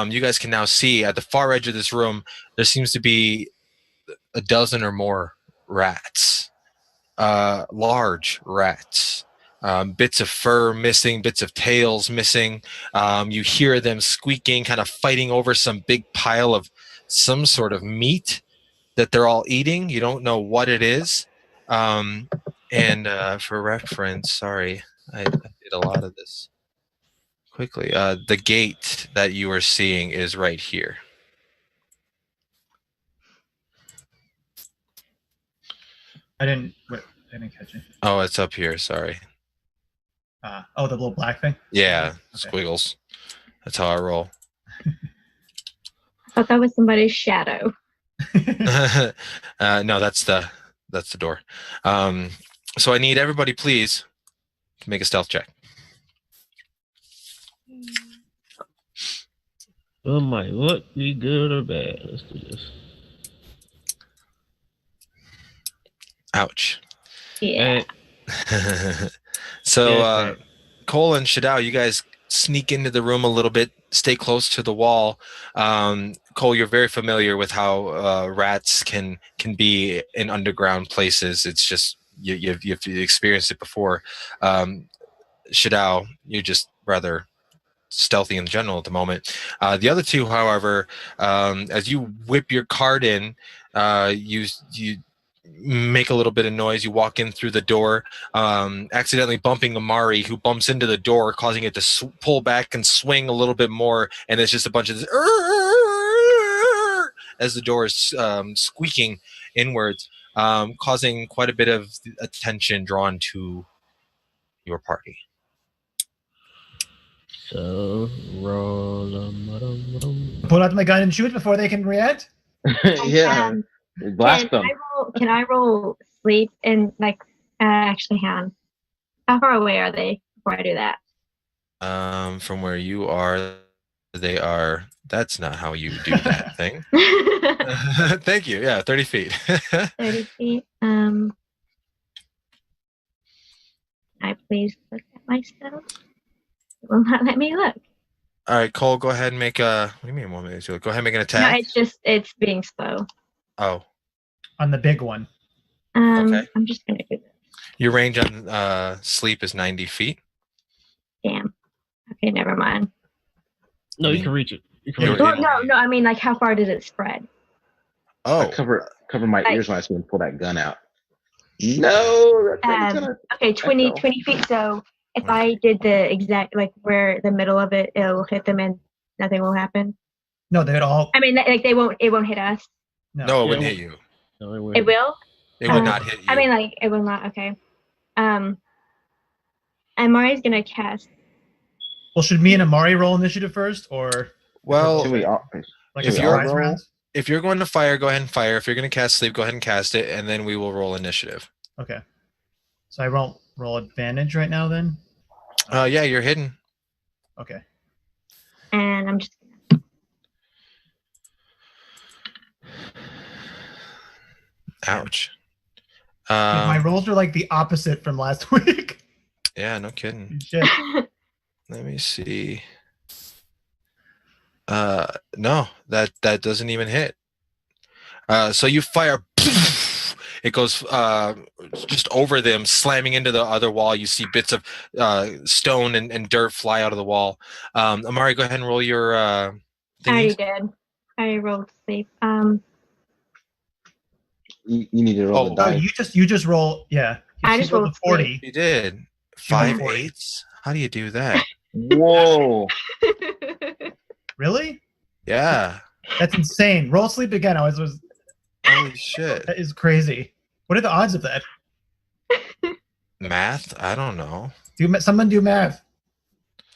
you guys can now see at the far edge of this room, there seems to be a dozen or more rats, large rats. Bits of fur missing, bits of tails missing. You hear them squeaking, kind of fighting over some big pile of some sort of meat that they're all eating. You don't know what it is. And for reference, sorry, I did a lot of this quickly. The gate that you are seeing is right here. I didn't catch it. Oh, it's up here. Sorry. The little black thing? Yeah, Okay. squiggles. That's how I roll. I thought that was somebody's shadow. No, that's the door. So I need everybody, please, to make a stealth check. Oh my, luck be good or bad? Let's do this. Ouch. Yeah. So Cole and Shadao, you guys sneak into the room a little bit, stay close to the wall. Cole, you're very familiar with how rats can be in underground places. It's just you've experienced it before. Shadao, you're just rather stealthy in general at the moment. The other two, however, as you whip your card in, you make a little bit of noise. You walk in through the door, accidentally bumping Amari, who bumps into the door, causing it to pull back and swing a little bit more. And it's just a bunch of this as the door is squeaking inwards, causing quite a bit of attention drawn to your party. So roll. Pull out my gun and shoot before they can react? Yeah. Blast them. Can I roll sleep and actually hang? How far away are they before I do that? From where you are, they are. That's not how you do that thing. Thank you. Yeah, 30 feet. 30 feet. Can I please look at my stuff? It will not let me look. All right, Cole, go ahead and make a. What do you mean 1 minute? Go ahead and make an No, attack. it's being slow. Oh, On the big one. Okay. I'm just gonna do this. your range on sleep is 90 feet. Damn. Okay, never mind. No, I you mean, can reach it. You can you're reach in- it. Well, no. I mean, like, how far does it spread? I Oh, cover my Like- ears when I see him pull that gun out. No, that thing's Um, gonna. Okay, 20 Echo. 20 feet. So if Okay. I did the exact, like, where the middle of it, it'll hit them and nothing will happen. No, they would all. I mean, like, it won't hit us. no, it No. wouldn't Yeah, hit you. No, it, It will. It would not hit you. I mean, like, it will not. Okay. And Mari's gonna cast. Well, should me and Amari roll initiative first, or well, Should we all? like If a you're- surprise round? if you're going to fire, go ahead and fire. If you're going to cast sleep, go ahead and cast it, and then we will roll initiative. Okay. So I won't roll advantage right now then? Yeah, you're hidden. Okay. And I'm just. Ouch. My rolls are like the opposite from last week. Yeah, no kidding. Shit. Let me see. No, that doesn't even hit. So you fire. It goes just over them, slamming into the other wall. You see bits of stone and dirt fly out of the wall. Amari, go ahead and roll your I already thingies. did. I rolled sleep. You need to roll Oh, the Oh, dice. you just roll. Yeah. I She just rolled rolled a 40. You did. She rolled 5 40. 8s. How do you do that? Whoa! Really? Yeah. That's insane. Roll sleep again. Holy shit. That is crazy. What are the odds of that? Math? I don't know. Someone do math.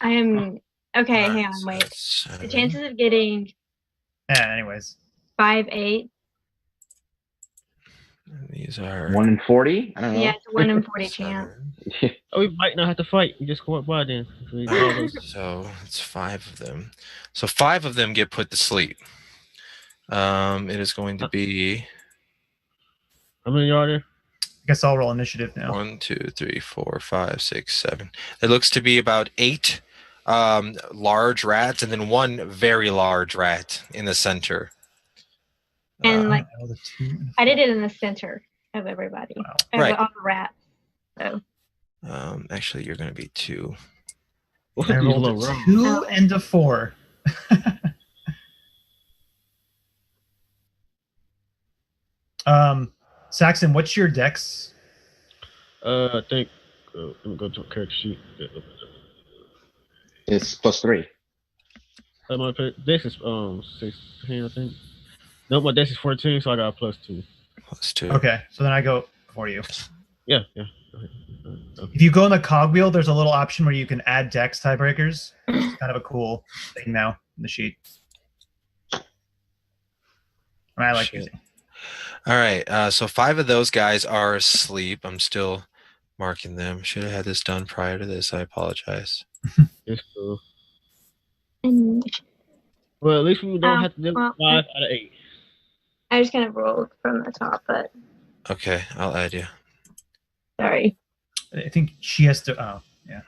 I am. Okay, Alright, hang on, so wait. that's The 7. chances of getting Yeah. Anyways. 5, 8. These are 1 in 40. I don't know. Yeah, it's a 1 in 40 chance. 7. Oh, we might not have to fight. You just go up by then. We all Alright, those- so it's 5 of them. So 5 of them get put to sleep. It is going to be How many are there? I guess I'll roll initiative now. 1, 2, 3, 4, 5, 6, 7. It looks to be about 8 large rats and then 1 very large rat in the center. And, like, I rolled a 2 and a I did it in the center of everybody. Wow. Of Right. all the rats. So Actually, you're going to be 2. What I are these rolled little a rounds? 2 and a 4. Saxon, what's your dex? I think. Let me go to a character sheet. It's +3. My dex is 16, I think. No, my dex is 14, so I got a +2. +2. Okay, so then I go for you. Yeah, yeah. If you go in the cogwheel, there's a little option where you can add dex tiebreakers. It's kind of a cool thing now in the sheet. I like Shit. using. All right. So 5 of those guys are asleep. I'm still marking them. Should have had this done prior to this. I apologize. It's cool. and Well, at least we don't have to do well, 5 out of 8. I just kind of rolled from the top, but Okay, I'll add you. sorry. I think she has to. Oh, yeah.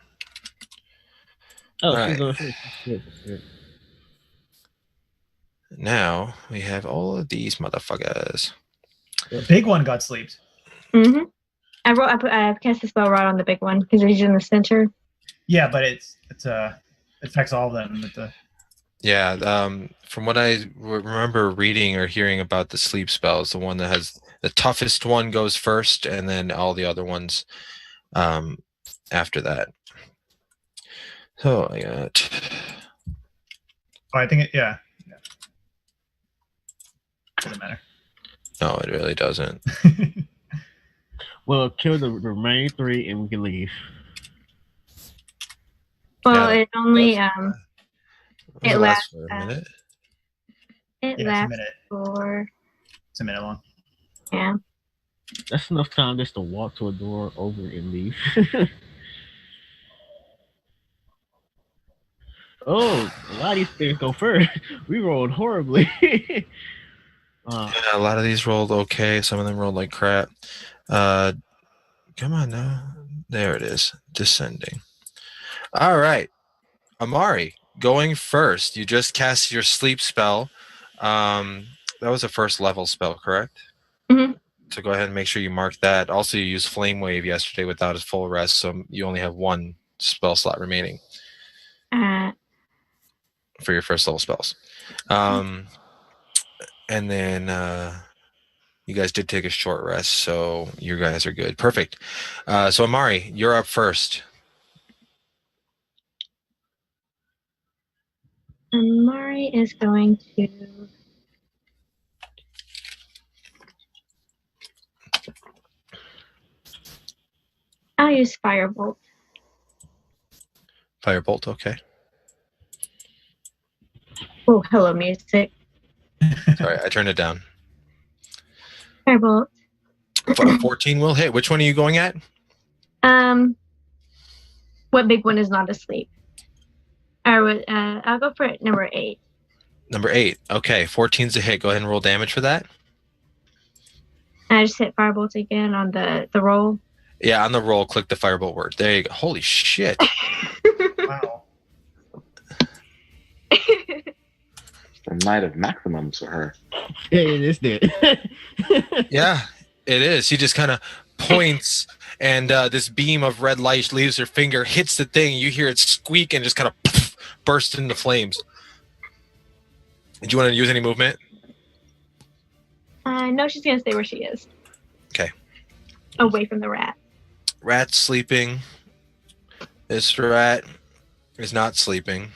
Oh, Right. she's going first. Yeah. Now we have all of these motherfuckers. The big one got sleeped. Mm-hmm. I cast the spell right on the big one because he's in the center. Yeah, but it affects all of them. But the Yeah, from what I remember reading or hearing about the sleep spells, the one that has the toughest one goes first, and then all the other ones after that. So I got. I think yeah. Doesn't matter. No, it really doesn't. Well, kill the remaining 3 and we can leave. Well, Yeah, it only It It lasts lasts, for a minute. it Yeah, it's a lasts minute. for It's a minute long. yeah. That's enough time just to walk to a door, over, and leave. Oh, a lot of these things go first. We rolled horribly. Yeah, a lot of these rolled okay. Some of them rolled like crap. Come on now. There it is. Descending. All right. Amari, going first. You just cast your sleep spell. That was a first level spell, correct? Mm-hmm. So go ahead and make sure you mark that. Also, you used Flame Wave yesterday without a full rest, so you only have one spell slot remaining for your first level spells. And then you guys did take a short rest, so you guys are good. Perfect. So Amari, you're up first. Mari is going to. I'll use Firebolt. Firebolt, okay. Oh, hello, music. Sorry, I turned it down. Firebolt. 14 will hit. Which one are you going at? What big one is not asleep? I'll go for number 8. Number 8. Okay, 14's a hit. Go ahead and roll damage for that. And I just hit Firebolt again on the roll. Yeah, on the roll, click the Firebolt word. There you go. Holy shit. Wow. The night of maximums for her. Yeah, it is dead. Yeah, it is. She just kind of points, and this beam of red light leaves her finger, hits the thing. You hear it squeak and just kind of burst into flames. Do you want to use any movement? No, she's going to stay where she is. Okay. Away from the rat. Rat's sleeping. This rat is not sleeping.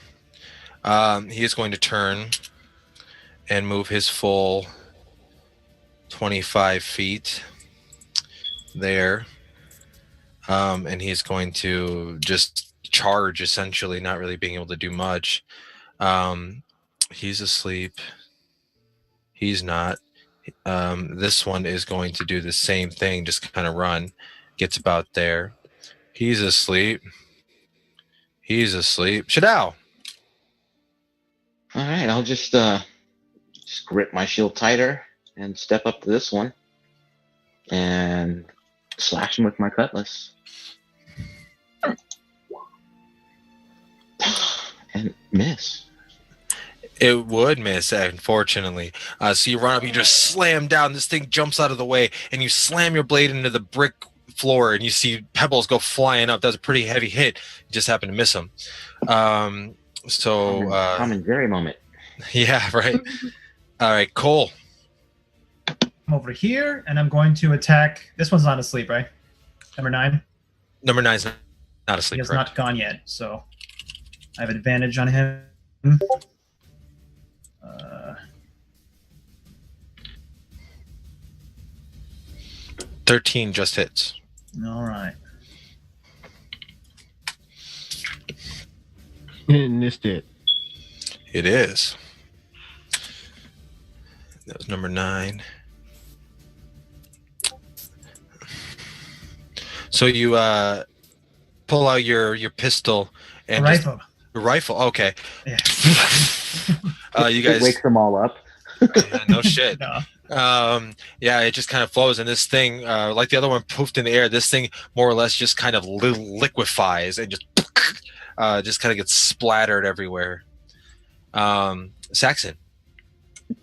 He is going to turn and move his full 25 feet there. And he's going to just charge, essentially, not really being able to do much. He's asleep. He's not. This one is going to do the same thing, just kind of run. Gets about there. He's asleep. He's asleep. Shadow. All right, I'll just grip my shield tighter and step up to this one and slash him with my cutlass. And miss. It would miss, unfortunately. So you run up, you just slam down. This thing jumps out of the way, and you slam your blade into the brick floor, and you see pebbles go flying up. That was a pretty heavy hit. You just happened to miss him. Tom and Jerry moment. Yeah, right. All right, Cole. I'm over here, and I'm going to attack. This one's not asleep, right? Number 9. Number 9's not He asleep, has correct? not gone yet, so I have advantage on him. 13 just hits. All right. And it's dead. It is. That was number 9. So you pull out your pistol and Rifle. Rifle. Okay. Yeah. You guys. It wakes them all up. Yeah, no shit. No. Yeah, it just kind of flows, and this thing, like the other one, poofed in the air. This thing more or less just kind of liquefies and just kind of gets splattered everywhere. Saxon.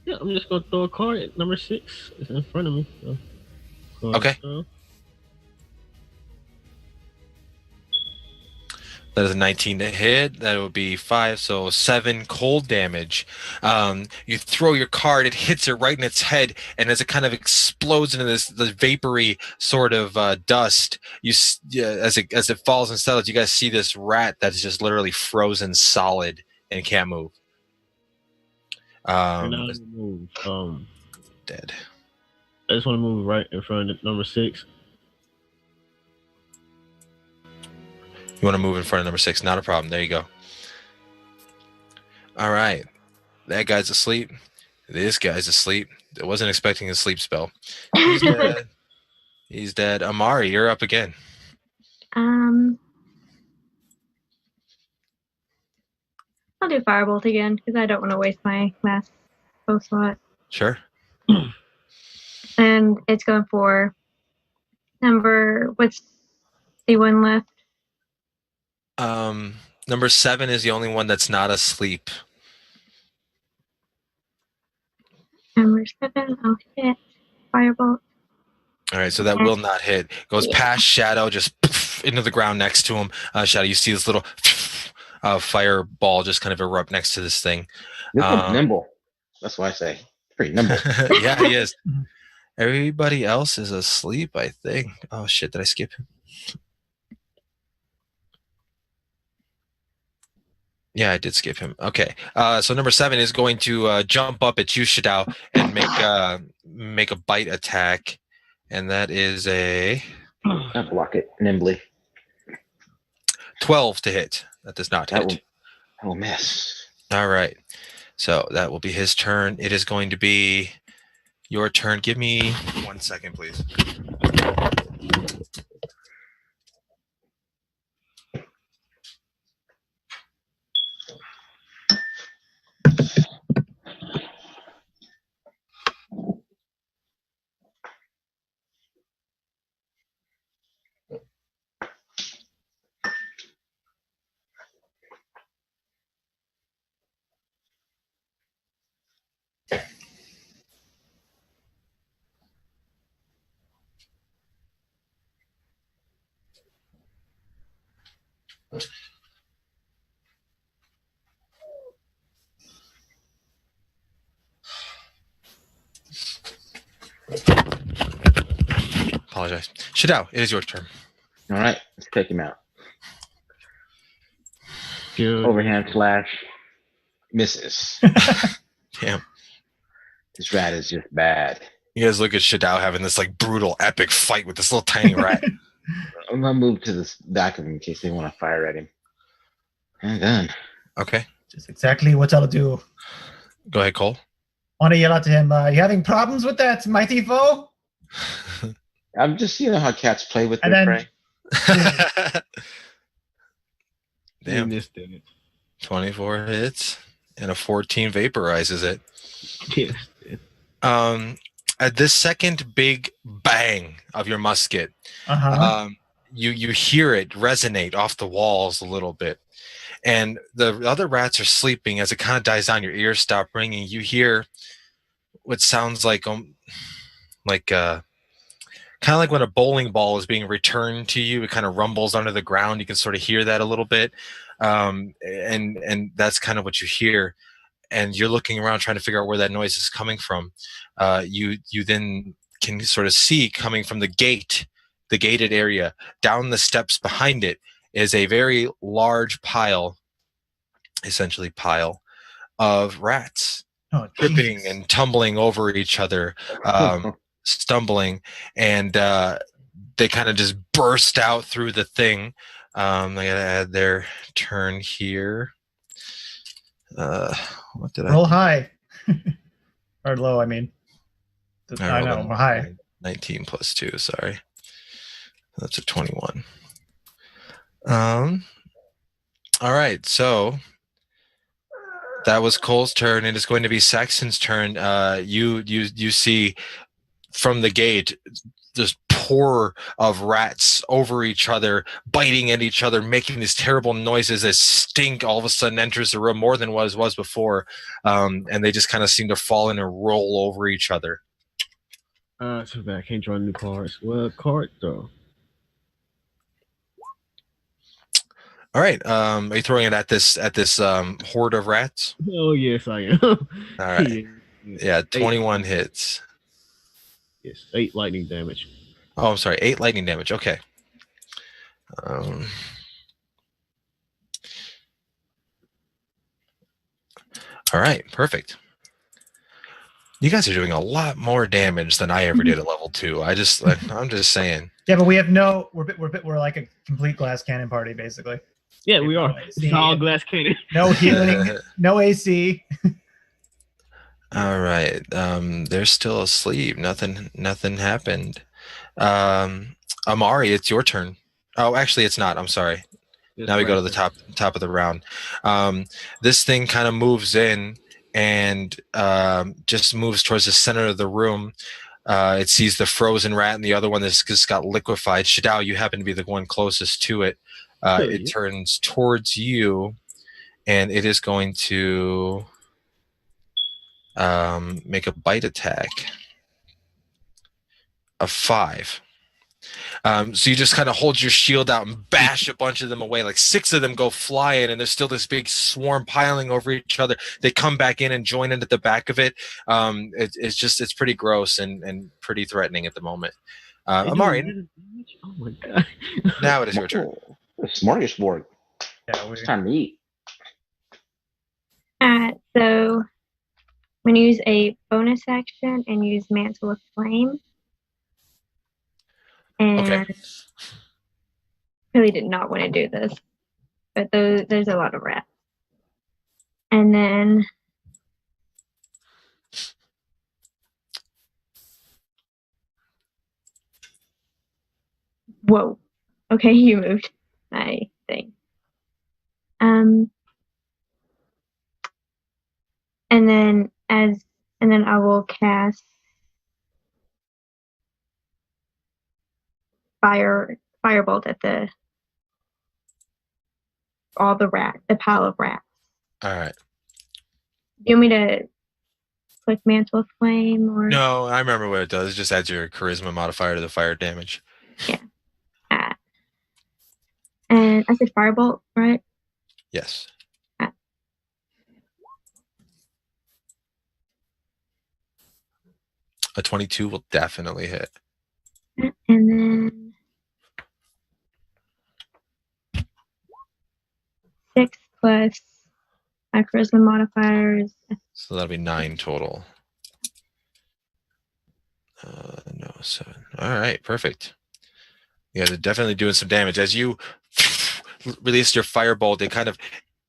Yeah, I'm just gonna throw a card at number 6. It's in front of me. So. Okay. That is a 19 to hit. That would be 5, so 7 cold damage. You throw your card, it hits it right in its head, and as it kind of explodes into this vapory sort of dust, as it falls and settles, you guys see this rat that's just literally frozen solid and can't move. And I move. Dead. I just want to move right in front of number 6. You want to move in front of number 6? Not a problem. There you go. All right. That guy's asleep. This guy's asleep. I wasn't expecting a sleep spell. He's dead. He's dead. Amari, you're up again. I'll do Firebolt again because I don't want to waste my last spell slot. Sure. And it's going for number what's See one left. Number 7 is the only one that's not asleep. Number 7, I'll hit. Firebolt. All right, so that will not hit. Goes past Shadow, just poof, into the ground next to him. Shadow, you see this little fireball just kind of erupt next to this thing. This one's nimble. That's what I say. Pretty nimble. Yeah, he is. Everybody else is asleep, I think. Oh, shit, did I skip him? Yeah, I did skip him. Okay, so number 7 is going to jump up at you, Shadow, and make a bite attack. And that is a... I block it nimbly. 12 to hit. That does not hit. Will miss. All right. So that will be his turn. It is going to be your turn. Give me 1 second, please. Apologize. Shadow, it is your turn. All right, let's take him out. Good. Overhand slash. Misses. Damn. This rat is just bad. You guys look at Shadow having this like brutal, epic fight with this little tiny rat. I'm gonna move to the back of him in case they want to fire at him. And done. Okay. Just exactly what I'll do. Go ahead, Cole. Want to yell out to him, you having problems with that, mighty foe? I'm just, how cats play with And their then- prey. Damn. You missed it. 24 hits and a 14 vaporizes it. Yes. At this second big bang of your musket, you hear it resonate off the walls a little bit, and the other rats are sleeping. As it kind of dies down, your ears stop ringing. You hear what sounds like kind of like when a bowling ball is being returned to you. It kind of rumbles under the ground. You can sort of hear that a little bit, and that's kind of what you hear. And you're looking around trying to figure out where that noise is coming from. You then can sort of see coming from the gate, the gated area, down the steps behind it is a very large pile of rats, tripping and tumbling over each other, stumbling, and they kind of just burst out through the thing. I gotta add their turn here. What did Roll high. Or low, I mean. I know, high. 19 plus 2, sorry. That's a 21. All right, so that was Cole's turn. It is going to be Saxon's turn. You see from the gate this pour of rats over each other, biting at each other, making these terrible noises as stink all of a sudden enters the room more than was before, and they just kind of seem to fall in and roll over each other. Too bad I can't draw new cards. Well, card though. All right, are you throwing it at this horde of rats? Oh yes, I am. All right, yeah, 21 hits. Yes, 8 lightning damage. Oh, I'm sorry, 8 lightning damage. Okay. All right, perfect. You guys are doing a lot more damage than I ever did at level 2. I'm just saying. Yeah, but we have we're like a complete glass cannon party, basically. Yeah, we are. It's all glass cannon. No healing, no AC. All right. They're still asleep. Nothing happened. Amari, it's your turn. Oh, actually, it's not. I'm sorry. Now we go to the top of the round. This thing kind of moves in and just moves towards the center of the room. It sees the frozen rat and the other one that's just got liquefied. Shadao, you happen to be the one closest to it. It turns towards you, and it is going to make a bite attack of 5. So you just kind of hold your shield out and bash a bunch of them away. Like 6 of them go flying, and there's still this big swarm piling over each other. They come back in and join in at the back of it. It's pretty gross and pretty threatening at the moment. Amari, Oh my god! now it is your turn. Oh, a smorgasbord. Yeah, It's time to eat. So I'm going to use a bonus action and use Mantle of Flame. And Okay. really did not want to do this, but there's a lot of rats. And then whoa. Okay, you moved my thing. And then I will cast firebolt at the pile of rats. All right. Do you want me to click Mantle of Flame or No, I remember what it does. It just adds your charisma modifier to the fire damage. and I said firebolt, right? Yes. A 22 will definitely hit. And then 6 plus my charisma modifiers. So that'll be 9 total. No, 7. All right, perfect. You guys are definitely doing some damage. As you release your firebolt, it kind of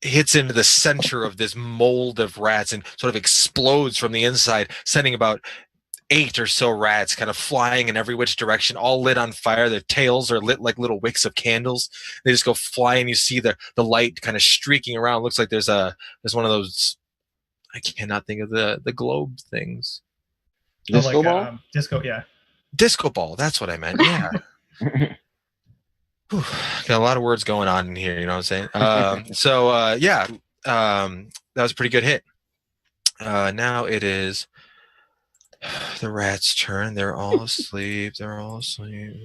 hits into the center of this mold of rats and sort of explodes from the inside, sending about 8 or so rats kind of flying in every which direction, all lit on fire. Their tails are lit like little wicks of candles. They just go flying. You see the light kind of streaking around. It looks like there's one of those, I cannot think of the globe things. Disco ball? Disco, yeah. Disco ball, that's what I meant. Yeah. Whew, got a lot of words going on in here, you know what I'm saying? That was a pretty good hit. Now it is the rat's turn. They're all asleep. They're all asleep.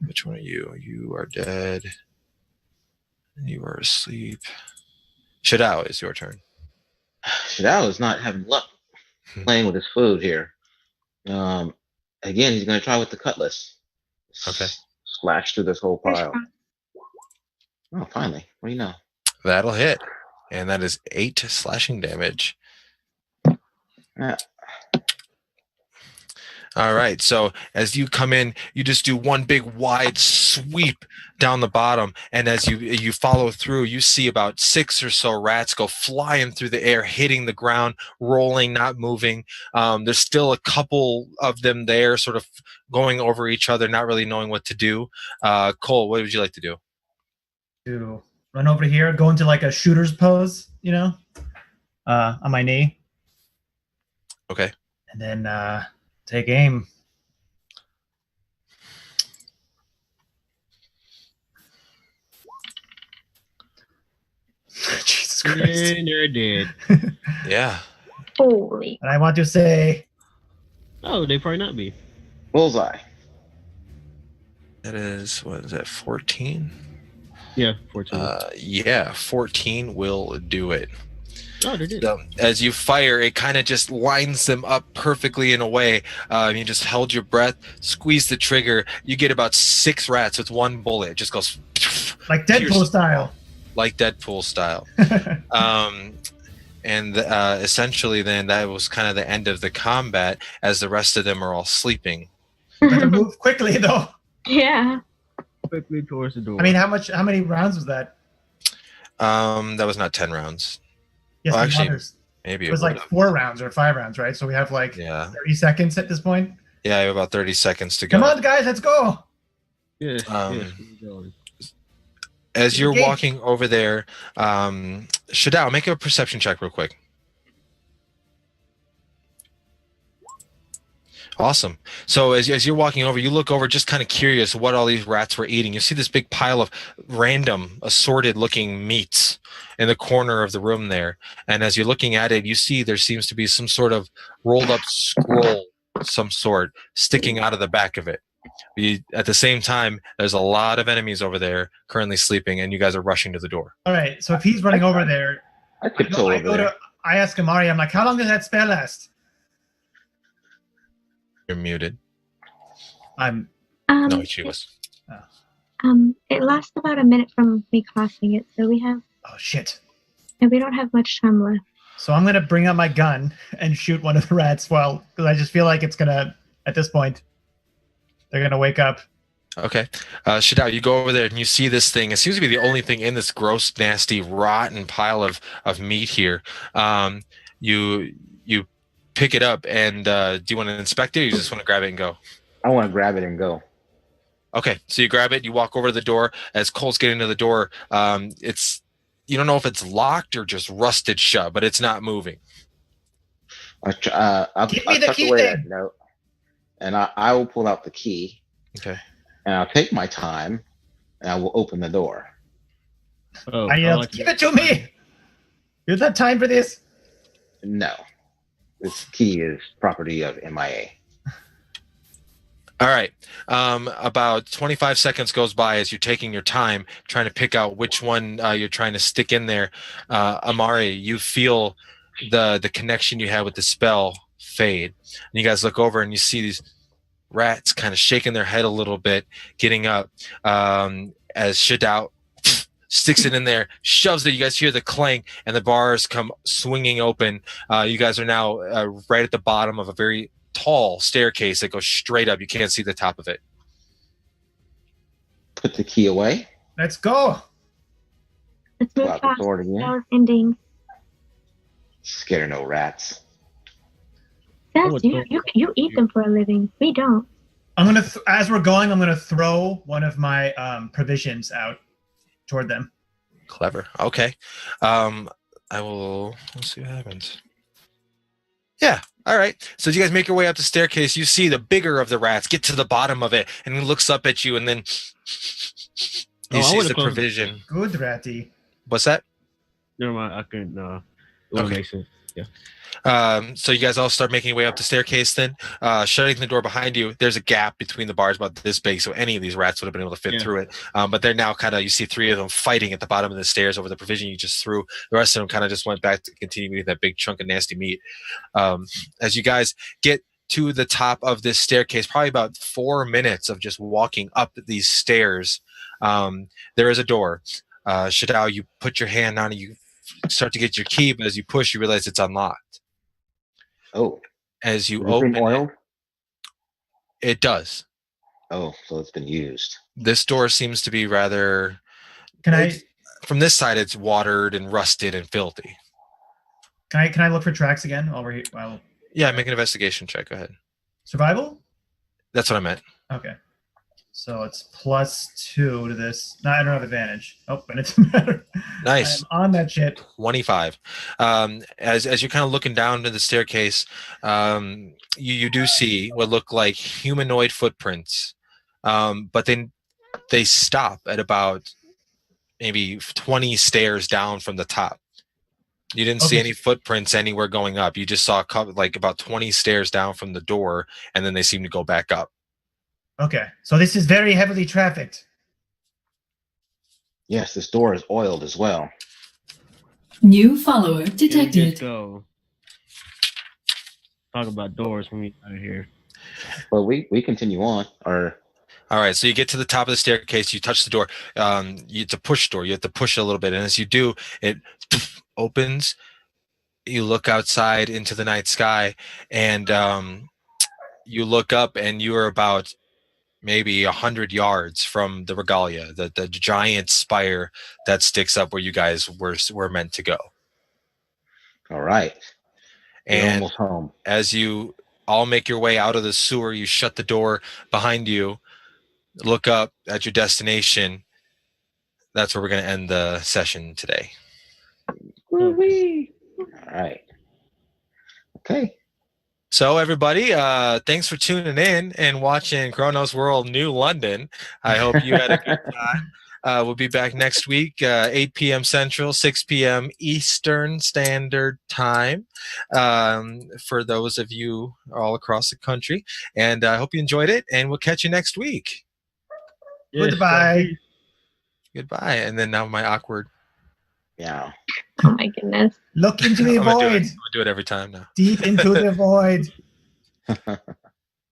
Which one are you? You are dead. You are asleep. Shadao, it's your turn. Shadao is not having luck playing with his food here. Again, he's going to try with the cutlass. Okay. Slash through this whole pile. Oh, finally. What do you know? That'll hit. And that is 8 slashing damage. Yeah. All right. So as you come in, you just do one big wide sweep down the bottom. And as you follow through, you see about 6 or so rats go flying through the air, hitting the ground, rolling, not moving. There's still a couple of them there sort of going over each other, not really knowing what to do. Cole, what would you like to do? To run over here, go into like a shooter's pose, on my knee. Okay. And then take aim. Jesus Christ. And they're dead. Yeah. Holy. And I want to say, Oh, they probably not be. Bullseye. That is, what is that, 14? Yeah, 14. Yeah, 14 will do it. Oh, they did. So, as you fire, it kind of just lines them up perfectly in a way. You just held your breath, squeeze the trigger. You get about 6 rats with one bullet. It just goes like Deadpool style. Like Deadpool style. And essentially, then that was kind of the end of the combat, as the rest of them are all sleeping. Better move quickly, though. Yeah. Quickly towards the door. I mean, how many rounds was that? That was not 10 rounds. Yes, Well, actually, others. maybe It was like 4 rounds or 5 rounds, right? So we have like 30 seconds at this point. Yeah, I have about 30 seconds to go. Come on, guys, let's go. Yeah. As you're walking over there, Shadao, make a perception check real quick. Awesome. So as you're walking over, you look over just kind of curious what all these rats were eating. You see this big pile of random assorted looking meats in the corner of the room there. And as you're looking at it, you see there seems to be some sort of rolled up scroll of some sort sticking out of the back of it. At the same time, there's a lot of enemies over there currently sleeping, and you guys are rushing to the door. All right, so if he's running over there, I tiptoe over there. I ask Amari, I'm like, how long does that spell last? You're muted. I'm. No, she was. It lasts about a minute from me casting it, so we have. Oh shit! And we don't have much time left. So I'm gonna bring out my gun and shoot one of the rats. Well, because I just feel like it's gonna. At this point, they're gonna wake up. Okay. Shadao, you go over there and you see this thing. It seems to be the only thing in this gross, nasty, rotten pile of meat here. You pick it up and do you want to inspect it or you just want to grab it and go? I want to grab it and go. Okay. So you grab it, you walk over to the door. As Cole's getting to the door, you don't know if it's locked or just rusted shut, but it's not moving. I'll Give me the tuck key away thing. that note, and I will pull out the key. Okay. And I'll take my time, and I will open the door. Oh, I yelled, like "Give it to me! You have time for this?" No, this key is property of MIA. All right. About 25 seconds goes by as you're taking your time trying to pick out which one you're trying to stick in there. Amari, you feel the connection you had with the spell fade. And you guys look over and you see these rats kind of shaking their head a little bit, getting up as Shadao sticks it in there, shoves it. You guys hear the clank and the bars come swinging open. You guys are now right at the bottom of a very tall staircase that goes straight up. You can't see the top of it. Put the key away. Let's go. Let's Pull move out the fast. sword again. Our ending. Scared of no rats. That's you eat them for a living. We don't. I'm gonna as we're going, I'm gonna throw one of my provisions out toward them. Clever. Okay. I will. Let's see what happens. Yeah. All right. So as you guys make your way up the staircase, you see the bigger of the rats get to the bottom of it, and he looks up at you, and then he sees the provision. Good ratty. What's that? Never mind. I couldn't. Okay. Yeah. So you guys all start making your way up the staircase then, shutting the door behind you. There's a gap between the bars about this big, so any of these rats would have been able to fit through it. But they're now kind of, you see three of them fighting at the bottom of the stairs over the provision you just threw. The rest of them kind of just went back to continue eating that big chunk of nasty meat. As you guys get to the top of this staircase, probably about 4 minutes of just walking up these stairs, there is a door. Shadao, you put your hand on it, you start to get your key, but as you push, you realize it's unlocked. Oh. As you open it does. Oh, so it's been used. This door seems to be rather... From this side, it's watered and rusted and filthy. Can I look for tracks again while we're here? Yeah, make an investigation check. Go ahead. Survival? That's what I meant. Okay. So it's +2 to this. No, I don't have advantage. Oh, but it doesn't matter. Nice. I'm on that shit. 25. As you're kind of looking down to the staircase, you do see what look like humanoid footprints, but then they stop at about maybe 20 stairs down from the top. You didn't see any footprints anywhere going up. You just saw like about 20 stairs down from the door, and then they seem to go back up. Okay, so this is very heavily trafficked. Yes, this door is oiled as well. New follower detected. Go. Talk about doors when we out of here. Well, we continue on. All right, so you get to the top of the staircase. You touch the door. It's a push door. You have to push it a little bit, and as you do, it opens. You look outside into the night sky, and you look up, and you are about maybe 100 yards from the regalia, the giant spire that sticks up where you guys were meant to go. All right. And almost home. As you all make your way out of the sewer, you shut the door behind you, look up at your destination. That's where we're going to end the session today. Woo-wee. All right. Okay. So everybody, thanks for tuning in and watching Chronos World New London. I hope you had a good time. We'll be back next week, 8 p.m. Central, 6 p.m. Eastern Standard Time, for those of you all across the country. And I hope you enjoyed it, and we'll catch you next week. Yes, Goodbye. peace. Goodbye. And then now my awkward. Yeah. Oh my goodness. Look into the I'm gonna void. do it every time now. Deep into the void.